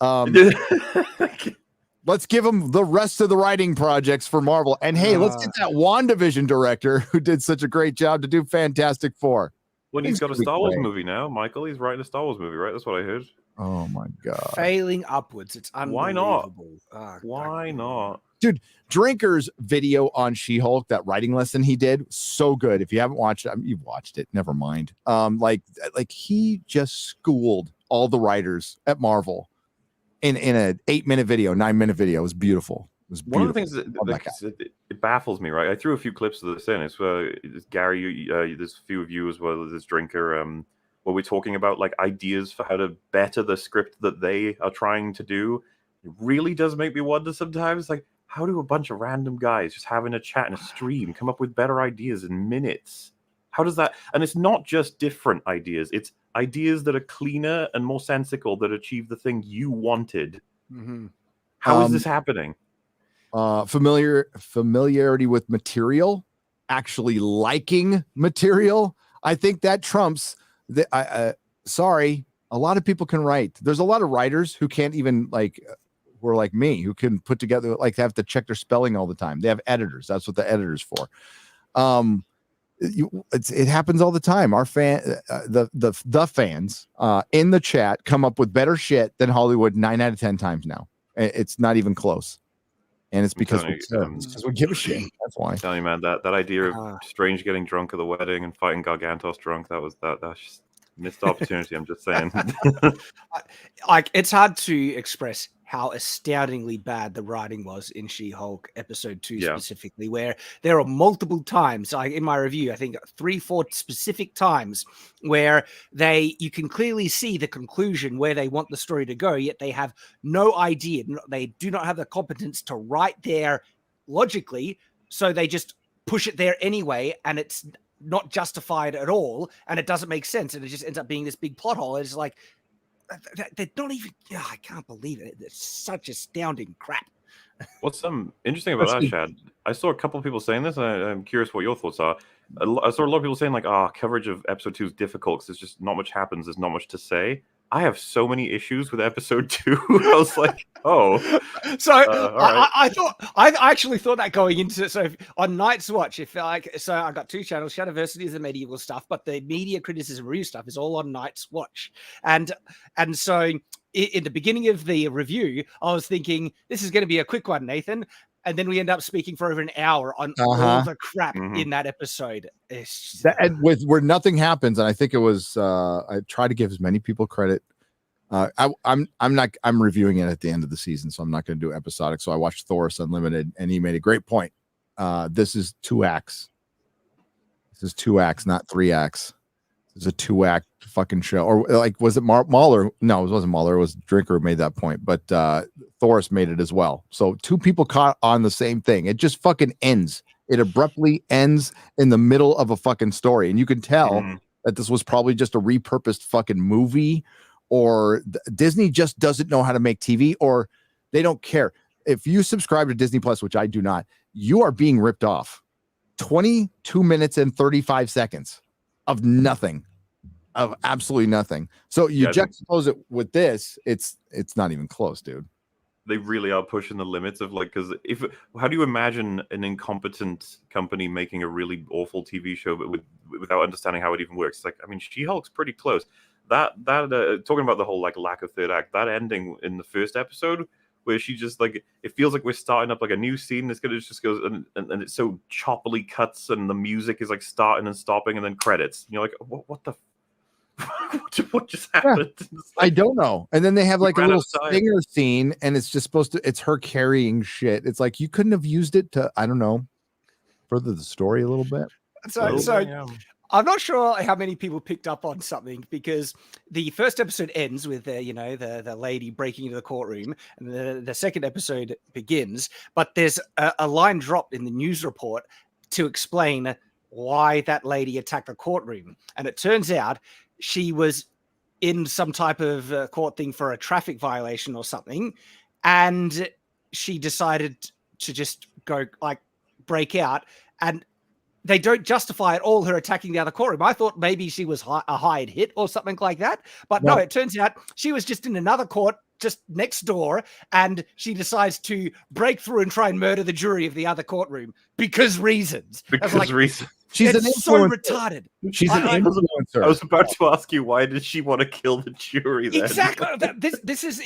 Let's give him the rest of the writing projects for Marvel, and hey, let's get that WandaVision director who did such a great job to do Fantastic Four. Well, he's got a Star Wars movie now, Michael. He's writing a Star Wars movie, right? That's what I heard. Oh my God! Failing upwards. It's unbelievable. Why not? Dude, Drinker's video on She-Hulk, that writing lesson he did, so good. If you haven't watched it, you've watched it. Never mind. Like he just schooled all the writers at Marvel in an 8-minute video, 9-minute video. It was beautiful. It was beautiful. One of the things that it baffles me, right? I threw a few clips of this in. It's Gary, there's a few of you as well as this Drinker, where we're talking about like ideas for how to better the script that they are trying to do. It really does make me wonder sometimes, like, how do a bunch of random guys just having a chat in a stream come up with better ideas in minutes? How does that? And it's not just different ideas. It's ideas that are cleaner and more sensical that achieve the thing you wanted. Mm-hmm. How is this happening? Familiarity with material, actually liking material. I think that trumps the. Sorry, a lot of people can write. There's a lot of writers who can't even who are like me, who can put together, like, they have to check their spelling all the time. They have editors. That's what the editor's for. It happens all the time. Our the fans in the chat come up with better shit than Hollywood 9 out of 10 times now. It's not even close. And it's because we give a shit. That's why. I'm telling you, man, that idea of Strange getting drunk at the wedding and fighting Gargantos drunk, that's just missed opportunity. I'm just saying. Like, it's hard to express how astoundingly bad the writing was in She-Hulk episode 2 specifically, where there are multiple times, in my review, I think 3-4 specific times where you can clearly see the conclusion where they want the story to go, yet they have no idea. They do not have the competence to write there logically, so they just push it there anyway, and it's not justified at all, and it doesn't make sense, and it just ends up being this big plot hole. It's like, they're not even. I can't believe it. It's such astounding crap. What's interesting about that, Shad? I saw a couple of people saying this, and I'm curious what your thoughts are. I saw a lot of people saying, like, coverage of episode 2 is difficult because there's just not much happens. There's not much to say. I have so many issues with episode 2. I was like, oh. So all right. I actually thought that going into it. So on Night's Watch, so I got 2 channels. Shadiversity is the medieval stuff, but the media criticism review stuff is all on Night's Watch. And so in the beginning of the review, I was thinking this is going to be a quick one, Nathan. And then we end up speaking for over an hour on all the crap in that episode. And where nothing happens, and I think it was. I try to give as many people credit. I'm reviewing it at the end of the season, so I'm not going to do episodic. So I watched Thoris Unlimited, and he made a great point. This is 2 acts. This is 2 acts, not 3 acts. It's a 2-act fucking show. Or like, was it MauLer? No, it wasn't MauLer. It was Drinker who made that point, but Thoris made it as well. So 2 people caught on the same thing. It just fucking ends. It abruptly ends in the middle of a fucking story, and you can tell that this was probably just a repurposed fucking movie, or Disney just doesn't know how to make TV, or they don't care. If you subscribe to Disney Plus, which I do not, you are being ripped off. 22 minutes and 35 seconds of nothing, of absolutely nothing. So you juxtapose it with this, it's not even close, dude. They really are pushing the limits of like, because how do you imagine an incompetent company making a really awful TV show, but without understanding how it even works? It's like, I mean, She-Hulk's pretty close. That talking about the whole like lack of third act, that ending in the first episode where she just like, it feels like we're starting up like a new scene. It's gonna just goes and it's so choppily cuts, and the music is like starting and stopping, and then credits. And you're like, what the what just happened? Yeah, I don't know. And then they have like a little stinger scene, and it's just supposed to, it's her carrying shit. It's like, you couldn't have used it to, I don't know, further the story a little bit. So I'm not sure how many people picked up on something, because the first episode ends with the lady breaking into the courtroom, and the second episode begins, but there's a line dropped in the news report to explain why that lady attacked the courtroom. And it turns out she was in some type of court thing for a traffic violation or something, and she decided to just go like break out, and they don't justify at all her attacking the other courtroom. I thought maybe she was a hired hit or something like that. But no, it turns out she was just in another court just next door, and she decides to break through and try and murder the jury of the other courtroom because reasons. Reasons. She's so retarded. She's an influencer. I was about to ask you, why did she want to kill the jury then? Exactly. This is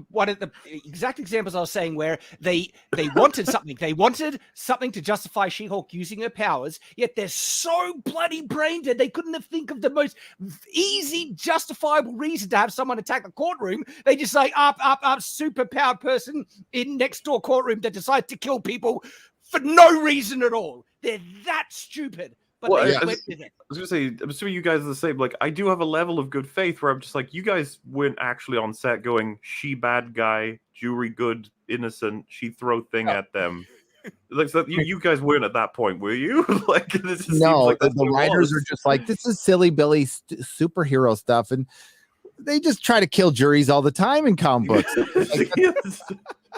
one of the exact examples I was saying, where they wanted something. They wanted something to justify She-Hulk using her powers, yet they're so bloody brain dead they couldn't have think of the most easy, justifiable reason to have someone attack the courtroom. They just say, super powered person in next door courtroom that decides to kill people for no reason at all. They're that stupid. But well, they I was gonna say, I'm assuming you guys are the same. Like, I do have a level of good faith where I'm just like, you guys weren't actually on set going, she bad guy, jury good, innocent, she throw thing at them. Like, so you guys weren't at that point, were you? Like, this just no, like the writers are just like, this is silly Billy superhero stuff, and they just try to kill juries all the time in comic books.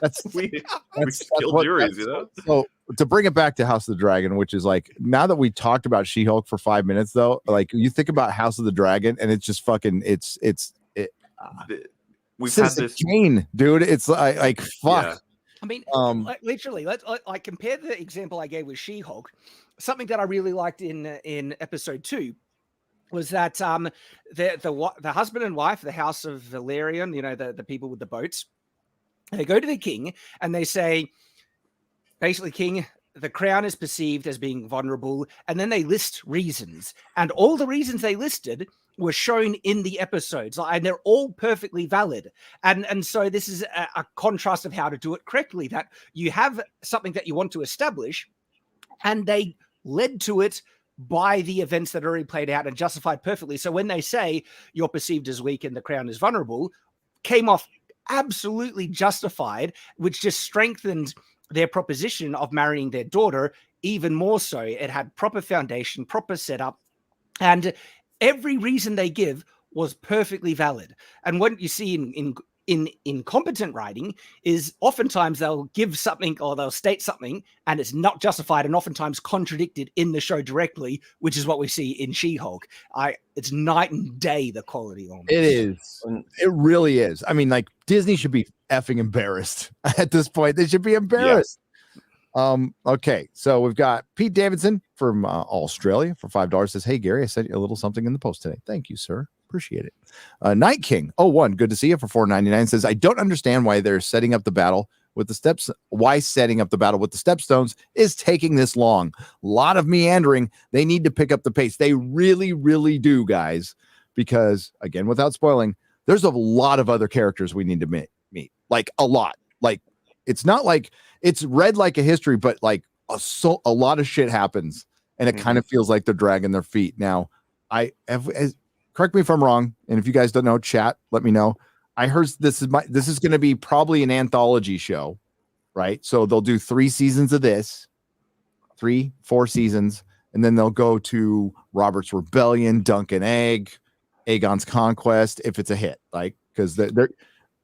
That's kill juries, you know. So to bring it back to House of the Dragon, which is like, now that we talked about She-Hulk for 5 minutes, though, like you think about House of the Dragon, and it's just fucking we've had this chain, dude. It's like fuck. Yeah. I mean, literally, let's compare the example I gave with She-Hulk. Something that I really liked in episode 2 was that the husband and wife, the House of Valerian, the people with the boats, they go to the king and they say, basically, king, the crown is perceived as being vulnerable, and then they list reasons, and all the reasons they listed were shown in the episodes, and they're all perfectly valid. And so this is a contrast of how to do it correctly, that you have something that you want to establish, and they led to it by the events that already played out and justified perfectly. So when they say you're perceived as weak and the crown is vulnerable, came off absolutely justified, which just strengthened their proposition of marrying their daughter even more so. It had proper foundation, proper setup, and every reason they give was perfectly valid. And what you see in in incompetent writing is oftentimes they'll give something or they'll state something and it's not justified and oftentimes contradicted in the show directly, which is what we see in She-Hulk. It's night and day, the quality on it is. It really is. I mean, like, Disney should be effing embarrassed at this point. They should be embarrassed. Okay, so we've got Pete Davidson from Australia for $5 says, "Hey Gary, I sent you a little something in the post today. Thank you, sir. Appreciate it." Night King 01, good to see you, for $4.99 says, "I don't understand why they're setting up the battle with the steps. Why setting up the battle with the stepstones is taking this long. A lot of meandering. They need to pick up the pace. They really, really do, guys. Because again, without spoiling, there's a lot of other characters we need to meet. Like a lot. Like it's not like it's read like a history, but like a lot of shit happens, and it kind of feels like they're dragging their feet. Now, correct me if I'm wrong, and if you guys don't know, chat, let me know. I heard this is going to be probably an anthology show, right? So they'll do 3 seasons of this, 4 seasons, and then they'll go to Robert's Rebellion, Duncan Egg, Aegon's Conquest, if it's a hit, like, because they're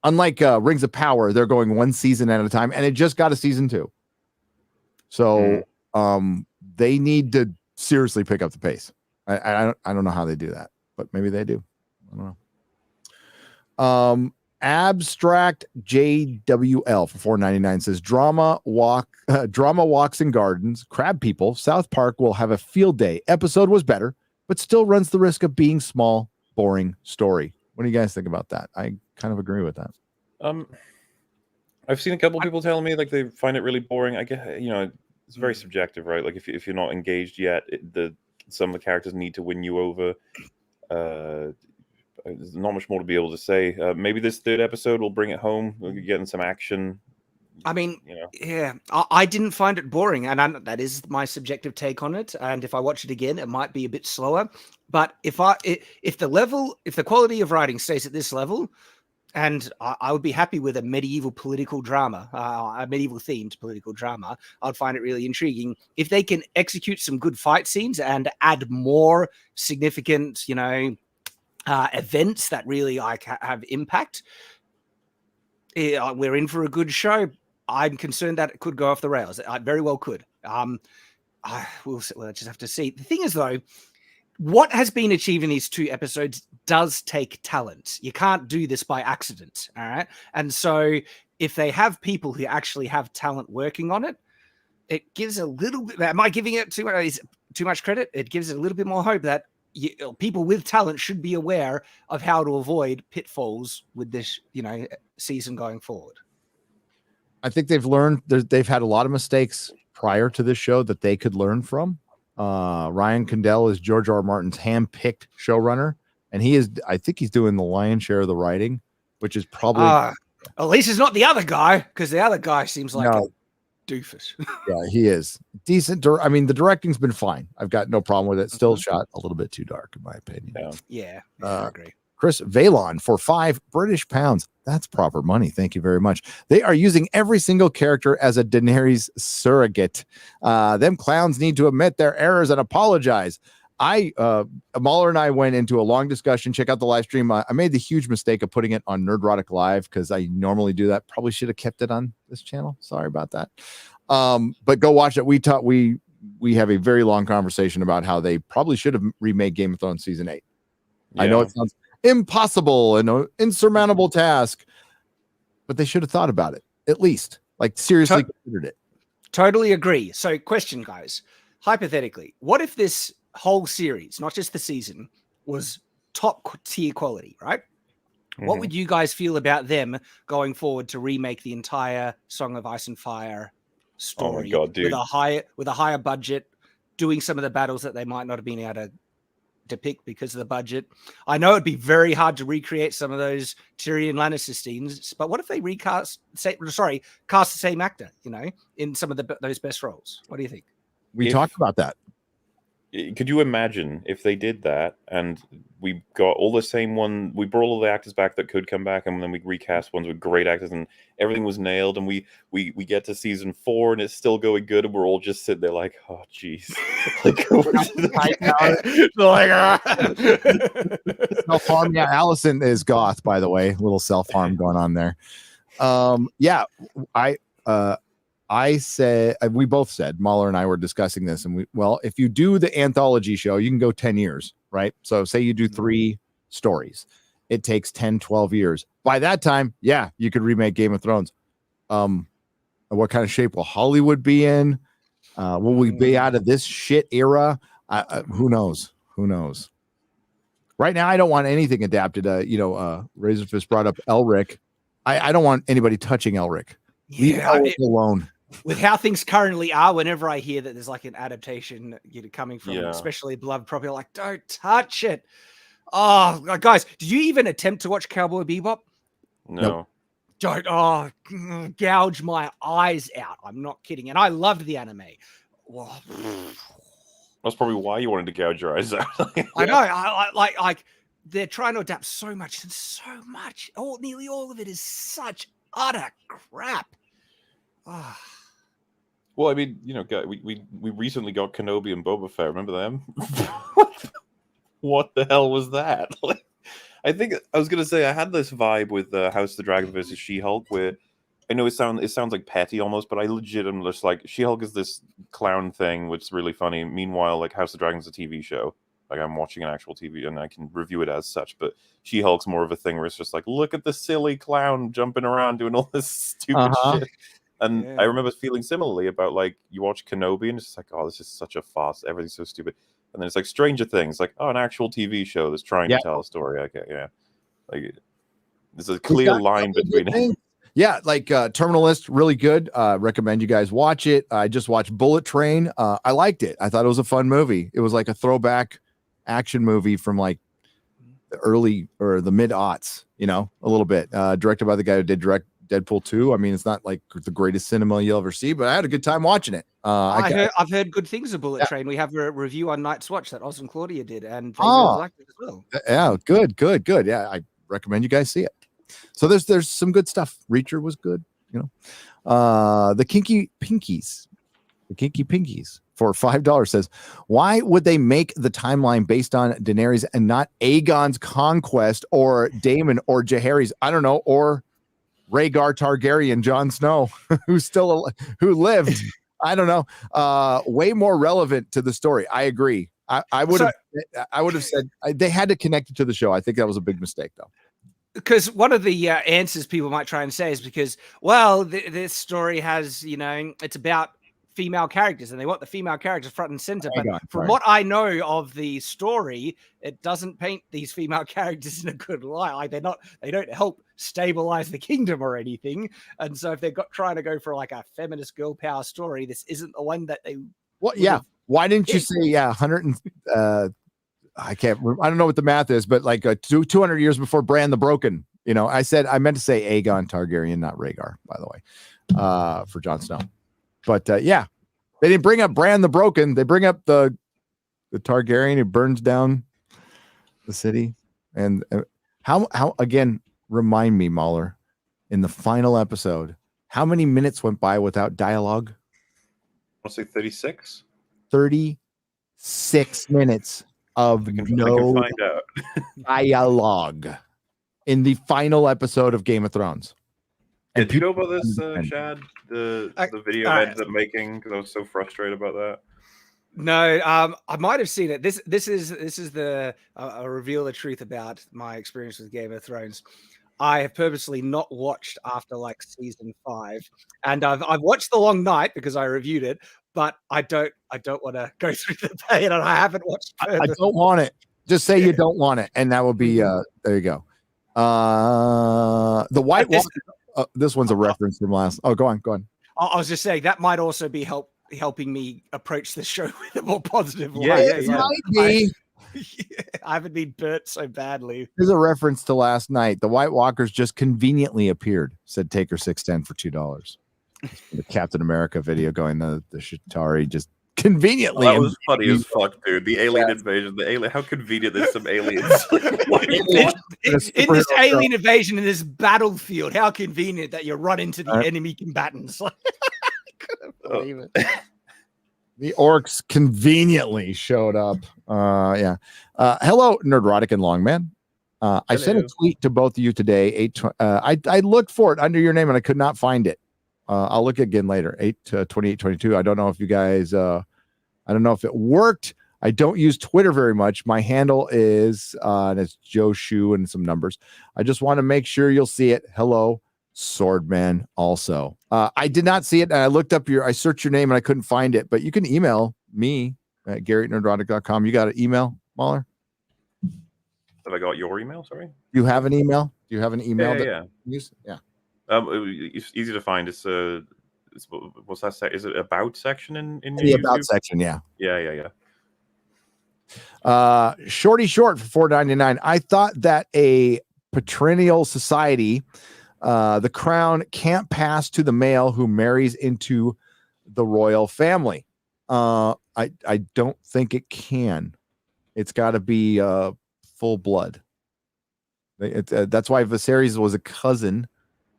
unlike Rings of Power, they're going 1 season at a time, and it just got a season 2. So they need to seriously pick up the pace. I don't know how they do that, but maybe they do. I don't know. Abstract JWL for $4.99 says, drama walks and gardens, crab people, South Park will have a field day. Episode was better, but still runs the risk of being small, boring story. What do you guys think about that? I kind of agree with that. I've seen a couple people telling me like they find it really boring. I guess, it's very subjective, right? Like if you're not engaged yet, some of the characters need to win you over. There's not much more to be able to say. Maybe this 3rd episode will bring it home. We'll be getting some action. I mean, yeah, I didn't find it boring, and that is my subjective take on it. And if I watch it again, it might be a bit slower. But if the quality of writing stays at this level, and I would be happy with a medieval political drama, a medieval themed political drama, I'd find it really intriguing. If they can execute some good fight scenes and add more significant, events that really have impact, we're in for a good show. I'm concerned that it could go off the rails. It very well could. We'll just have to see. The thing is, though, what has been achieved in these 2 episodes does take talent. You can't do this by accident, all right? And so if they have people who actually have talent working on it, it gives a little bit... Am I giving it too much credit? It gives it a little bit more hope that people with talent should be aware of how to avoid pitfalls with this, season going forward. I think they've learned. They've had a lot of mistakes prior to this show that they could learn from. Ryan Condell is George R. Martin's hand-picked showrunner, and I think he's doing the lion's share of the writing, which is probably at least it's not the other guy, because the other guy seems like a doofus. Yeah, he is decent. I mean, the directing's been fine. I've got no problem with it. Still shot a little bit too dark, in my opinion. Yeah, I agree. Chris Valon for £5 That's proper money. Thank you very much. They are using every single character as a Daenerys surrogate. Them clowns need to admit their errors and apologize. MauLer and I went into a long discussion. Check out the live stream. I made the huge mistake of putting it on Nerdrotic Live because I normally do that. Probably should have kept it on this channel. Sorry about that. But go watch it. We have a very long conversation about how they probably should have remade Game of Thrones season 8. Yeah. I know it sounds impossible and an insurmountable task, but they should have thought about it at least. Like seriously considered it. Totally agree. So question, guys, hypothetically, what if this whole series, not just the season, was top tier quality, right? What would you guys feel about them going forward to remake the entire Song of Ice and Fire story with a higher budget, doing some of the battles that they might not have been able to depict because of the budget? I know it'd be very hard to recreate some of those Tyrion Lannister scenes, but what if they cast the same actor, in some of those best roles? What do you think? We talked about that. Could you imagine if they did that and we got all the same one, we brought all the actors back that could come back, and then we recast ones with great actors, and everything was nailed, and we get to season 4 and it's still going good, and we're all just sitting there like, oh jeez. Self-harm. Yeah, Allison is goth, by the way. A little self-harm going on there. Yeah, I said, we both said, MauLer and I were discussing this, and if you do the anthology show, you can go 10 years, right? So say you do 3 stories, it takes 10, 12 years. By that time, yeah, you could remake Game of Thrones. What kind of shape will Hollywood be in? Will we be out of this shit era? Who knows? Who knows? Right now, I don't want anything adapted. Razorfist brought up Elric. I don't want anybody touching Elric. Leave Elric alone. With how things currently are, whenever I hear that there's like an adaptation, coming from especially beloved property, like, don't touch it. Oh, guys, did you even attempt to watch Cowboy Bebop? No. Don't gouge my eyes out. I'm not kidding. And I loved the anime. Well, that's probably why you wanted to gouge your eyes out. I know. I like they're trying to adapt so much, and so much. Nearly all of it is such utter crap. Well, I mean, we recently got Kenobi and Boba Fett. Remember them? What the hell was that? I think I was gonna say I had this vibe with House of the Dragon versus She-Hulk, where I know it sounds like petty almost, but I legit am just like, She-Hulk is this clown thing, which is really funny. Meanwhile, like, House of the Dragon is a TV show. Like, I'm watching an actual TV and I can review it as such. But She-Hulk's more of a thing where it's just like, look at the silly clown jumping around doing all this stupid shit. And I remember feeling similarly about, like, you watch Kenobi and it's just like, oh, this is such a farce. Everything's so stupid. And then it's like Stranger Things, like, oh, an actual TV show that's trying to tell a story. Okay, yeah. Like, there's a clear line between it. Yeah, like Terminalist, really good. Recommend you guys watch it. I just watched Bullet Train. I liked it. I thought it was a fun movie. It was like a throwback action movie from like the early or the mid-aughts, a little bit. Directed by the guy who did Deadpool 2. I mean, it's not like the greatest cinema you'll ever see, but I had a good time watching it. I've heard good things of Bullet Train. We have a review on Night's Watch that Oz and Claudia did, and they really liked it as well. Yeah, good. Yeah, I recommend you guys see it. So there's some good stuff. Reacher was good, The Kinky Pinkies for $5 says, why would they make the timeline based on Daenerys and not Aegon's conquest or Damon or Jaehaerys? I don't know, or Rhaegar Targaryen, Jon Snow, who lived. I don't know. Way more relevant to the story. I agree. I would have said they had to connect it to the show. I think that was a big mistake, though. Because one of the answers people might try and say is because, this story has, it's about female characters and they want the female characters front and center. But from what I know of the story, it doesn't paint these female characters in a good light. Like they don't help stabilize the kingdom or anything. And so if they're trying to go for like a feminist girl power story, this isn't the one that they. Well, yeah. Why didn't you say 100 and I don't know what the math is, but like 200 years before Bran the Broken, I meant to say Aegon Targaryen, not Rhaegar, by the way, for Jon Snow. But they didn't bring up Bran the Broken. They bring up the Targaryen who burns down the city. And how again, remind me, MauLer, in the final episode, how many minutes went by without dialogue? I'll say 36. 36 minutes of no dialogue in the final episode of Game of Thrones. And do you know about this, Shad? The video I ended up making because I was so frustrated about that. No, I might have seen it. This is the reveal the truth about my experience with Game of Thrones. I have purposely not watched after like season 5, and I've watched The Long Night because I reviewed it, but I don't want to go through the pain, and I haven't watched. I don't want it. Just say you don't want it, and that will be there. You go. The White Walker. This one's a reference from last. Oh, go on. I was just saying that might also be helping me approach the show with a more positive way. It might be. I haven't been burnt so badly. There's a reference to last night. The White Walkers just conveniently appeared. Said Taker 610 for $2. The Captain America video going the Shatari just conveniently. That was funny as fuck, dude. The alien invasion. The alien. How convenient there's some aliens. In this alien invasion, in this battlefield, how convenient that you run into the enemy combatants. I couldn't believe it. The orcs conveniently showed up. Hello, Nerdrotic and Longman. I sent a tweet to both of you today. I looked for it under your name and I could not find it. I'll look again later. 8/28/22. I don't know if you guys. I don't know if it worked. I don't use Twitter very much. My handle is and it's Joe Shoe and some numbers. I just want to make sure you'll see it. Hello, Swordman. Also, I did not see it. And I looked up I searched your name and I couldn't find it. But you can email me at Gary@nerdrotic.com. You got an email, MauLer? Have I got your email? Sorry. You have an email? Do you have an email? Yeah. It's easy to find. It's what's that? Is it about section in the YouTube? About section? Yeah. Shorty Short for $4.99. I thought that a patrilineal society, the crown can't pass to the male who marries into the royal family. I don't think it can. It's got to be full blood. That's why Viserys was a cousin,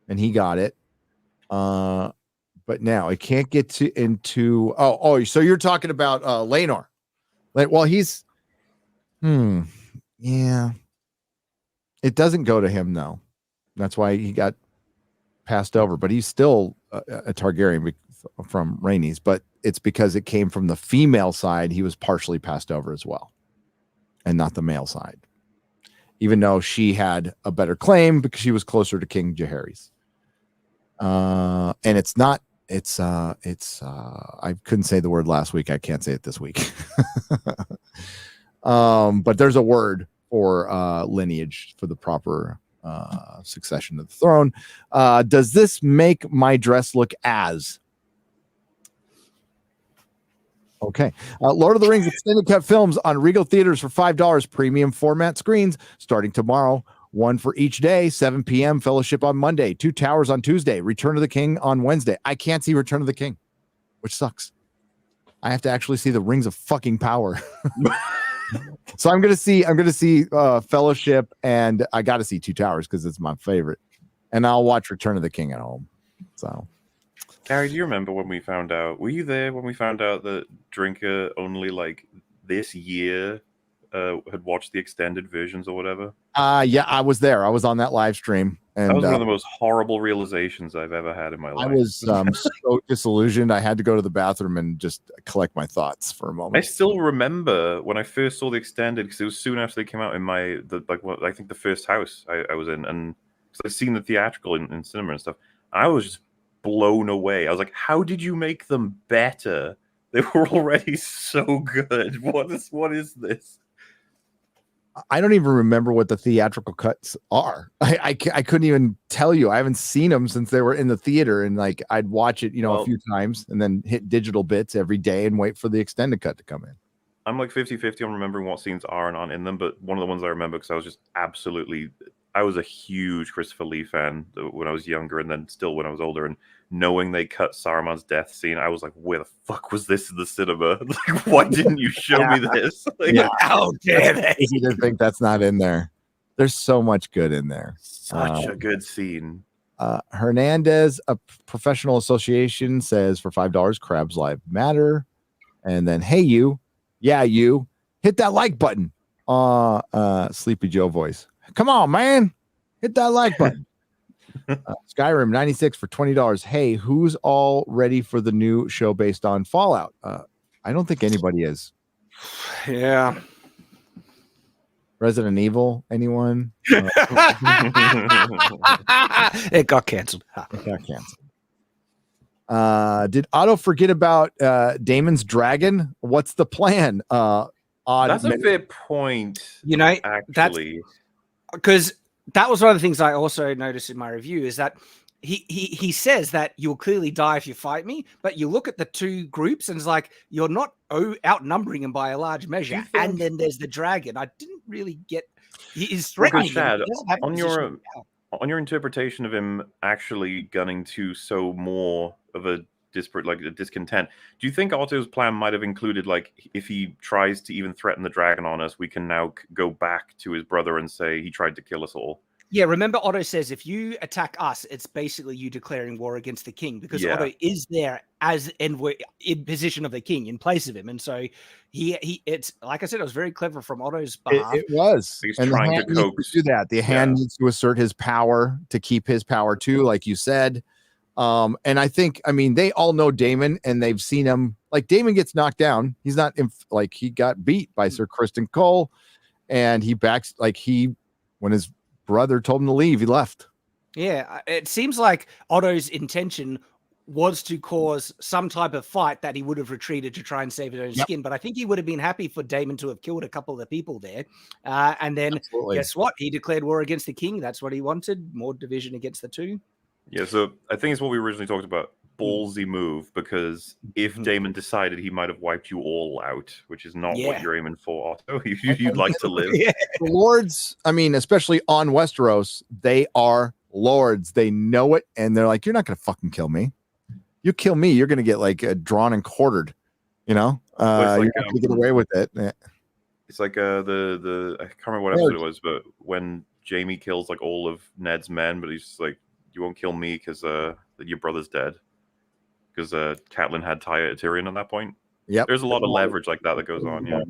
and he got it. But now it can't get into. Oh, so you're talking about Laenor? Well, he's. Yeah. It doesn't go to him though. That's why he got passed over. But he's still a Targaryen from Rhaenys. But it's because it came from the female side. He was partially passed over as well, and not the male side. Even though she had a better claim because she was closer to King Jaehaerys. And it's not, I couldn't say the word last week. I can't say it this week. But there's a word for lineage for the proper succession to the throne. Does this make my dress look as? Okay. Lord of the Rings extended cut films on Regal Theaters for $5, premium format screens starting tomorrow. One for each day, 7 p.m. Fellowship on Monday, Two Towers on Tuesday, Return of the King on Wednesday. I can't see Return of the King, which sucks. I have to actually see the Rings of fucking Power. So I'm gonna see Fellowship, and I got to see Two Towers because it's my favorite, and I'll watch Return of the King at home. So. Gary, do you remember when we found out? Were you there when we found out that Drinker only like this year had watched the extended versions or whatever? Yeah, I was there. I was on that live stream, and that was one of the most horrible realizations I've ever had in my life. I was so disillusioned. I had to go to the bathroom and just collect my thoughts for a moment. I still remember when I first saw the extended because it was soon after they came out in I think the first house I was in, and I'd seen the theatrical in cinema and stuff. I was just blown away. I was like, how did you make them better? They were already so good. What is this? I don't even remember what the theatrical cuts are. I couldn't even tell you. I haven't seen them since they were in the theater, and like I'd watch it, a few times and then hit digital bits every day and wait for the extended cut to come in. I'm like 50-50 on remembering what scenes are and aren't in them, but one of the ones I remember because I was just I was a huge Christopher Lee fan when I was younger, and then still when I was older, and knowing they cut Saruman's death scene, I was like, where the fuck was this in the cinema? Like, why didn't you show me this? Like, how dare they? You didn't think that's not in there. There's so much good in there. Such a good scene. Hernandez, a professional association, says for $5, Crabs Live Matter. And then, hey, you hit that like button. Sleepy Joe voice. Come on, man. Hit that like button. Skyrim 96 for $20. Hey, who's all ready for the new show based on Fallout? I don't think anybody is. Yeah. Resident Evil, anyone? It got canceled. It got canceled. Did Otto forget about Damon's dragon? What's the plan? That's a fair point. Actually, because that was one of the things I also noticed in my review is that he says that you'll clearly die if you fight me, but you look at the two groups and it's like you're not outnumbering him by a large measure. And then there's the dragon. I didn't really get. He's threatening. Chad, on your interpretation of him actually gunning to sow more of a disparate, like a discontent. Do you think Otto's plan might have included, like, if he tries to even threaten the dragon on us, we can now go back to his brother and say he tried to kill us all? Yeah, remember Otto says if you attack us, it's basically you declaring war against the king, because Otto is there as envoy in position of the king in place of him, and so he it's like I said, it was very clever from Otto's behalf. It was. He's and trying the to hand needs coax. do that. The hand needs to assert his power to keep his power too, like you said. And I think, I mean, they all know Damon and they've seen him. Like Damon gets knocked down. He's not like he got beat by Sir Kristen Cole, and he backs when his brother told him to leave, he left. Yeah, it seems like Otto's intention was to cause some type of fight that he would have retreated to try and save his own skin. But I think he would have been happy for Damon to have killed a couple of the people there. And then guess what? He declared war against the king. That's what he wanted. More division against the two. Yeah, so I think it's what we originally talked about. Ballsy move, because if Damon decided he might have wiped you all out, which is not what you're aiming for, Otto. You'd like to live. The lords, I mean, especially on Westeros, they are lords. They know it, and they're like, you're not going to fucking kill me. You kill me, you're going to get like drawn and quartered. You know, you're not going to get away with it. It's like the I can't remember what episode it was, but when Jaime kills like all of Ned's men, but he's just like, you won't kill me because your brother's dead. Because Catelyn had Tyrion at that point. Yep. There's a lot of leverage like that goes on. Yeah.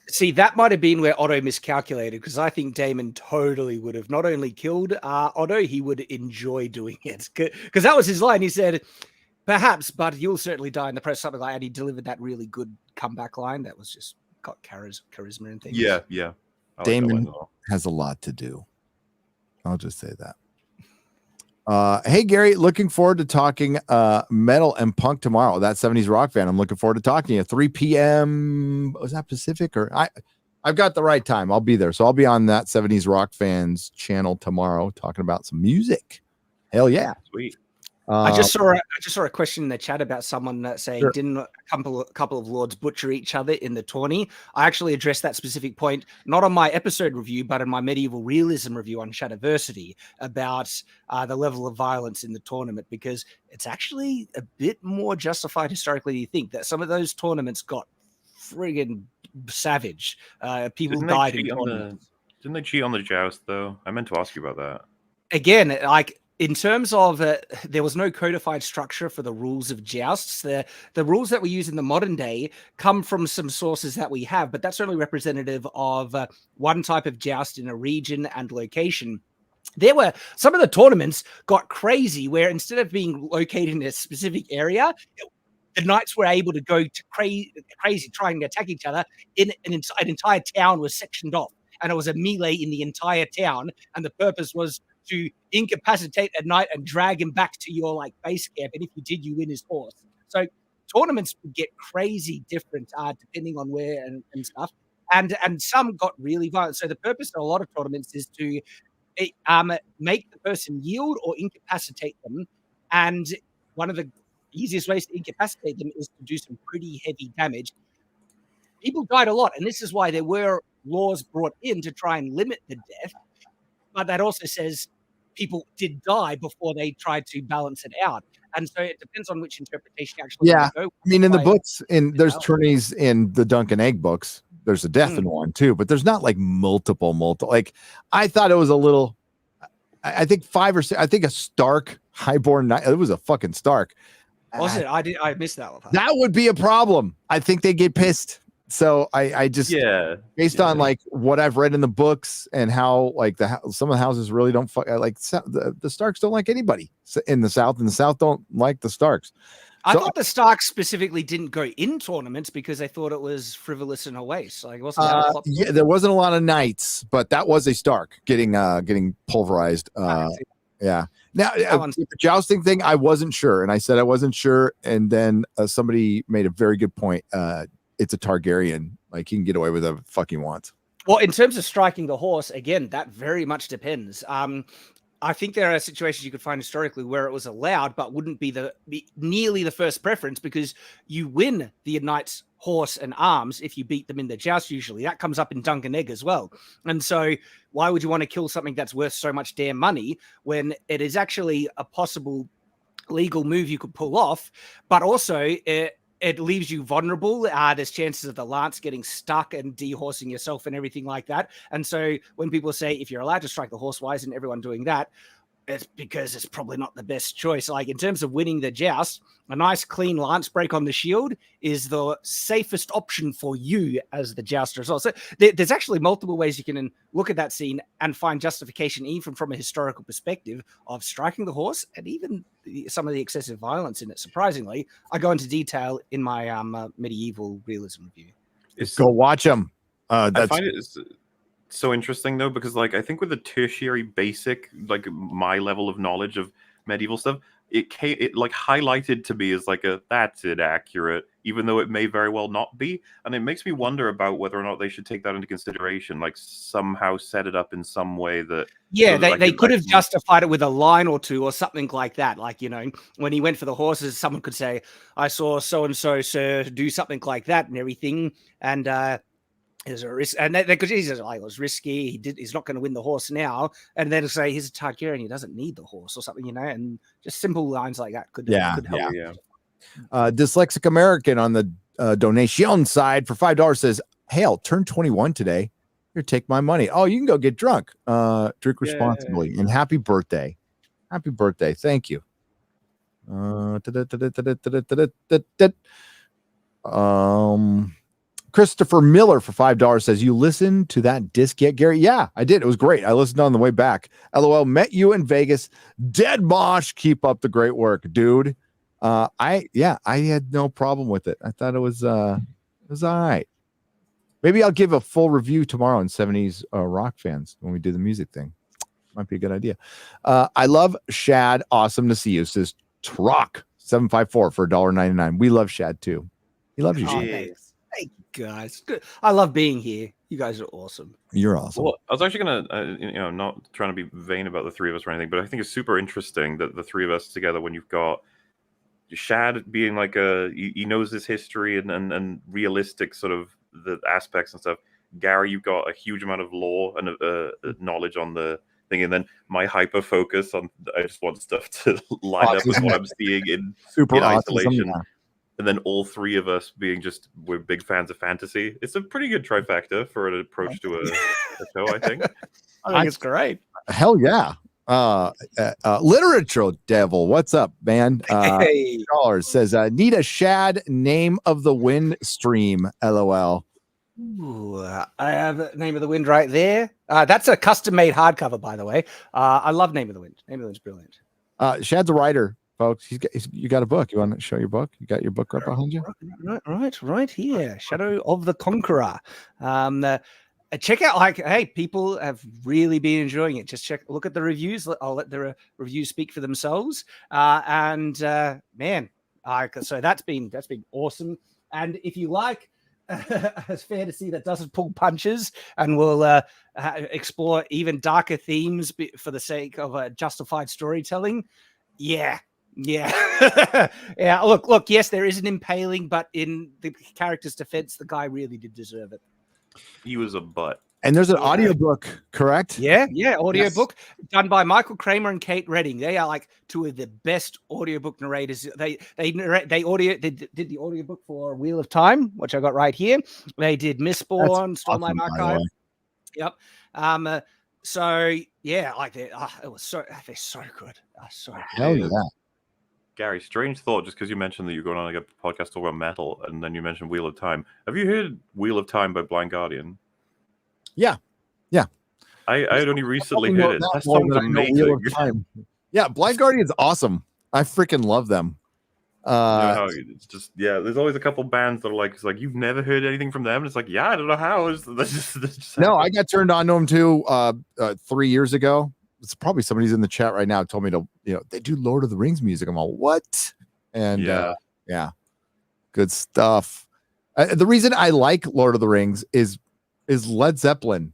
See, that might have been where Otto miscalculated, because I think Damon totally would have not only killed Otto, he would enjoy doing it. Because that was his line. He said, perhaps, but you'll certainly die in the press, something like that. And he delivered that really good comeback line that was just got charisma and things. Yeah. Damon has a lot to do. I'll just say that. Hey Gary, looking forward to talking metal and punk tomorrow. That 70s rock fan. I'm looking forward to talking to you. 3 p.m. Was that Pacific or I've got the right time. I'll be there. So I'll be on that 70s rock fans channel tomorrow talking about some music. Hell yeah. Sweet. I just saw a question in the chat about someone saying, didn't a couple of lords butcher each other in the tourney? I actually addressed that specific point, not on my episode review, but in my medieval realism review on Shadiversity about the level of violence in the tournament, because it's actually a bit more justified historically than you think. That some of those tournaments got friggin' savage. People died in tournaments. Didn't they cheat on the joust, though? I meant to ask you about that. Again, like, in terms of there was no codified structure for the rules of jousts. The rules that we use in the modern day come from some sources that we have, but that's only representative of one type of joust in a region and location. There were some of the tournaments got crazy where instead of being located in a specific area, the knights were able to go to crazy trying to attack each other. An entire town was sectioned off, and it was a melee in the entire town, and the purpose was to incapacitate a knight and drag him back to your like base camp, and if you did, you win his horse. So tournaments would get crazy different depending on where and stuff, and some got really violent. So the purpose of a lot of tournaments is to make the person yield or incapacitate them, and one of the easiest ways to incapacitate them is to do some pretty heavy damage. People died a lot, and this is why there were laws brought in to try and limit the death. But that also says people did die before they tried to balance it out. And so it depends on which interpretation actually go. I mean, in the books, there's tourneys in the Dunk and Egg books. There's a death in one too, but there's not like multiple. Like I thought it was a little, I think 5 or 6, I think a Stark highborn knight. It was a fucking Stark. Was it? I missed that one. That would be a problem. I think they get pissed. So I just based on like what I've read in the books and how like some of the houses really don't like the Starks don't like anybody in the South, and the South don't like the Starks. I thought the Starks specifically didn't go in tournaments because they thought it was frivolous in a waste. Like wasn't that there wasn't a lot of knights, but that was a Stark getting pulverized. Yeah. Now the jousting thing, I wasn't sure, and I said I wasn't sure, and then somebody made a very good point. It's a Targaryen. Like he can get away with whatever the fuck he wants. Well, in terms of striking the horse, again, that very much depends. I think there are situations you could find historically where it was allowed, but wouldn't be nearly the first preference, because you win the knight's horse and arms if you beat them in the joust. Usually that comes up in Dunk and Egg as well. And so why would you want to kill something that's worth so much damn money when it is actually a possible legal move you could pull off, but also it leaves you vulnerable. There's chances of the lance getting stuck and dehorsing yourself and everything like that. And so when people say if you're allowed to strike the horse, why isn't everyone doing that? It's because it's probably not the best choice. Like in terms of winning the joust, a nice clean lance break on the shield is the safest option for you as the jouster as well. So there's actually multiple ways you can look at that scene and find justification, even from a historical perspective, of striking the horse and even some of the excessive violence in it. Surprisingly, I go into detail in my medieval realism review. Go watch them. I find it so interesting though, because like I think with the tertiary basic, like my level of knowledge of medieval stuff, it like highlighted to me as like that's inaccurate, even though it may very well not be. And it makes me wonder about whether or not they should take that into consideration, like somehow set it up in some way that they could have justified it with a line or two or something like that. Like, you know, when he went for the horses, someone could say, I saw so and so sir do something like that and everything, and there's a risk, and because he's like, it was risky. He's not going to win the horse now, and then say he's a Targaryen, he doesn't need the horse or something, you know, and just simple lines like that could help. Yeah. Dyslexic American on the donation side for $5 says, "Hail, turned 21 today. Here, take my money. Oh, you can go get drunk. Drink responsibly, and happy birthday. Happy birthday. Thank you." Christopher Miller for $5 says, "You listened to that disc yet, Gary?" Yeah, I did. It was great. I listened on the way back. LOL, met you in Vegas. Dead Mosh. Keep up the great work, dude. I had no problem with it. I thought it was all right. Maybe I'll give a full review tomorrow on 70s rock fans when we do the music thing. Might be a good idea. I love Shad. Awesome to see you, says Trock 754 for $1.99. We love Shad too. He loves you, Shad. Thanks. Thank you guys. Good. I love being here. You guys are awesome. You're awesome. Well, I was actually gonna, not trying to be vain about the three of us or anything, but I think it's super interesting that the three of us together, when you've got Shad being like he knows his history and realistic sort of the aspects and stuff. Gary, you've got a huge amount of lore and knowledge on the thing, and then my hyper focus on I just want stuff to line up with what I'm seeing in isolation. And then all three of us being we're big fans of fantasy. It's a pretty good trifecta for an approach to a show, I think. I think it's great. Hell yeah. Literature Devil, what's up, man? Hey. Says, need a Shad name of the wind stream, LOL. Ooh, I have Name of the Wind right there. That's a custom-made hardcover, by the way. I love Name of the Wind. Name of the Wind's brilliant. Shad's a writer, folks. You got a book. You want to show your book? You got your book right behind you? Right here. Shadow of the Conqueror. Check out, people have really been enjoying it. Just look at the reviews. I'll let the reviews speak for themselves. So that's been awesome. And if you like it's fair to see that doesn't pull punches and will explore even darker themes for the sake of justified storytelling. Yeah. Look. Yes, there is an impaling, but in the character's defense, the guy really did deserve it. He was a butt. And there's an audiobook, correct? Yeah, audiobook done by Michael Kramer and Kate Redding. They are like two of the best audiobook narrators. They did the audiobook for Wheel of Time, which I got right here. They did Mistborn, Stormlight Archive. Yep. It was they're so good. Hell yeah. Gary, strange thought, just because you mentioned that you're going on like a podcast talking about metal, and then you mentioned Wheel of Time. Have you heard Wheel of Time by Blind Guardian? Yeah. I had only recently heard it. That song's amazing. Yeah, Blind Guardian's awesome. I freaking love them. It's just there's always a couple bands that are like, it's like you've never heard anything from them. And it's like, I don't know how. No, I got turned on to them too 3 years ago. It's probably somebody's in the chat right now told me to, they do Lord of the Rings music. I'm all, what? And good stuff. The reason I like Lord of the Rings is Led Zeppelin.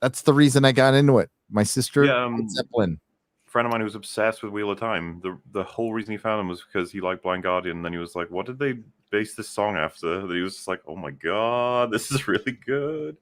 That's the reason I got into it. My sister, Led Zeppelin. A friend of mine who was obsessed with Wheel of Time. The whole reason he found them was because he liked Blind Guardian. And then he was like, what did they base this song after? And he was just like, oh my God, this is really good.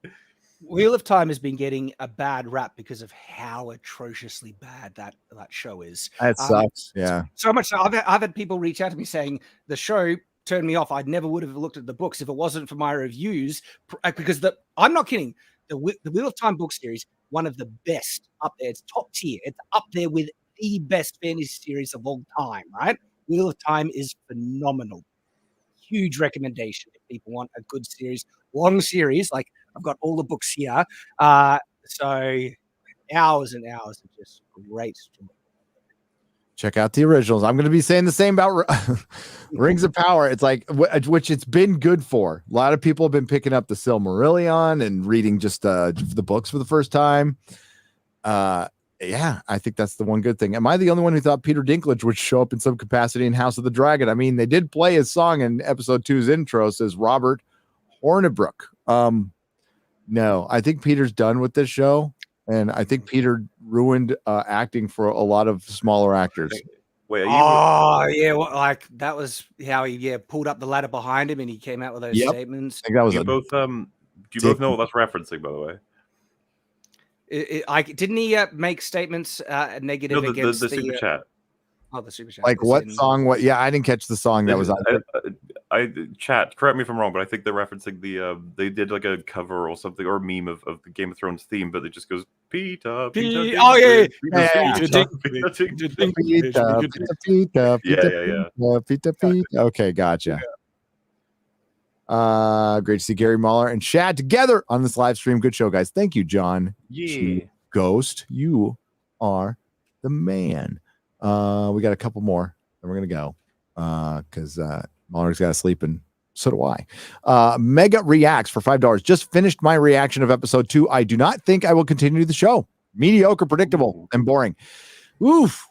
Wheel of Time has been getting a bad rap because of how atrociously bad that show is. That sucks. Yeah. So much so I've had people reach out to me saying the show turned me off. I never would have looked at the books if it wasn't for my reviews, because I'm not kidding. The Wheel of Time book series, one of the best up there. It's top tier. It's up there with the best fantasy series of all time, right? Wheel of Time is phenomenal. Huge recommendation if people want a good series, long series. Like I've got all the books here. So hours and hours of just great story. Check out the originals. I'm going to be saying the same about Rings of Power. It's like, which it's been good for. A lot of people have been picking up the Silmarillion and reading just the books for the first time. Yeah, I think that's the one good thing. Am I the only one who thought Peter Dinklage would show up in some capacity in House of the Dragon? I mean, they did play his song in episode 2's intro, says Robert Hornibrook. No, I think Peter's done with this show. And I think Peter ruined acting for a lot of smaller actors. Wait, yeah, well, like that was how he pulled up the ladder behind him and he came out with those statements. I think that was do you both know what that's referencing, by the way? Didn't he make statements negative against the super chat? Oh, the super chat. Like what song? What? Yeah, I didn't catch the song that was on. I chat. Correct me if I'm wrong, but I think they're referencing the they did like a cover or something or a meme of the Game of Thrones theme, but it just goes Peter. Oh yeah. Okay, gotcha. Great to see Gary MauLer and Shad together on this live stream. Good show, guys. Thank you, John. Yeah. Ghost, you are the man. We got a couple more and we're gonna go because MauLer's got to sleep and so do I. Mega Reacts for $5. Just finished my reaction of episode 2. I do not think I will continue the show. Mediocre, predictable, and boring. Oof.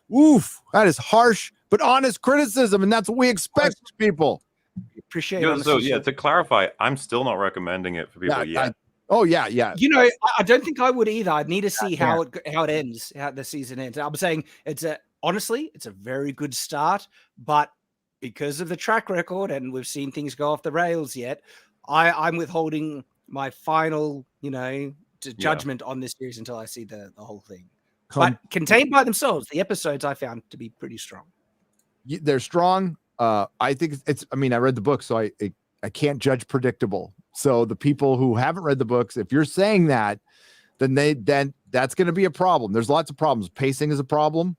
That is harsh but honest criticism, and that's what we expect, people. Appreciate it. So yeah, to clarify, I'm still not recommending it for people yet. Yeah. You know, I don't think I would either. I'd need to see how it ends, how the season ends. I'm saying honestly, it's a very good start, but because of the track record and we've seen things go off the rails yet, I'm withholding my final, judgment on this series until I see the whole thing. But contained by themselves, the episodes I found to be pretty strong. They're strong. I think I read the book, so I can't judge predictable. So the people who haven't read the books, if you're saying that, then that's going to be a problem. There's lots of problems. Pacing is a problem.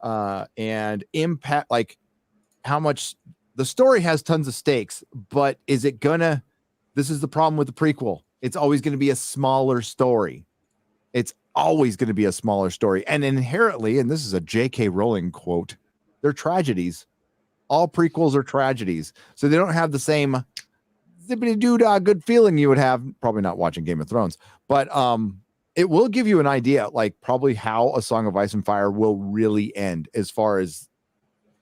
And impact, like how much the story has tons of stakes, but is it gonna, this is the problem with the prequel. It's always going to be a smaller story. It's always going to be a smaller story. And inherently, and this is a J.K. Rowling quote, they're tragedies. All prequels are tragedies. So they don't have the same zippity-doo-dah good feeling you would have, probably not watching Game of Thrones, but it will give you an idea, like probably how A Song of Ice and Fire will really end as far as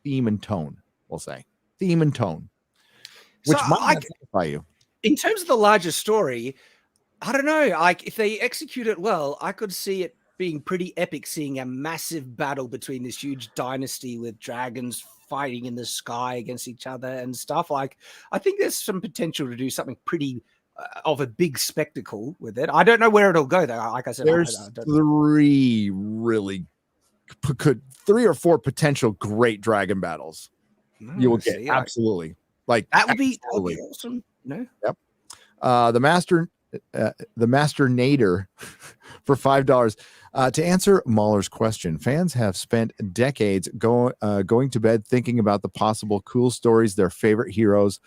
theme and tone, we'll say. Theme and tone. Which might satisfy you. In terms of the larger story, I don't know. Like if they execute it well, I could see it being pretty epic, seeing a massive battle between this huge dynasty with dragons fighting in the sky against each other and stuff. Like I think there's some potential to do something pretty of a big spectacle with it. I don't know where it'll go though. Like I said, there's three or four potential great dragon battles. You will get absolutely like that would be awesome. No. Yep. The Master Nader for $5. To answer MauLer's question, fans have spent decades going to bed thinking about the possible cool stories their favorite heroes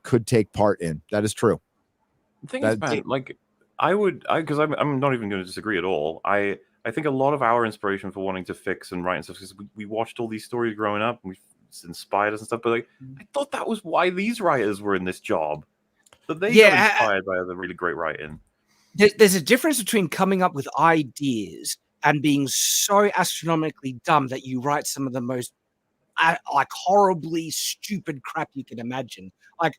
could take part in. That is true. The thing is, man, like because I'm not even going to disagree at all. I think a lot of our inspiration for wanting to fix and write and stuff is we watched all these stories growing up and we inspired us and stuff. But like, I thought that was why these writers were in this job. That they got inspired by the really great writing. There's a difference between coming up with ideas and being so astronomically dumb that you write some of the most like horribly stupid crap you can imagine. Like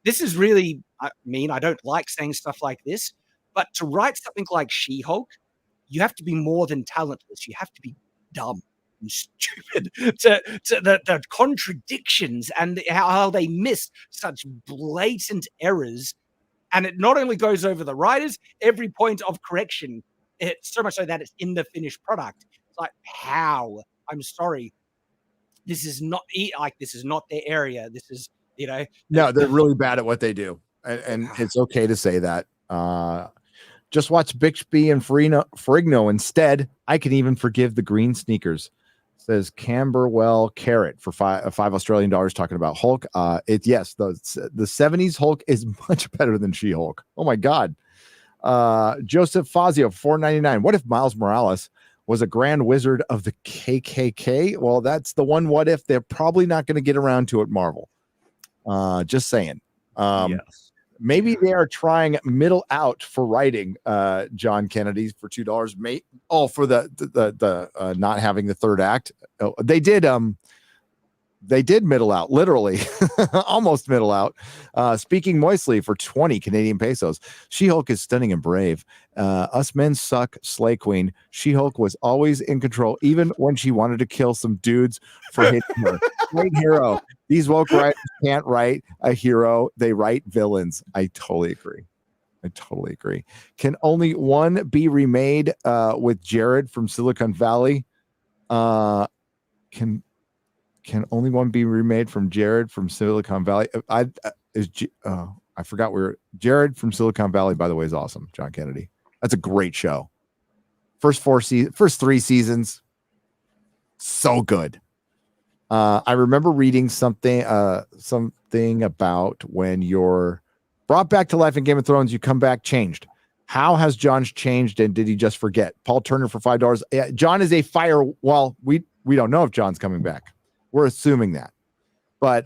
this is really mean. I don't like saying stuff like this, but to write something like She-Hulk, you have to be more than talentless. You have to be dumb and stupid to the contradictions and how they miss such blatant errors And it not only goes over the writers, every point of correction, it's so much so that it's in the finished product. It's like, how? I'm sorry. This is not this is not their area. This is, No, they're really bad at what they do. And it's okay to say that. Just watch Bixby and Ferrigno instead. I can even forgive the green sneakers. Says Camberwell Carrot for $5 Australian talking about Hulk. The 70s Hulk is much better than She-Hulk. Oh my God. Joseph Fazio, $4.99. What if Miles Morales was a grand wizard of the KKK? Well, that's the one what if they're probably not going to get around to it, Marvel. Just saying. Yes. Maybe they are trying middle out for writing, John Kennedy, for $2. For the not having the third act. Oh, they did middle out, literally, almost middle out. Speaking moistly for 20 Canadian pesos. She-Hulk is stunning and brave. Us men suck, Slay Queen. She-Hulk was always in control, even when she wanted to kill some dudes for hitting her. Great hero. These woke writers can't write a hero. They write villains. I totally agree. Can only one be remade with Jared from Silicon Valley? Can only one be remade from Jared from Silicon Valley? I forgot where Jared from Silicon Valley, by the way, is awesome. John Kennedy. That's a great show. First 3 seasons. So good. I remember reading something about when you're brought back to life in Game of Thrones, you come back changed. How has John changed, and did he just forget? Paul Turner for $5. Yeah, John is a fire. Well, we don't know if John's coming back. We're assuming that. But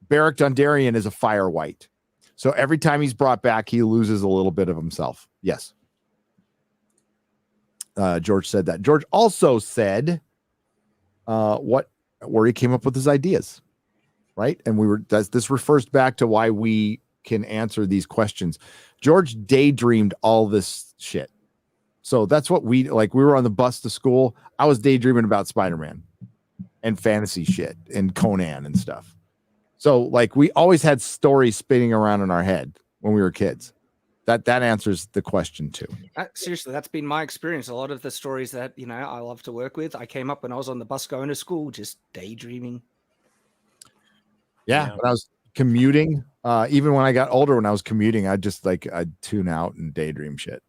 Beric Dondarrion is a fire white. So every time he's brought back, he loses a little bit of himself. Yes. George said that. George also said where he came up with his ideas, right? And this refers back to why we can answer these questions. George daydreamed all this shit. So that's what we were on the bus to school. I was daydreaming about Spider-Man and fantasy shit and Conan and stuff. So we always had stories spinning around in our head when we were kids. That answers the question too. Seriously, that's been my experience. A lot of the stories that, I love to work with, I came up when I was on the bus going to school, just daydreaming. Yeah. When I was commuting, even when I got older, when I was commuting, I'd tune out and daydream shit.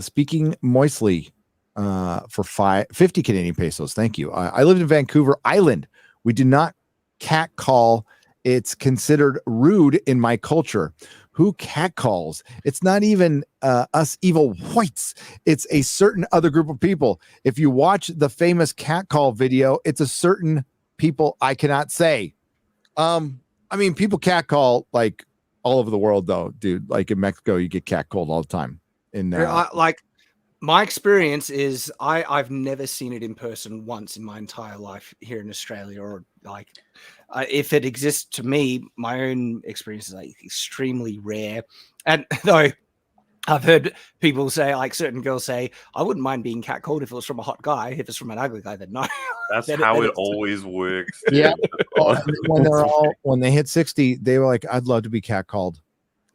Speaking moistly, for 50 Canadian pesos. Thank you. I lived in Vancouver Island. We do not catcall. It's considered rude in my culture. Who catcalls? It's not even us evil whites. It's a certain other group of people. If you watch the famous catcall video, it's a certain people I cannot say. People catcall all over the world, though, dude. In Mexico, you get catcalled all the time. My experience is I've never seen it in person once in my entire life here in Australia, or if it exists to me, my own experience is extremely rare. And though I've heard people say, certain girls say, I wouldn't mind being catcalled if it was from a hot guy. If it's from an ugly guy, then no. That's how it always works. Yeah. When they hit 60, they were like, I'd love to be catcalled.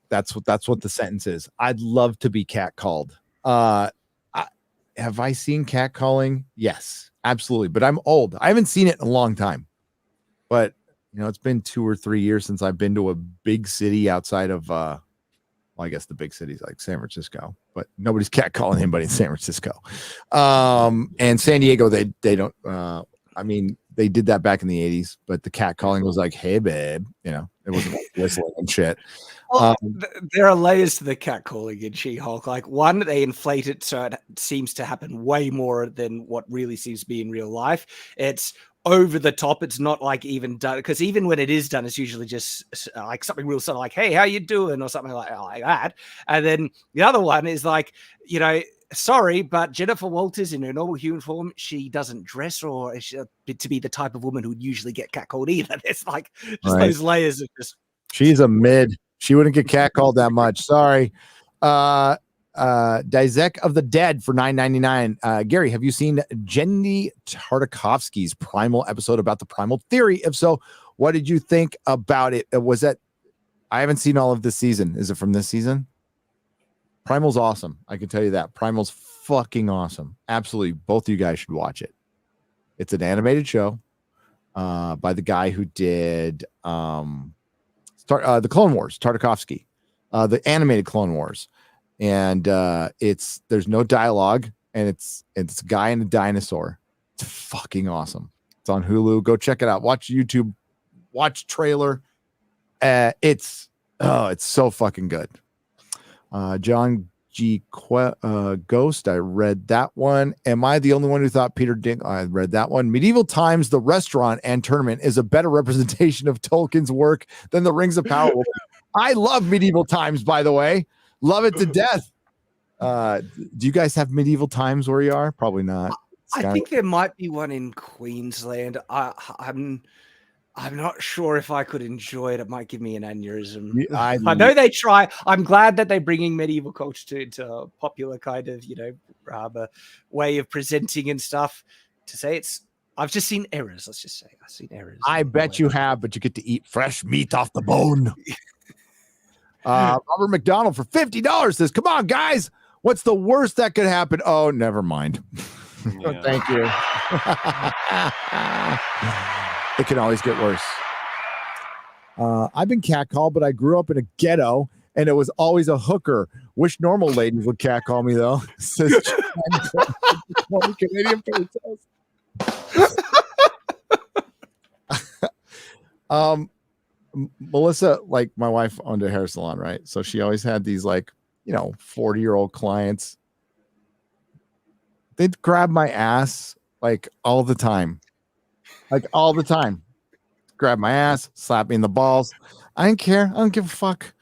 That's what the sentence is. I'd love to be catcalled. Have I seen catcalling? Yes, absolutely. But I'm old. I haven't seen it in a long time. But it's been 2 or 3 years since I've been to a big city outside of I guess the big cities like San Francisco, but nobody's catcalling anybody in San Francisco. And San Diego, they don't they did that back in the 80s, but the catcalling was like, hey babe, it wasn't whistling and shit. Well, there are layers to the catcalling in She-Hulk. One, they inflate it so it seems to happen way more than what really seems to be in real life. It's over the top. It's not even done, because even when it is done, it's usually just something real subtle, hey, how you doing, or something like that. And then the other one is sorry, but Jennifer Walters in her normal human form, she doesn't dress or to be the type of woman who would usually get catcalled either. There's those layers of just. She's a mid. She wouldn't get catcalled that much. Sorry. Dizek of the Dead for $9.99. Gary, have you seen Jenny Tartakovsky's Primal episode about the Primal Theory? If so, what did you think about it? Was that I haven't seen all of this season. Is it from this season? Primal's awesome. I can tell you that. Primal's fucking awesome. Absolutely. Both of you guys should watch it. It's an animated show by the guy who did the Clone Wars, Tartakovsky, the animated Clone Wars. And there's no dialogue, and it's a guy and a dinosaur. It's fucking awesome. It's on Hulu. Go check it out. Watch YouTube. Watch trailer. It's so fucking good. John G. Ghost. I read that one. Am I the only one who thought Peter Dink? I read that one. Medieval Times, the restaurant and tournament is a better representation of Tolkien's work than the Rings of Power. I love Medieval Times, by the way. Love it to death. Do you guys have Medieval Times where you are? Probably not. I think there might be one in Queensland. I'm not sure if I could enjoy it. It might give me an aneurysm. I know they try. I'm glad that they're bringing medieval culture into a popular kind of, way of presenting and stuff. To say I've just seen errors. Let's just say I've seen errors. I bet you have, but you get to eat fresh meat off the bone. Robert McDonald for $50 says, "Come on, guys. What's the worst that could happen?" Oh, never mind. Yeah. Thank you. It can always get worse. I've been catcalled, but I grew up in a ghetto, and it was always a hooker. Wish normal ladies would catcall me, though. Says Canadian Melissa, like my wife owned a hair salon, right? So she always had these 40-year-old clients. They'd grab my ass all the time. Grab my ass, slap me in the balls. I don't care. I don't give a fuck.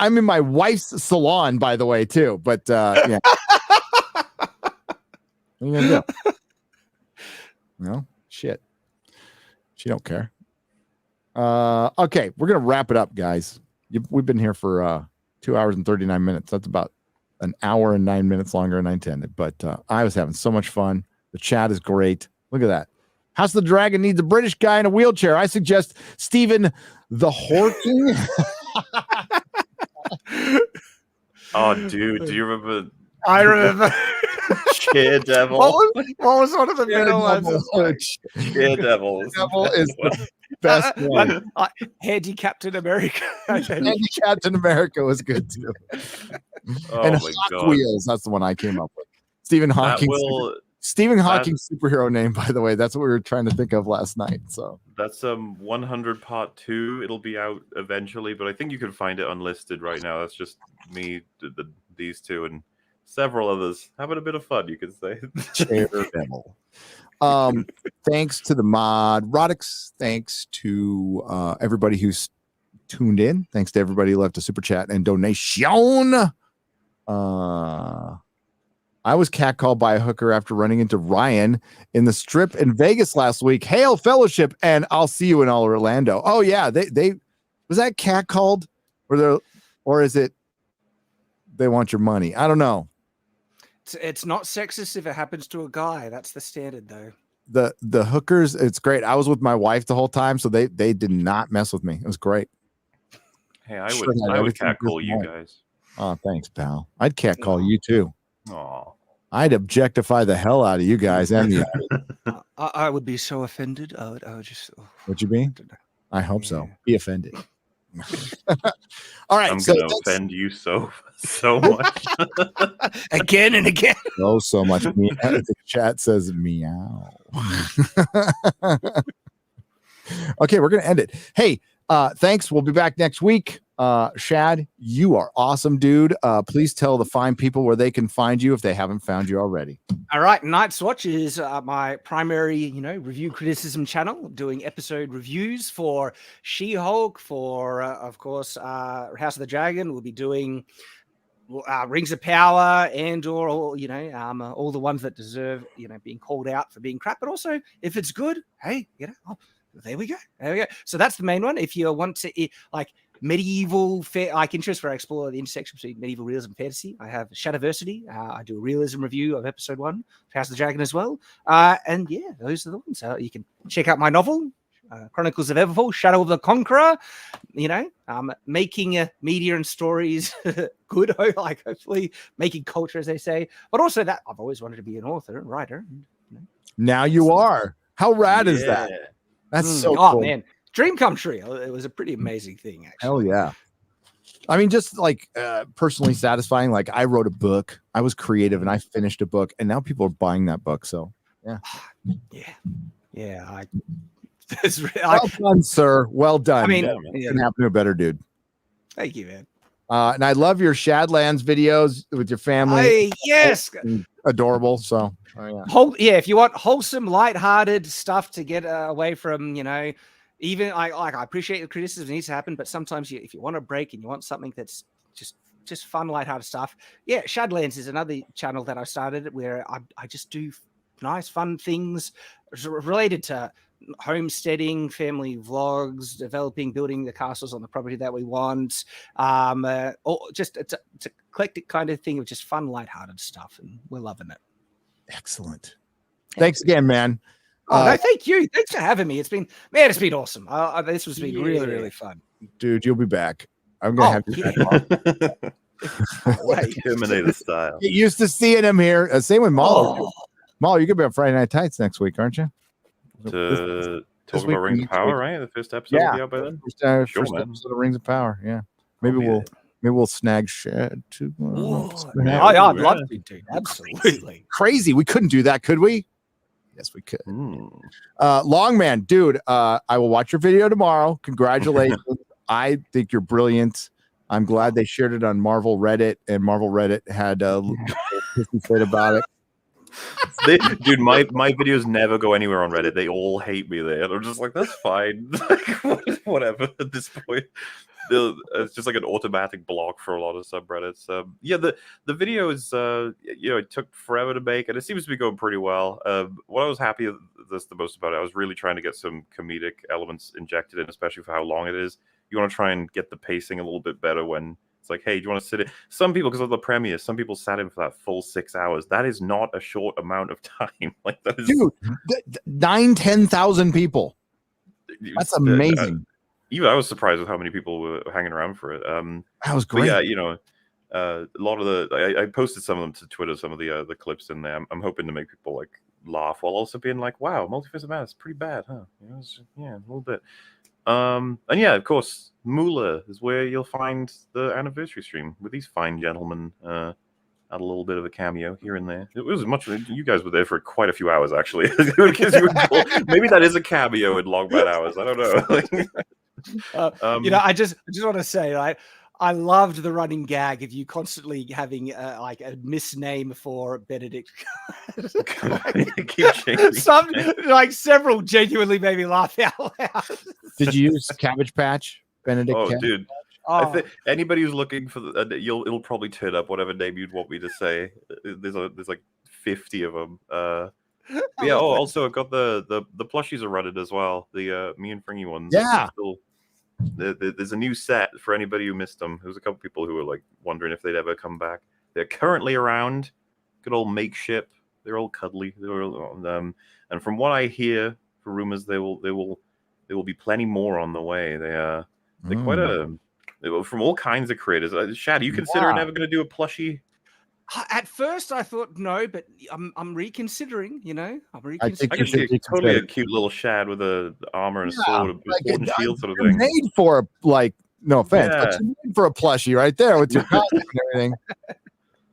I'm in my wife's salon, by the way, too. But yeah. What are you gonna do? No shit. She don't care. Okay, we're gonna wrap it up, guys. We've been here for 2 hours and 39 minutes. That's about an hour and 9 minutes longer than I intended. But I was having so much fun. The chat is great. Look at that. House of the Dragon needs a British guy in a wheelchair. I suggest Stephen the Horking. Oh, dude, do you remember? I remember. Daredevil. What was one of the middle ones? Daredevil. Daredevil is the best one. Handy Captain America. Handy Captain America was good too. Oh and my Hawk God. Wheels. That's the one I came up with. Stephen Hawking. Stephen Hawking's superhero name, by the way. That's what we were trying to think of last night. So that's 100 part 2. It'll be out eventually, but I think you can find it unlisted right now. That's just me, these two, and several others having a bit of fun, you could say. Daredevil. Thanks to the Nerdrotics. Thanks to everybody who's tuned in. Thanks to everybody who left a super chat and donation. I was catcalled by a hooker after running into Ryan in the strip in Vegas last week. Hail Fellowship, and I'll see you in all Orlando. Oh yeah, they was that catcalled, or is it they want your money? I don't know. It's not sexist if it happens to a guy. That's the standard, though. The hookers, it's great. I was with my wife the whole time, so they did not mess with me. It was great. Hey, I would catcall you guys. Oh, thanks, pal. I'd catcall you too. Oh, I'd objectify the hell out of you guys and the I would be so offended. I would just. Would you be? I hope so. Be offended. All right. I'm gonna offend you so much. Again and again. So much. The chat says meow. Okay, we're gonna end it. Hey, thanks. We'll be back next week. Shad, you are awesome, dude. Please tell the fine people where they can find you if they haven't found you already. All right, Night's Watch is my primary, review criticism channel, doing episode reviews for She-Hulk, for of course House of the Dragon. We'll be doing Rings of Power and or all the ones that deserve being called out for being crap, but also if it's good, hey, there we go. So that's the main one. If you want to medieval interest where I explore the intersection between medieval realism and fantasy, I have Shadiversity. I do a realism review of episode 1 of House of the Dragon as well. And yeah, those are the ones. You can check out my novel, Chronicles of Everfall, Shadow of the Conqueror, making media and stories good, like hopefully making culture, as they say, but also that I've always wanted to be an author and writer. Now you are. How rad is that? That's so cool. Man, dream come true. It was a pretty amazing thing, actually. Hell yeah. I mean, just like personally satisfying. Like I wrote a book, I was creative, and I finished a book, and now people are buying that book. So yeah. Well done, sir. Well done. I mean, couldn't happen to a better dude. Thank you, man. And I love your Shadlands videos with your family. Hey, yes, adorable. So, if you want wholesome, lighthearted stuff to get away from, even I appreciate the criticism needs to happen, but sometimes if you want a break and you want something that's just fun, lighthearted stuff, Shadlands is another channel that I started where I just do nice, fun things related to homesteading, family vlogs, building the castles on the property that we want, or just it's a eclectic kind of thing of just fun, lighthearted stuff, and we're loving it. Excellent. Thanks again, man. No, thank you. Thanks for having me. It's been awesome. This has been really, really fun. Dude, you'll be back. I'm gonna have you back. Terminator style. Get used to seeing him here. Same with MauLer. MauLer, you're gonna be on Friday Night Tights next week, aren't you? To talk about Rings of Power, right? The first episode will be out by then. First episode of Rings of Power. Yeah, maybe we'll snag Shad too. I'd love to do. Absolutely crazy. We couldn't do that, could we? Yes, we could. Longman, dude. I will watch your video tomorrow. Congratulations. I think you're brilliant. I'm glad they shared it on Marvel Reddit, and Marvel Reddit had a fit about it. Dude, my videos never go anywhere on Reddit. They all hate me there. I'm just like, that's fine. Whatever at this point. It's just like an automatic block for a lot of subreddits. The video is it took forever to make, and it seems to be going pretty well. What I was happy with this the most about it, I was really trying to get some comedic elements injected in, especially for how long it is. You want to try and get the pacing a little bit better when it's like, hey, do you want to sit in? Some people, because of the premiere, some people sat in for that full 6 hours. That is not a short amount of time. Like that is, dude, 9,000-10,000 people. That's amazing. Even I was surprised with how many people were hanging around for it. That was great. A lot of the I posted some of them to Twitter, some of the clips in there. I'm hoping to make people like laugh while also being like, wow, Multifaceted Man is pretty bad, huh? A little bit. And of course, MauLer is where you'll find the anniversary stream with these fine gentlemen. Had a little bit of a cameo here and there. It was much. You guys were there for quite a few hours, actually. Maybe that is a cameo in long bad hours. I don't know. I just want to say, right? I loved the running gag of you constantly having like a misname for Benedict. Keep changing. Several genuinely made me laugh out loud. Did you use Cabbage Patch, Benedict? Dude. I anybody who's looking for it'll probably turn up whatever name you'd want me to say. There's like 50 of them. Also I've got the plushies are running as well. The me and Fringy ones. Yeah. There's a new set for anybody who missed them. There was a couple people who were like wondering if they'd ever come back. They're currently around. Good old makeship. They're all cuddly. And from what I hear, for rumors, there will be plenty more on the way. They're quite from all kinds of creators. Shad, are you considering ever going to do a plushie? At first, I thought no, but I'm reconsidering. I'm reconsidering. I think I can see totally a cute little Shad with a armor and sword, sword and shield sort of thing. Made for no offense, but you're made for a plushie right there with your costume and everything.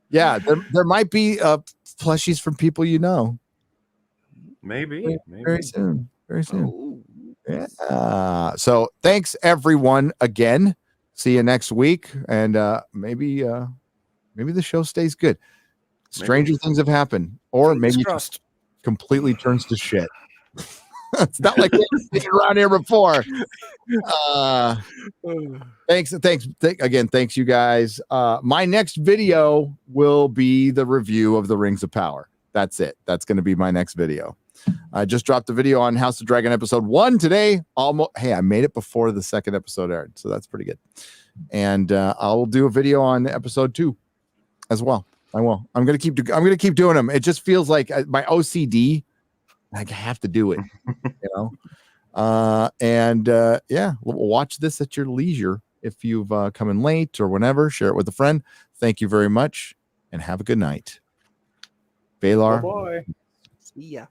Yeah, there might be plushies from people you know. Maybe. Very soon. Oh. Yeah. So thanks everyone again. See you next week, and maybe the show stays good. Stranger things have happened, or maybe it just completely turns to shit. It's not like we've been around here before. Thanks again. Thanks you guys. My next video will be the review of the Rings of Power. That's it. That's going to be my next video. I just dropped a video on House of Dragon episode 1 today. Hey, I made it before the second episode aired, so that's pretty good. And I'll do a video on episode 2 as well. I will. I'm gonna keep doing them. It just feels like my OCD. I have to do it. Watch this at your leisure. If you've come in late or whenever, share it with a friend. Thank you very much and have a good night. Baylor. Bye-bye. See ya.